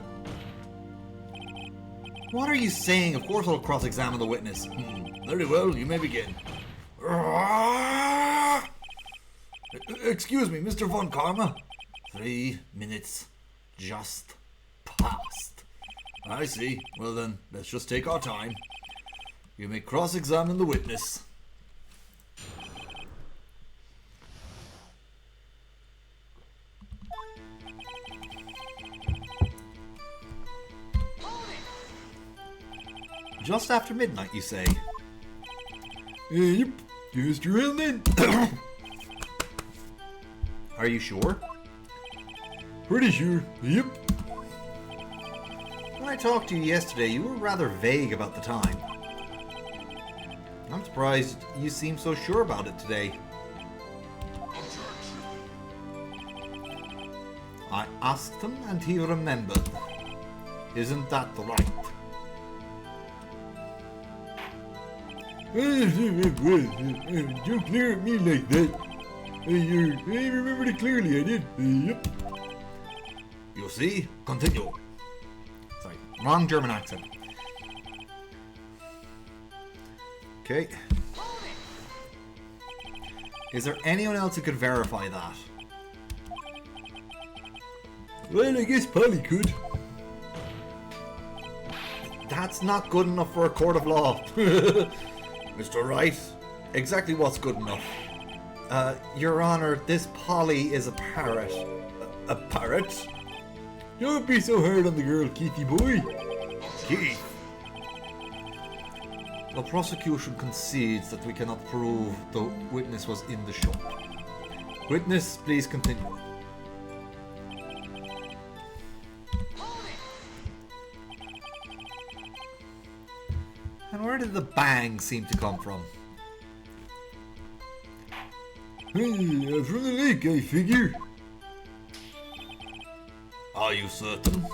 What are you saying? Of course I'll cross-examine the witness. Very well, you may begin. Excuse me, Mr. Von Karma. 3 minutes just passed. I see. Well then, let's just take our time. You may cross-examine the witness. Just after midnight, you say?
Yep, just around then.
Are you sure?
Pretty sure, yep.
When I talked to you yesterday, you were rather vague about the time. I'm surprised you seem so sure about it today. I asked him and he remembered. Isn't that right?
Don't glare at me like that. I remembered it clearly, I did. Yep.
You see? Continue. Sorry, wrong German accent. Okay. Is there anyone else who could verify that?
Well, I guess Polly could.
That's not good enough for a court of law. Mr. Wright, exactly what's good enough? Your Honor, this Polly is a parrot. A parrot?
Don't be so hard on the girl, Keithy boy.
Keith. The prosecution concedes that we cannot prove the witness was in the shop. Witness, please continue. And where did the bang seem to come from?
Hey, from the lake, I figure.
Are you certain?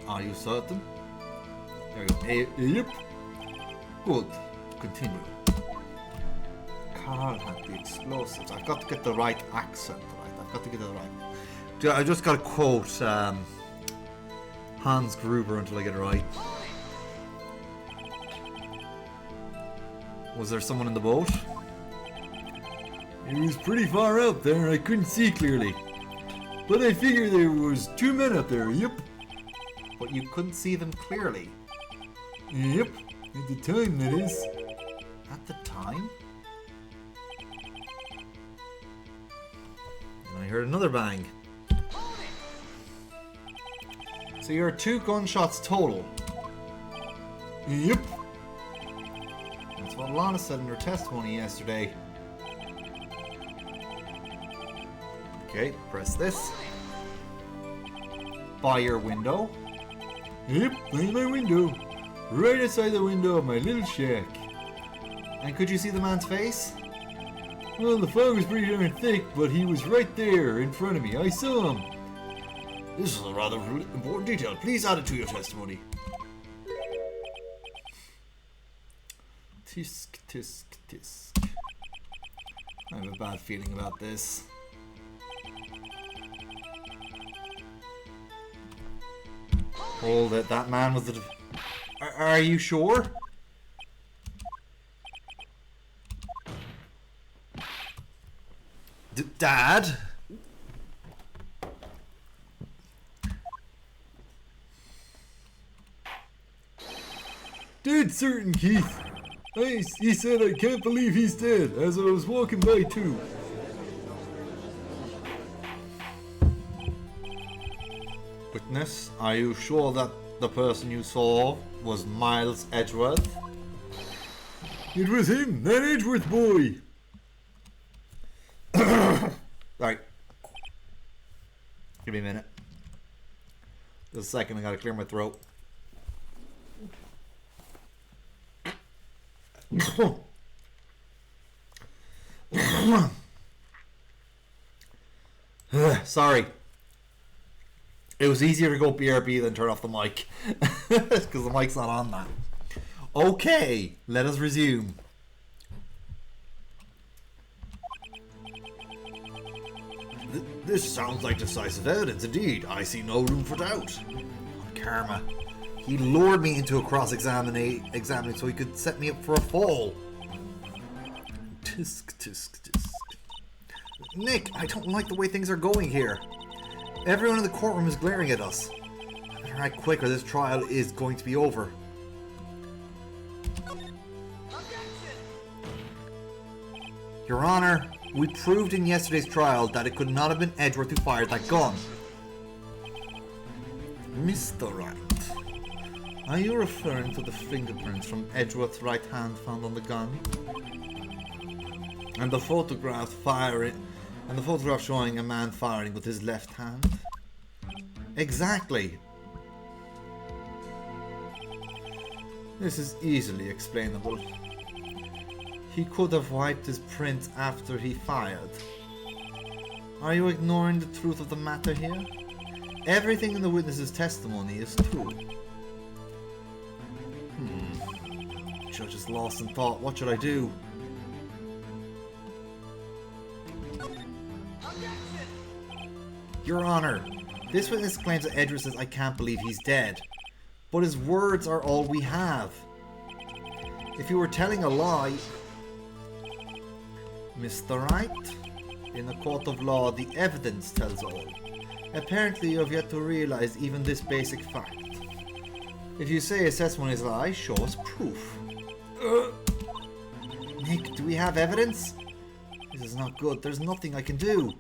Are you certain? There we go.
Yep.
Good. Continue. Carl had the explosives. I've got to get the right accent right. I've got to get it right. I just got to quote Hans Gruber until I get it right. Was there someone in the boat?
It was pretty far out there. I couldn't see clearly. But I figure there was 2 men out there. Yep.
But you couldn't see them clearly.
Yep. At the time, that is.
At the time? And I heard another bang. So you're 2 gunshots total.
Yep.
That's what Lana said in her testimony yesterday. Okay, press this. By your window.
Yep, by my window. Right outside the window of my little shack.
And could you see the man's face?
Well, the fog was pretty darn thick, but he was right there in front of me. I saw him.
This is a rather important detail. Please add it to your testimony. Tisk, tisk, tisk. I have a bad feeling about this. Hold it, that man was the... Are you sure? Dad?
Dead certain, Keith. He said I can't believe he's dead as I was walking by too.
Witness, are you sure that the person you saw was Miles Edgeworth?
It was him, that Edgeworth boy.
Right. Give me a minute. Just a second, I gotta clear my throat. Sorry. It was easier to go BRB than turn off the mic. Because the mic's not on that. Okay, let us resume. This sounds like decisive evidence indeed. I see no room for doubt. Karma. He lured me into a cross-examining so he could set me up for a fall. Tisk, tisk, tisk. Nick, I don't like the way things are going here. Everyone in the courtroom is glaring at us. I better act quick or this trial is going to be over. Your Honor, we proved in yesterday's trial that it could not have been Edgeworth who fired that gun. Mr. Wright, are you referring to the fingerprints from Edgeworth's right hand found on the gun? And the photograph showing a man firing with his left hand? Exactly. This is easily explainable. He could have wiped his print after he fired. Are you ignoring the truth of the matter here? Everything in the witness's testimony is true. Judge is lost in thought. What should I do? Your Honor, this witness claims that Edgeworth says I can't believe he's dead. But his words are all we have. If you were telling a lie... Mr. Wright, in a court of law, the evidence tells all. Apparently you have yet to realize even this basic fact. If you say his testimony is a lie, show us proof. Nick, do we have evidence? This is not good. There's nothing I can do.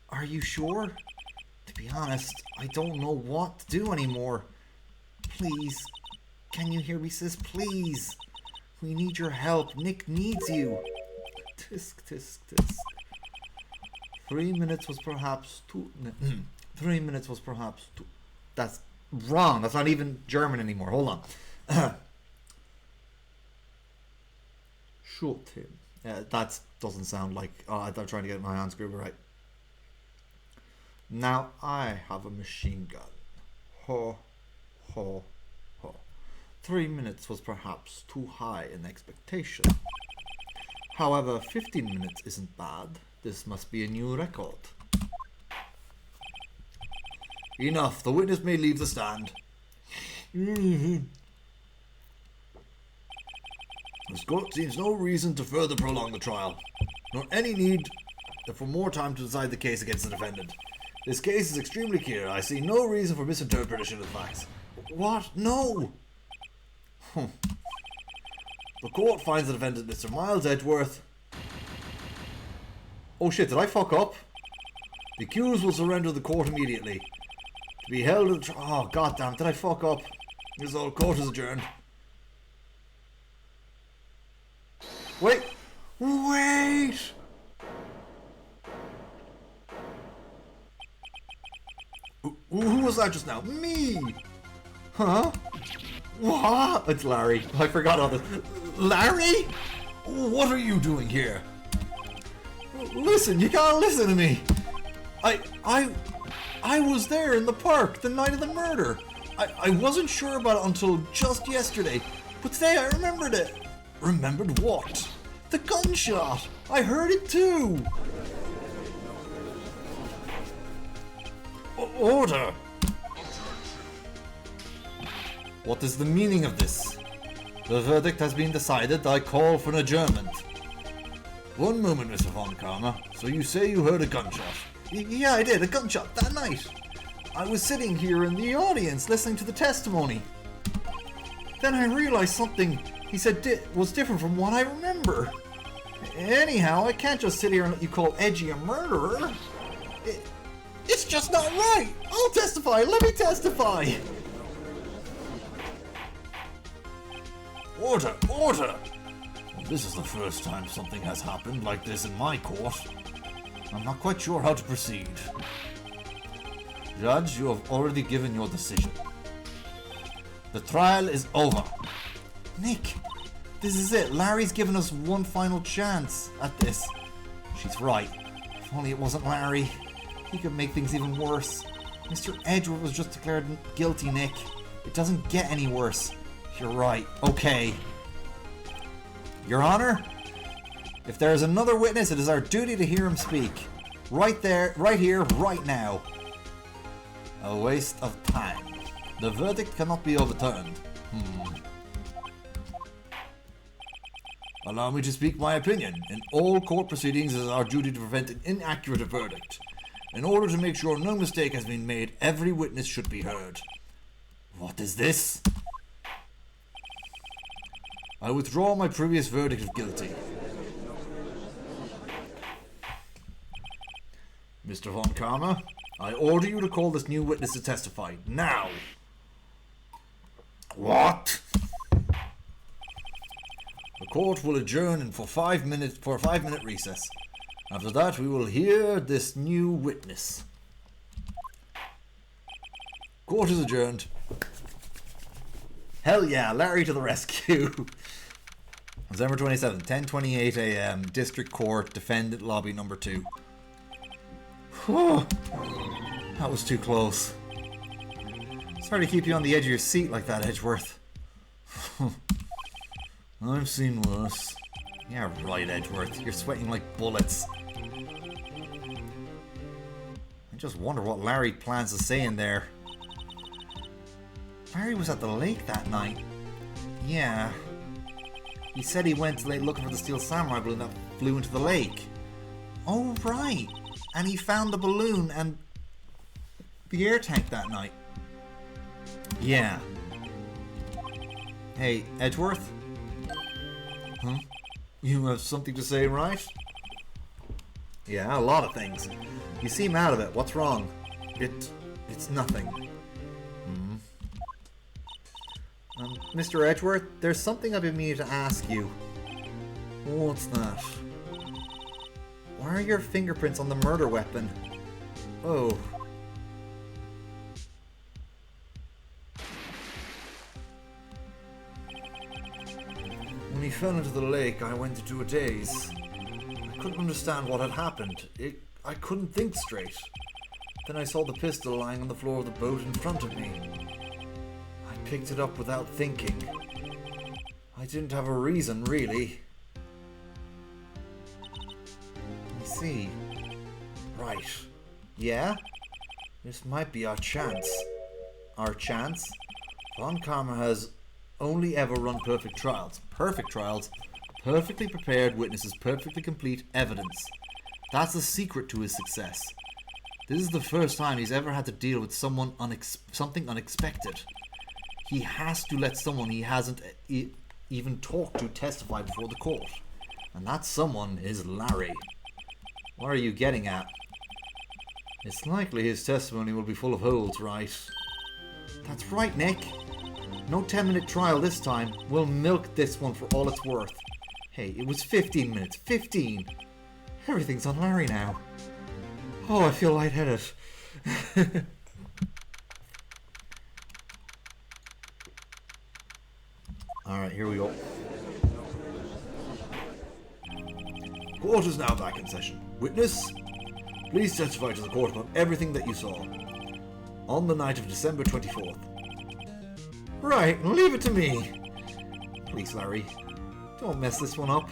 Are you sure? To be honest, I don't know what to do anymore. Please. Can you hear me, sis? Please. We need your help. Nick needs you. Tisk, tisk, tisk. 3 minutes was perhaps too... 3 minutes was perhaps too... That's wrong. That's not even German anymore. Hold on. Shoot him. That doesn't sound like... I'm trying to get my hands groovy right. Now I have a machine gun. Ho, ho, ho. 3 minutes was perhaps too high an expectation. However, 15 minutes isn't bad. This must be a new record. Enough. The witness may leave the stand. The court sees no reason to further prolong the trial, nor any need for more time to decide the case against the defendant. This case is extremely clear. I see no reason for misinterpretation of the facts. What? No! The court finds the defendant, Mr. Miles Edgeworth. Oh shit, did I fuck up? The accused will surrender to the court immediately. To be held in the oh goddamn, did I fuck up? This whole court is adjourned. Wait! Wait! Who was that just now? Me! Huh? What? It's Larry. I forgot all this. Larry? What are you doing here? Listen, you gotta listen to me. I was there in the park the night of the murder. I wasn't sure about it until just yesterday, but today I remembered it. Remembered what? The gunshot. I heard it too. Order. What is the meaning of this? The verdict has been decided. I call for an adjournment. One moment, Mr. Von Karma. So you say you heard a gunshot? Yeah, I did. A gunshot that night. I was sitting here in the audience listening to the testimony. Then I realized something he said was different from what I remember. Anyhow, I can't just sit here and let you call Edgy a murderer. It's just not right. I'll testify. Let me testify. Order! Order! This is the first time something has happened like this in my court. I'm not quite sure how to proceed. Judge, you have already given your decision. The trial is over. Nick, this is it. Larry's given us one final chance at this. She's right. If only it wasn't Larry. He could make things even worse. Mr. Edgeworth was just declared guilty, Nick. It doesn't get any worse. You're right. Okay. Your Honor, if there is another witness, it is our duty to hear him speak. Right there, right here, right now. A waste of time. The verdict cannot be overturned. Allow me to speak my opinion. In all court proceedings, it is our duty to prevent an inaccurate verdict. In order to make sure no mistake has been made, every witness should be heard. What is this? I withdraw my previous verdict of guilty. Mr. Von Karma, I order you to call this new witness to testify, now! What? The court will adjourn for a 5-minute recess. After that, we will hear this new witness. Court is adjourned. Hell yeah, Larry to the rescue. December 27th, 10:28 a.m. District Court, Defendant Lobby number 2. Whew. That was too close. Sorry to keep you on the edge of your seat like that, Edgeworth. I've seen worse. Yeah, right, Edgeworth. You're sweating like bullets. I just wonder what Larry plans to say in there. Larry was at the lake that night. Yeah. He said he went to the lake looking for the steel samurai balloon that flew into the lake. Oh, right. And he found the balloon and the air tank that night. Yeah. Hey, Edgeworth? Huh? You have something to say, right? Yeah, a lot of things. You seem out of it. What's wrong? It's nothing. Mr. Edgeworth, there's something I've been meaning to ask you. What's that? Why are your fingerprints on the murder weapon? Oh. When he fell into the lake, I went into a daze. I couldn't understand what had happened. I couldn't think straight. Then I saw the pistol lying on the floor of the boat in front of me. I picked it up without thinking. I didn't have a reason, really. I see. Right. Yeah? This might be our chance. Our chance? Von Karma has only ever run perfect trials. Perfect trials. Perfectly prepared witnesses, perfectly complete evidence. That's the secret to his success. This is the first time he's ever had to deal with something unexpected. He has to let someone he hasn't even talked to testify before the court. And that someone is Larry. What are you getting at? It's likely his testimony will be full of holes, right? That's right, Nick. No 10-minute trial this time. We'll milk this one for all it's worth. Hey, it was 15 minutes. 15! Everything's on Larry now. Oh, I feel lightheaded. Alright, here we go. Court is now back in session. Witness, please testify to the court about everything that you saw on the night of December 24th. Right, leave it to me. Please, Larry, don't mess this one up.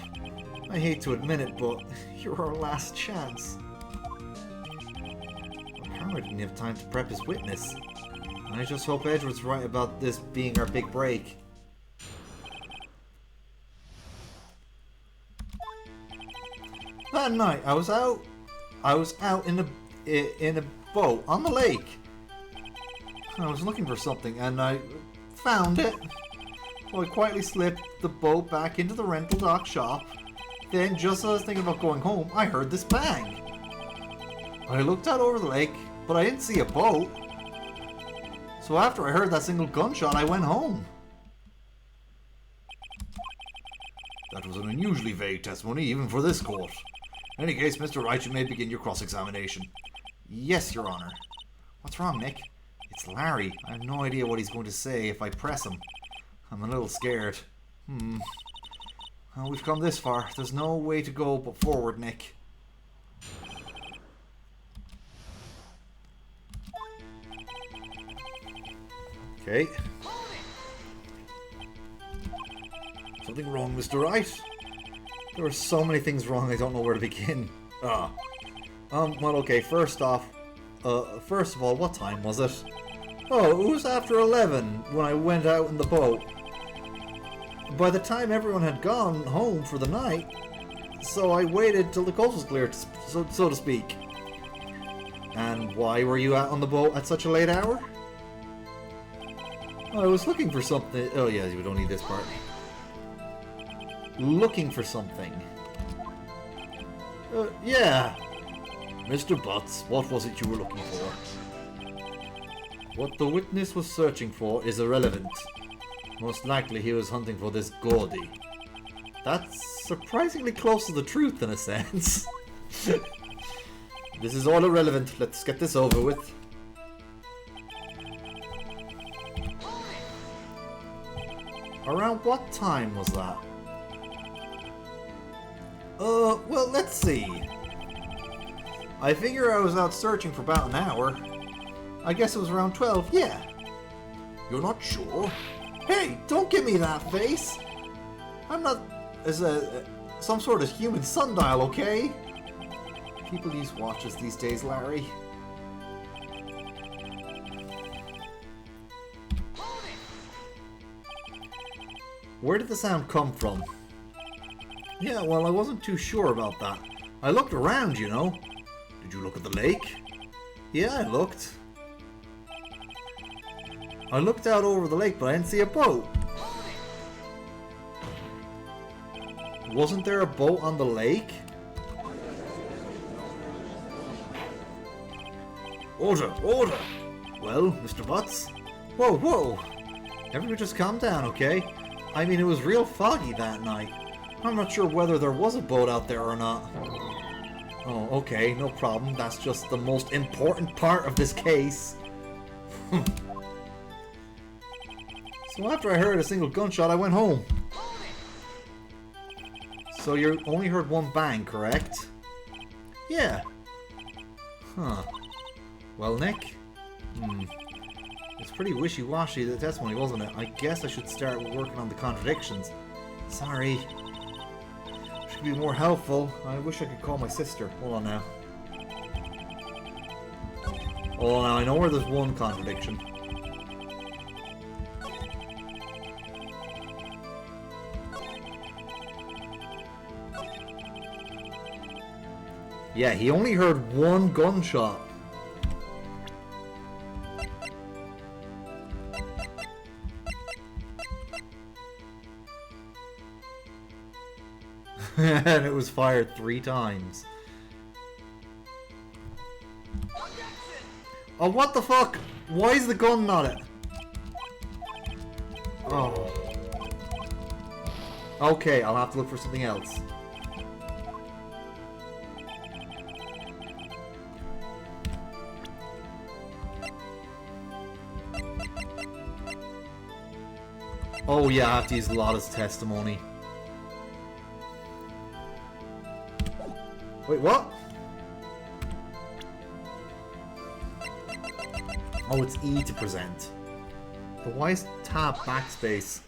I hate to admit it, but you're our last chance. Karma didn't have time to prep his witness. I just hope Edgeworth's right about this being our big break. That night, I was out in a boat on the lake. I was looking for something and I found it. So I quietly slipped the boat back into the rental dock shop. Then, just as I was thinking about going home, I heard this bang. I looked out over the lake, but I didn't see a boat. So after I heard that single gunshot, I went home. That was an unusually vague testimony, even for this court. In any case, Mr. Wright, you may begin your cross-examination. Yes, Your Honor. What's wrong, Nick? It's Larry. I have no idea what he's going to say if I press him. I'm a little scared. Well, we've come this far. There's no way to go but forward, Nick. Okay. Something wrong, Mr. Wright? There are so many things wrong, I don't know where to begin. Well, okay, first of all, what time was it? Oh, it was after 11 when I went out in the boat. By the time everyone had gone home for the night, so I waited till the coast was clear, so to speak. And why were you out on the boat at such a late hour? I was looking for something. Oh yeah, we don't need this part. Looking for something. Yeah. Mr. Butts, what was it you were looking for? What the witness was searching for is irrelevant. Most likely he was hunting for this Gordy. That's surprisingly close to the truth in a sense. This is all irrelevant. Let's get this over with. Around what time was that? Well, let's see. I figure I was out searching for about an hour. I guess it was around 12, yeah. You're not sure? Hey, don't give me that face! I'm not some sort of human sundial, okay? People use watches these days, Larry. Where did the sound come from? Yeah, well, I wasn't too sure about that. I looked around, you know. Did you look at the lake? Yeah, I looked. I looked out over the lake, but I didn't see a boat. Wasn't there a boat on the lake? Order! Order! Well, Mr. Butts? Whoa, whoa! Everyone just calm down, okay? I mean, it was real foggy that night. I'm not sure whether there was a boat out there or not. Oh, okay, no problem. That's just the most important part of this case. So after I heard a single gunshot, I went home. So you only heard one bang, correct? Yeah. Huh. Well, Nick? It's pretty wishy-washy, the testimony, wasn't it? I guess I should start working on the contradictions. Sorry. Should be more helpful. I wish I could call my sister. Hold on now. Oh, now I know where there's one contradiction. Yeah, he only heard one gunshot. And it was fired 3 times. Oh, what the fuck? Why is the gun not it? Oh. Okay, I'll have to look for something else. Oh yeah, I have to use Lotta's testimony. Wait, what? Oh, it's E to present. But why is tab backspace?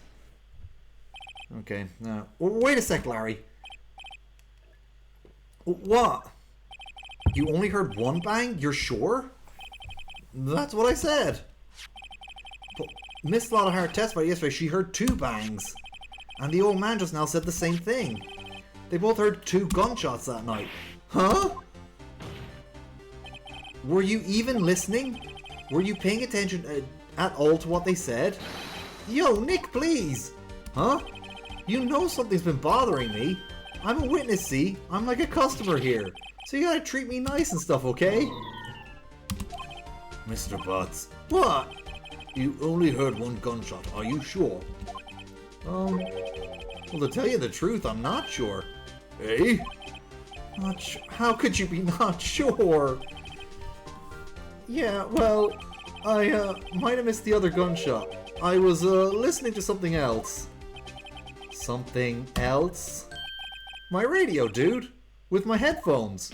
Okay, no. Wait a sec, Larry. What? You only heard one bang? You're sure? That's what I said. But Miss Lotta Hart testified yesterday she heard 2 bangs. And the old man just now said the same thing. They both heard 2 gunshots that night. Huh? Were you even listening? Were you paying attention at all to what they said? Yo, Nick, please! Huh? You know something's been bothering me. I'm a witness, see? I'm like a customer here. So you gotta treat me nice and stuff, okay? Mr. Butts. What? You only heard 1 gunshot, are you sure? Well, to tell you the truth, I'm not sure. Eh? Not how could you be not sure? Yeah, well, I might have missed the other gunshot. I was listening to something else. Something else? My radio, dude. With my headphones.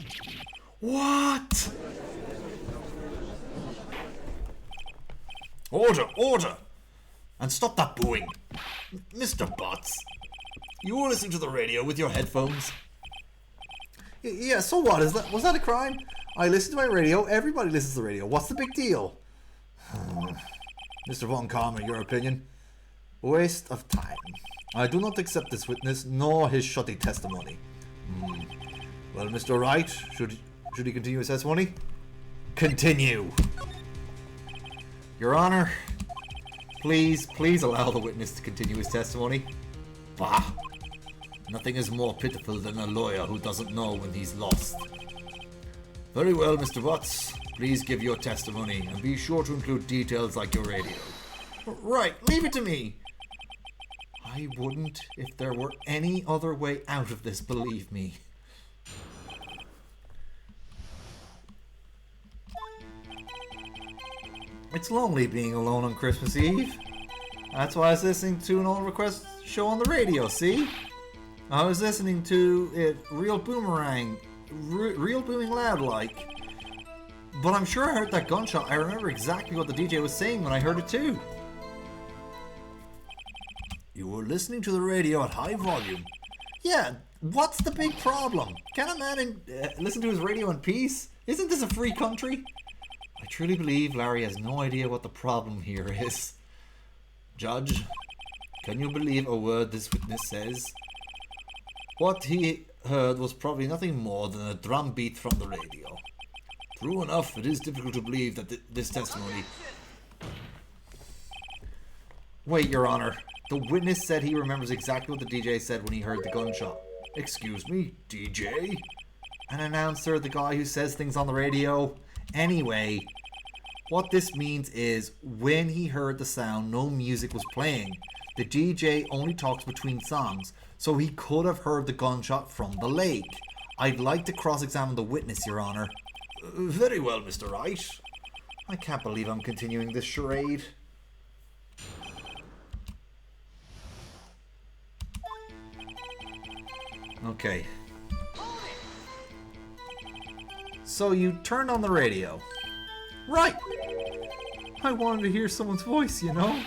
What? Order, order! And stop that booing. Mr. Butts. You were listening to the radio with your headphones? Yeah, so what? Was that a crime? I listen to my radio. Everybody listens to the radio. What's the big deal? Mr. Von Karma, your opinion? Waste of time. I do not accept this witness, nor his shoddy testimony. Well, Mr. Wright, should he continue his testimony? Continue. Your Honor, please allow the witness to continue his testimony. Bah! Nothing is more pitiful than a lawyer who doesn't know when he's lost. Very well, Mr. Butts. Please give your testimony, and be sure to include details like your radio. Right, leave it to me. I wouldn't if there were any other way out of this, believe me. It's lonely being alone on Christmas Eve. That's why I was listening to an old request show on the radio, see? I was listening to it real booming loud like. But I'm sure I heard that gunshot. I remember exactly what the DJ was saying when I heard it too. You were listening to the radio at high volume. Yeah, what's the big problem? Can a man listen to his radio in peace? Isn't this a free country? I truly believe Larry has no idea what the problem here is. Judge, can you believe a word this witness says? What he heard was probably nothing more than a drum beat from the radio. True enough, it is difficult to believe that this testimony... Wait, Your Honor. The witness said he remembers exactly what the DJ said when he heard the gunshot. Excuse me, DJ? An announcer, the guy who says things on the radio? Anyway, what this means is when he heard the sound, no music was playing. The DJ only talks between songs, so he could have heard the gunshot from the lake. I'd like to cross-examine the witness, Your Honor. Very well, Mr. Wright. I can't believe I'm continuing this charade. Okay. So you turned on the radio. Right! I wanted to hear someone's voice, you know?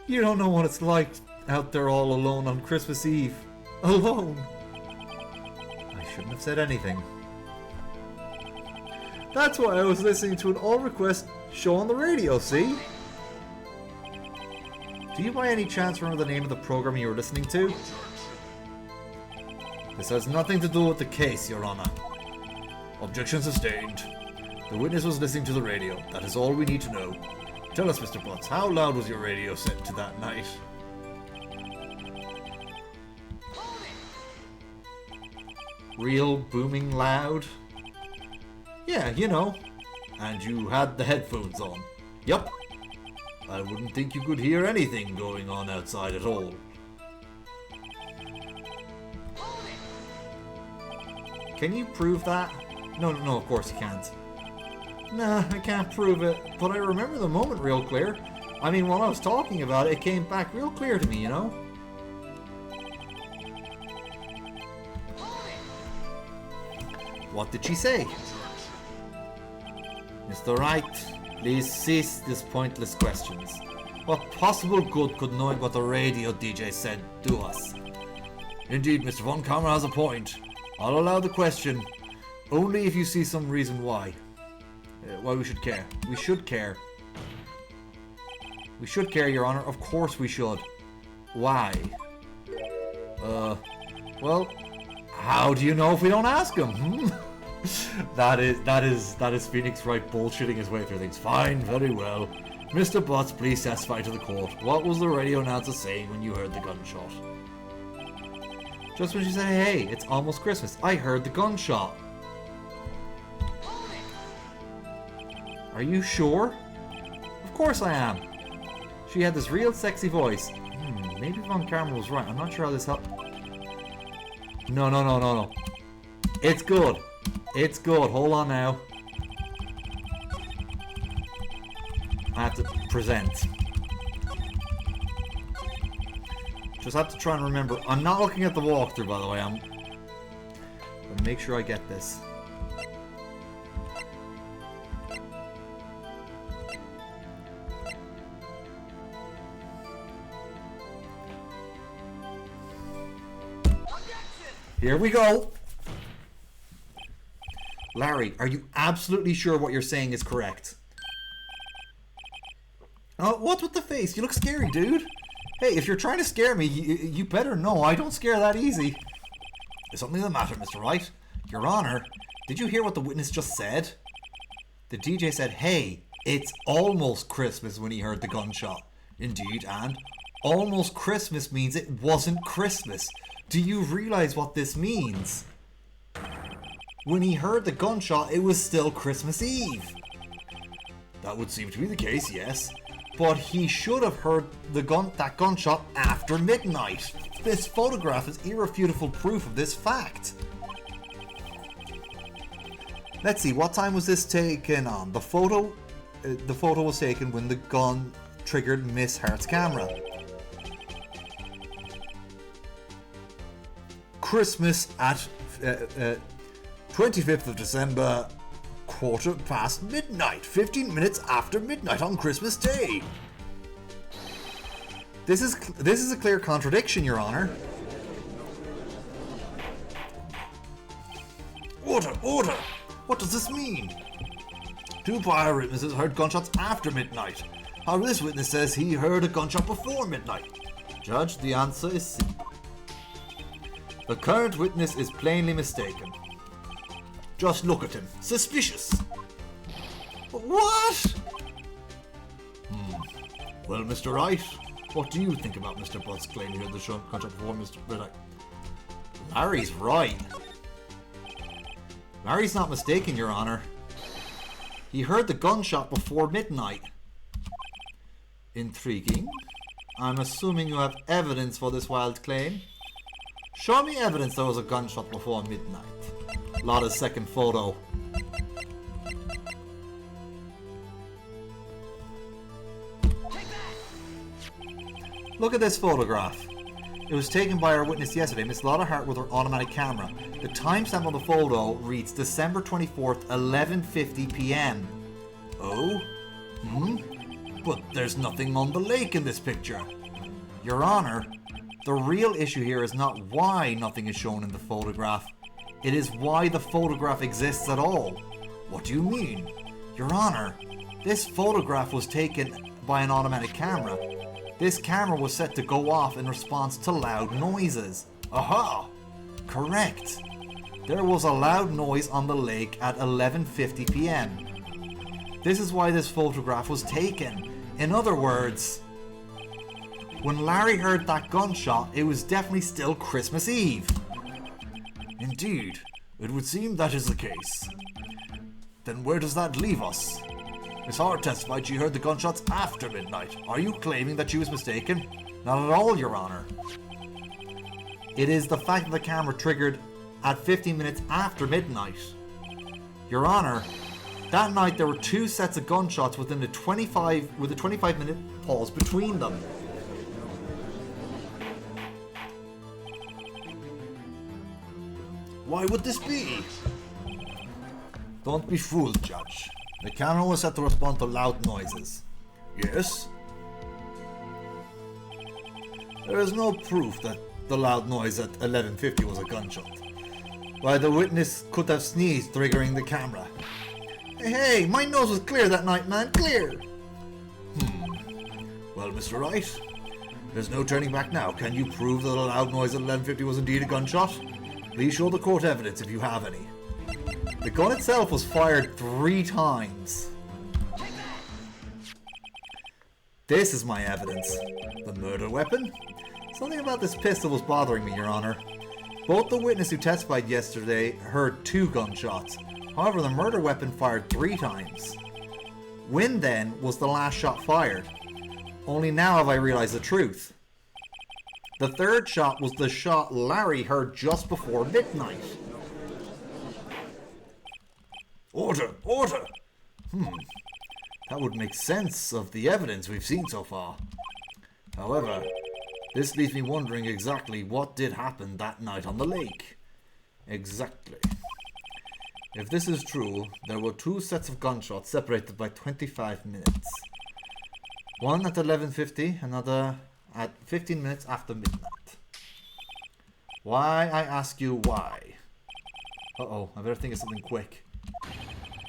You don't know what it's like out there all alone on Christmas Eve. Alone! I shouldn't have said anything. That's why I was listening to an all-request show on the radio, see? Do you by any chance remember the name of the program you were listening to? This has nothing to do with the case, Your Honor. Objection sustained. The witness was listening to the radio. That is all we need to know. Tell us, Mr. Butts, how loud was your radio set to that night? Real booming loud? Yeah, you know. And you had the headphones on. Yup. I wouldn't think you could hear anything going on outside at all. Can you prove that? No, of course you can't. Nah, I can't prove it, but I remember the moment real clear. I mean, while I was talking about it, it came back real clear to me, you know? What did she say? Mr. Wright, please cease these pointless questions. What possible good could knowing what the radio DJ said do us? Indeed, Mr. Von Kammer has a point. I'll allow the question, only if you see some reason why. Why we should care. We should care. We should care, Your Honor. Of course we should. Why? Well, how do you know if we don't ask him? That is Phoenix Wright bullshitting his way through things. Fine, very well. Mr. Butts, please testify to the court. What was the radio announcer saying when you heard the gunshot? Just when she said, hey, it's almost Christmas. I heard the gunshot. Are you sure? Of course I am. She had this real sexy voice. Maybe Von Kammer was right. I'm not sure how this helped. No. It's good. It's good. Hold on now. I have to present. Just have to try and remember. I'm not looking at the walkthrough, by the way. I'm gonna make sure I get this. Here we go. Larry, are you absolutely sure what you're saying is correct? Oh, what's with the face? You look scary, dude. Hey, if you're trying to scare me, you better know I don't scare that easy. Is something the matter, Mr. Wright? Your Honor, did you hear what the witness just said? The DJ said, hey, it's almost Christmas when he heard the gunshot. Indeed, and almost Christmas means it wasn't Christmas. Do you realize what this means? When he heard the gunshot, it was still Christmas Eve. That would seem to be the case, yes. But he should have heard that gunshot after midnight. This photograph is irrefutable proof of this fact. Let's see, what time was this taken on? The photo was taken when the gun triggered Miss Hart's camera. Christmas at 25th of December, 1:15 midnight, 15 minutes after midnight on Christmas Day. This is a clear contradiction, Your Honor. Order! What does this mean? Two prior witnesses heard gunshots after midnight. However, this witness says he heard a gunshot before midnight. Judge, the answer is C. The current witness is plainly mistaken. Just look at him. Suspicious. What? Well, Mr. Wright, what do you think about Mr. Butt's claim he heard the gunshot before Mr. Midnight? Larry's right. Larry's not mistaken, Your Honor. He heard the gunshot before midnight. Intriguing. I'm assuming you have evidence for this wild claim. Show me evidence there was a gunshot before midnight. Lotta's second photo. Look at this photograph. It was taken by our witness yesterday, Miss Lotta Hart, with her automatic camera. The timestamp on the photo reads December 24th, 11:50 p.m. Oh? But there's nothing on the lake in this picture. Your Honor, the real issue here is not why nothing is shown in the photograph. It is why the photograph exists at all. What do you mean? Your Honor, this photograph was taken by an automatic camera. This camera was set to go off in response to loud noises. Aha! Correct. There was a loud noise on the lake at 11:50 p.m. This is why this photograph was taken. In other words, when Larry heard that gunshot, it was definitely still Christmas Eve. Indeed, it would seem that is the case. Then where does that leave us? Miss Hart testified she heard the gunshots after midnight. Are you claiming that she was mistaken? Not at all, Your Honor. It is the fact that the camera triggered at 15 minutes after midnight. Your Honor, that night there were 2 sets of gunshots with a 25-minute pause between them. Why would this be? Don't be fooled, Judge. The camera was set to respond to loud noises. Yes? There is no proof that the loud noise at 11:50 was a gunshot. Why, the witness could have sneezed, triggering the camera. Hey, my nose was clear that night, man, clear! Well, Mr. Wright, there's no turning back now. Can you prove that a loud noise at 11:50 was indeed a gunshot? Please show the court evidence if you have any. The gun itself was fired 3 times. This is my evidence. The murder weapon? Something about this pistol was bothering me, Your Honor. Both the witness who testified yesterday heard 2 gunshots. However, the murder weapon fired 3 times. When then was the last shot fired? Only now have I realized the truth. The 3rd shot was the shot Larry heard just before midnight. Order! Order! That would make sense of the evidence we've seen so far. However, this leaves me wondering exactly what did happen that night on the lake. Exactly. If this is true, there were 2 sets of gunshots separated by 25 minutes. One at 11:50, another at 15 minutes after midnight. Why, I ask you why? Uh-oh, I better think of something quick.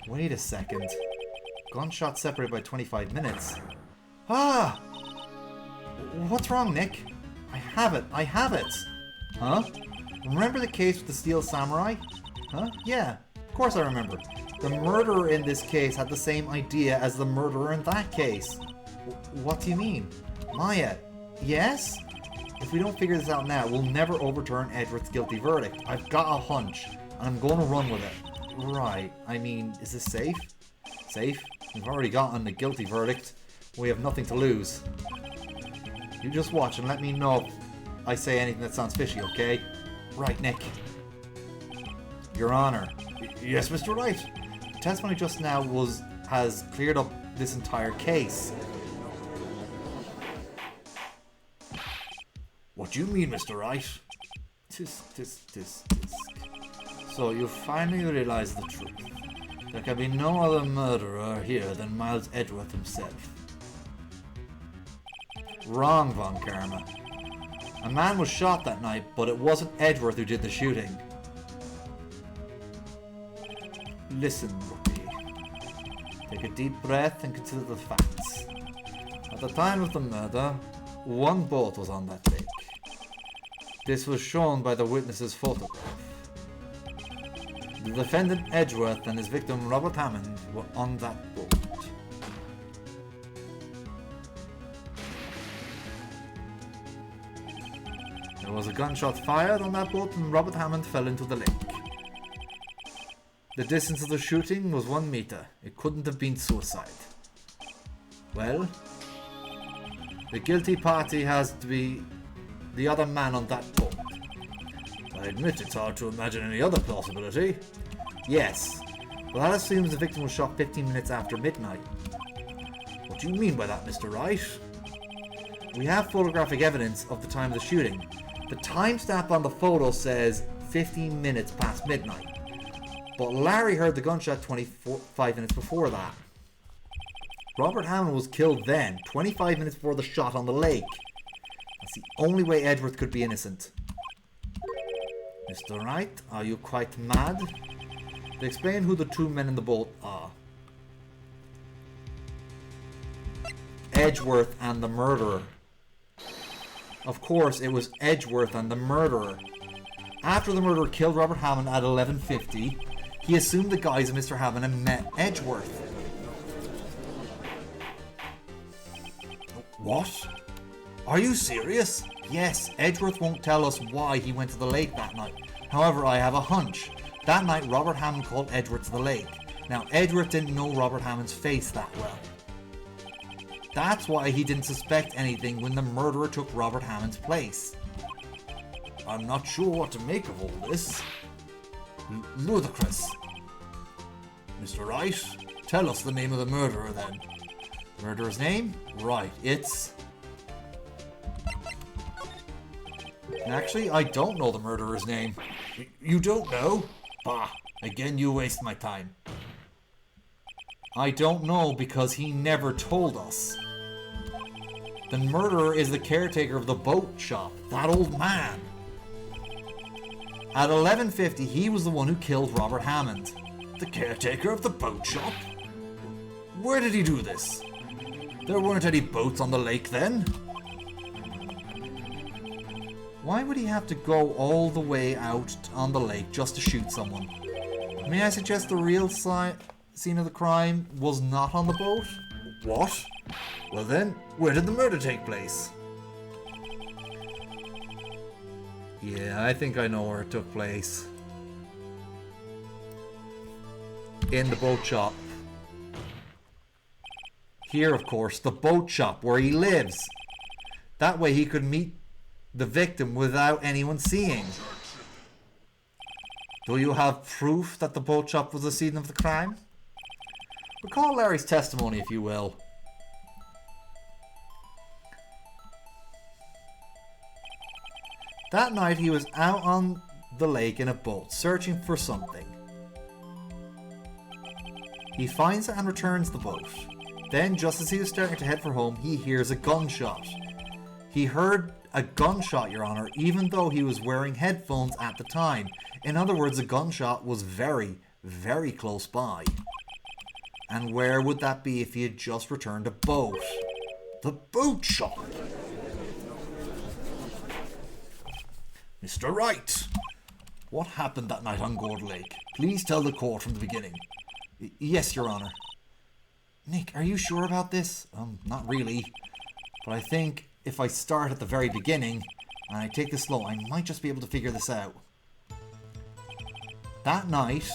Wait a second. Gunshot separated by 25 minutes. Ah! What's wrong, Nick? I have it! Huh? Remember the case with the Steel Samurai? Huh? Yeah, of course I remember. The murderer in this case had the same idea as the murderer in that case. What do you mean? Maya, yes? If we don't figure this out now, we'll never overturn Edgeworth's guilty verdict. I've got a hunch, and I'm going to run with it. Right, I mean, is this safe? Safe? We've already gotten the guilty verdict. We have nothing to lose. You just watch and let me know if I say anything that sounds fishy, okay? Right, Nick. Your Honor. Yes, Mr. Wright. The testimony just now has cleared up this entire case. What do you mean, Mr. Wright? Tisk. So you finally realize the truth. There can be no other murderer here than Miles Edgeworth himself. Wrong, Von Karma. A man was shot that night, but it wasn't Edgeworth who did the shooting. Listen, rookie. Take a deep breath and consider the facts. At the time of the murder, 1 boat was on that lake. This was shown by the witness's photograph. The defendant Edgeworth and his victim Robert Hammond were on that boat. There was a gunshot fired on that boat and Robert Hammond fell into the lake. The distance of the shooting was 1 meter. It couldn't have been suicide. Well, the guilty party has to be the other man on that boat. I admit it's hard to imagine any other possibility. Yes, but that assumes the victim was shot 15 minutes after midnight. What do you mean by that, Mr. Wright? We have photographic evidence of the time of the shooting. The timestamp on the photo says 15 minutes past midnight. But Larry heard the gunshot 5 minutes before that. Robert Hammond was killed then, 25 minutes before the shot on the lake. That's the only way Edgeworth could be innocent. Mr. Wright, are you quite mad? They explain who the two men in the boat are. Edgeworth and the murderer. Of course, it was Edgeworth and the murderer. After the murderer killed Robert Hammond at 11:50, he assumed the guise of Mr. Hammond and met Edgeworth. What? Are you serious? Yes, Edgeworth won't tell us why he went to the lake that night. However, I have a hunch. That night, Robert Hammond called Edgeworth to the lake. Now, Edgeworth didn't know Robert Hammond's face that well. That's why he didn't suspect anything when the murderer took Robert Hammond's place. I'm not sure what to make of all this. Ludicrous. Mr. Wright, tell us the name of the murderer then. Murderer's name? Right, it's... Actually, I don't know the murderer's name. You don't know? Bah, again you waste my time. I don't know because he never told us. The murderer is the caretaker of the boat shop, that old man. At 11:50, he was the one who killed Robert Hammond. The caretaker of the boat shop? Where did he do this? There weren't any boats on the lake then. Why would he have to go all the way out on the lake just to shoot someone? May I suggest the real scene of the crime was not on the boat? What? Well then, where did the murder take place? Yeah, I think I know where it took place. In the boat shop. Here, of course, the boat shop where he lives. That way he could meet the victim without anyone seeing. Do you have proof that the boat shop was the scene of the crime? Recall Larry's testimony, if you will. That night he was out on the lake in a boat, searching for something. He finds it and returns the boat. Then, just as he was starting to head for home, he hears a gunshot. He heard a gunshot, Your Honor, even though he was wearing headphones at the time. In other words, a gunshot was very, very close by. And where would that be if he had just returned a boat? The boat shop! Mr. Wright! What happened that night on Gourd Lake? Please tell the court from the beginning. Yes, Your Honor. Nick, are you sure about this? Not really. But I think if I start at the very beginning, and I take this slow, I might just be able to figure this out. That night,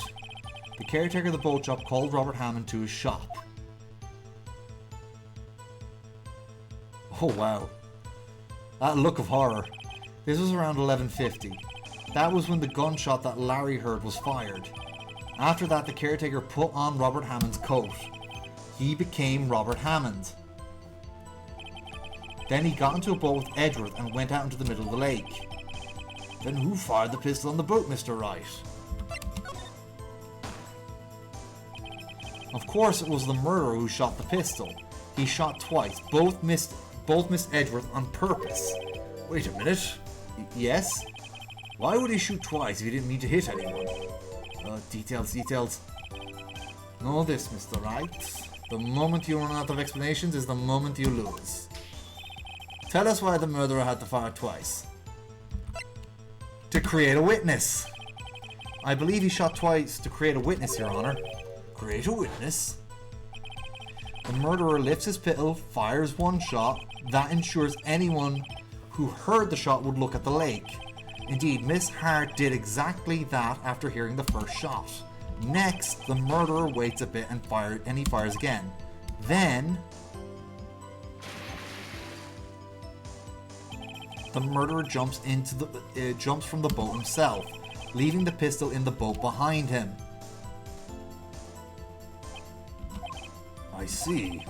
the caretaker of the boat shop called Robert Hammond to his shop. Oh wow. That look of horror. This was around 11:50. That was when the gunshot that Larry heard was fired. After that, the caretaker put on Robert Hammond's coat. He became Robert Hammond. Then he got into a boat with Edgeworth and went out into the middle of the lake. Then who fired the pistol on the boat, Mr. Wright? Of course it was the murderer who shot the pistol. He shot twice. Both missed Edgeworth on purpose. Wait a minute. Yes? Why would he shoot twice if he didn't mean to hit anyone? Details. Know this, Mr. Wright. The moment you run out of explanations is the moment you lose. Tell us why the murderer had to fire twice. To create a witness. I believe he shot twice to create a witness, Your Honor. Create a witness? The murderer lifts his pistol, fires one shot. That ensures anyone who heard the shot would look at the lake. Indeed, Miss Hart did exactly that after hearing the first shot. Next, the murderer waits a bit and he fires again. Then, the murderer jumps from the boat himself, leaving the pistol in the boat behind him. I see.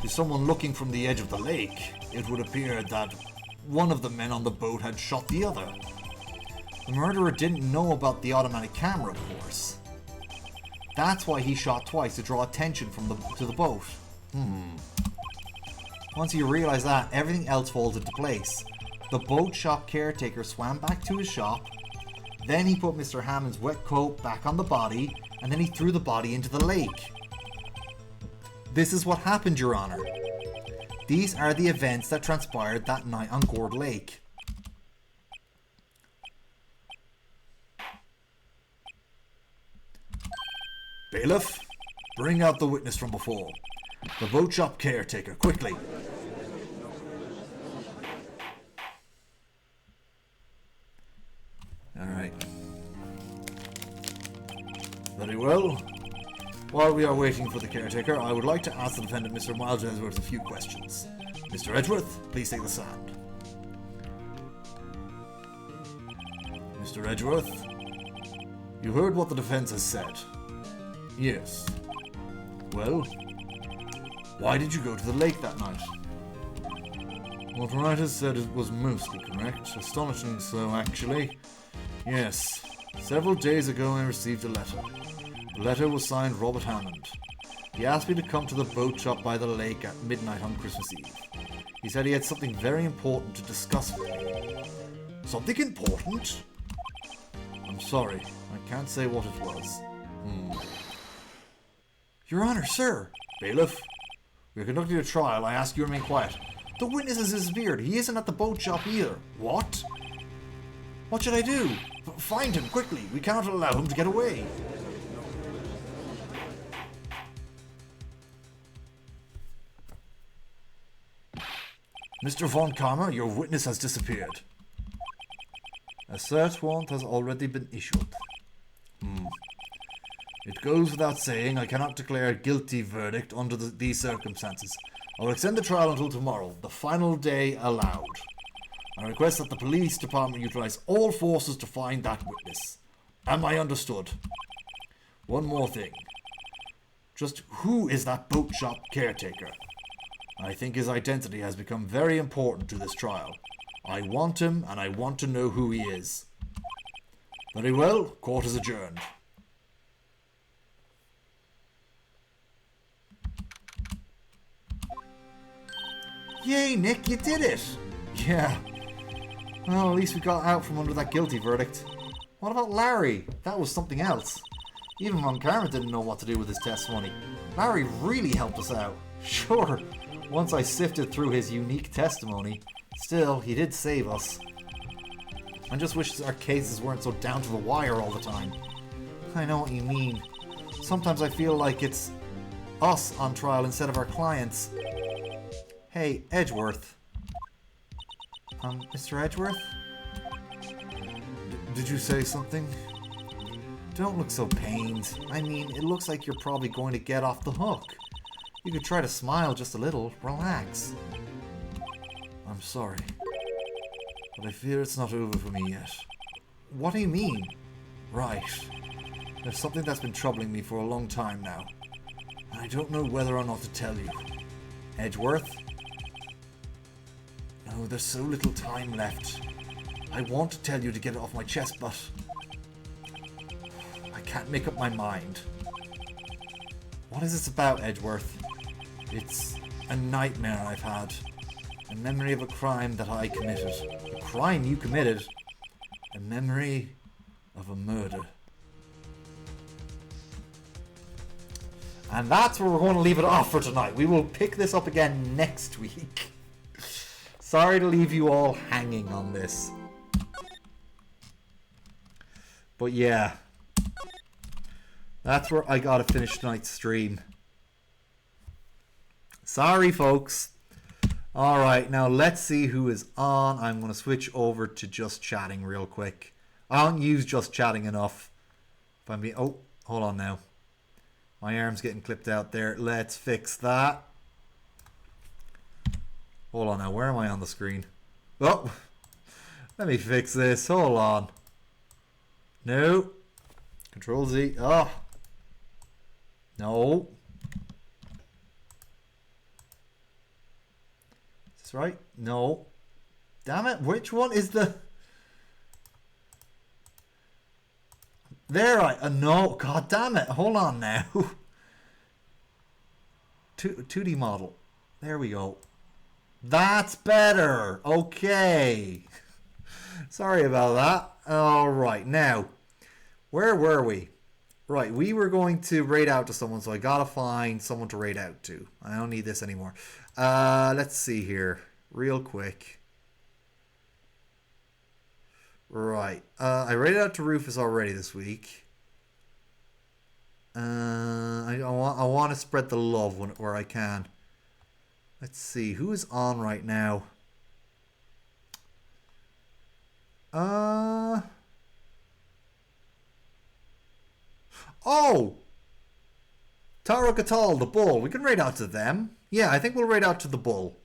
To someone looking from the edge of the lake, it would appear that one of the men on the boat had shot the other. The murderer didn't know about the automatic camera, of course. That's why he shot twice, to draw attention to the boat. Once you realize that, everything else falls into place. The boat shop caretaker swam back to his shop. Then he put Mr. Hammond's wet coat back on the body, and then he threw the body into the lake. This is what happened, Your Honor. These are the events that transpired that night on Gourd Lake. Bailiff, bring out the witness from before. The boat shop caretaker, quickly. Alright. Very well. While we are waiting for the caretaker, I would like to ask the defendant, Mr. Miles Edgeworth, a few questions. Mr. Edgeworth, please take the stand. Mr. Edgeworth, you heard what the defense has said. Yes. Well, why did you go to the lake that night? What Wright has said was mostly correct. Astonishingly so, actually. Yes. Several days ago I received a letter. The letter was signed Robert Hammond. He asked me to come to the boat shop by the lake at midnight on Christmas Eve. He said he had something very important to discuss with me. Something important? I'm sorry, I can't say what it was. Your Honor, sir! Bailiff, we are conducting a trial. I ask you to remain quiet. The witness has disappeared. He isn't at the boat shop either. What? What should I do? Find him, quickly. We cannot allow him to get away. Mr. Von Karma, your witness has disappeared. A search warrant has already been issued. It goes without saying I cannot declare a guilty verdict under these circumstances. I will extend the trial until tomorrow, the final day allowed. I request that the police department utilize all forces to find that witness. Am I understood? One more thing. Just who is that boat shop caretaker? I think his identity has become very important to this trial. I want him, and I want to know who he is. Very well, court is adjourned. Yay, Nick, you did it! Yeah. Well, at least we got out from under that guilty verdict. What about Larry? That was something else. Even Von Karma didn't know what to do with his testimony. Larry really helped us out. Sure, once I sifted through his unique testimony. Still, he did save us. I just wish our cases weren't so down to the wire all the time. I know what you mean. Sometimes I feel like it's us on trial instead of our clients. Hey, Edgeworth. Mr. Edgeworth? Did you say something? Don't look so pained. I mean, it looks like you're probably going to get off the hook. You could try to smile just a little. Relax. I'm sorry. But I fear it's not over for me yet. What do you mean? Right. There's something that's been troubling me for a long time now. I don't know whether or not to tell you. Edgeworth? No, there's so little time left. I want to tell you to get it off my chest, but I can't make up my mind. What is this about, Edgeworth? It's a nightmare I've had. A memory of a crime that I committed. A crime you committed? A memory of a murder. And that's where we're going to leave it off for tonight. We will pick this up again next week. Sorry to leave you all hanging on this. But yeah. That's where I gotta finish tonight's stream. Sorry, folks. Alright, now let's see who is on. I'm going to switch over to just chatting real quick. I don't use just chatting enough. If I'm being... Oh, hold on now. My arm's getting clipped out there. Let's fix that. Hold on now. Where am I on the screen? Oh, let me fix this. Hold on. No. Control Z. Oh. No. Is this right? No. damn it. Which one is the... There, no, god damn it. Hold on now. 2D model. There we go. That's better. Okay. Sorry about that. Alright, now, where were we? Right, we were going to raid out to someone, so I gotta find someone to raid out to. I don't need this anymore. Let's see here. Real quick. Right. I raided out to Rufus already this week. I want to spread the love where I can. Let's see. Who is on right now? Oh! Taro Katal, the bull. We can raid out to them. Yeah, I think we'll raid out to the bull.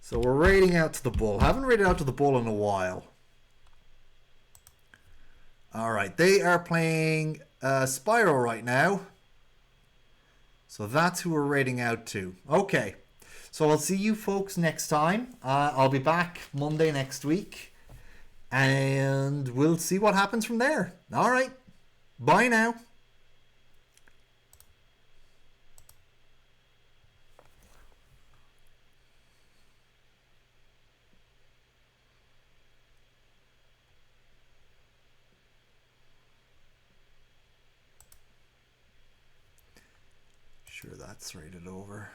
So we're raiding out to the bull. Haven't raided out to the bull in a while. Alright, they are playing Spyro right now. So that's who we're raiding out to. Okay, so I'll see you folks next time. I'll be back Monday next week. And we'll see what happens from there. Alright, bye now. Sure, that's rated over.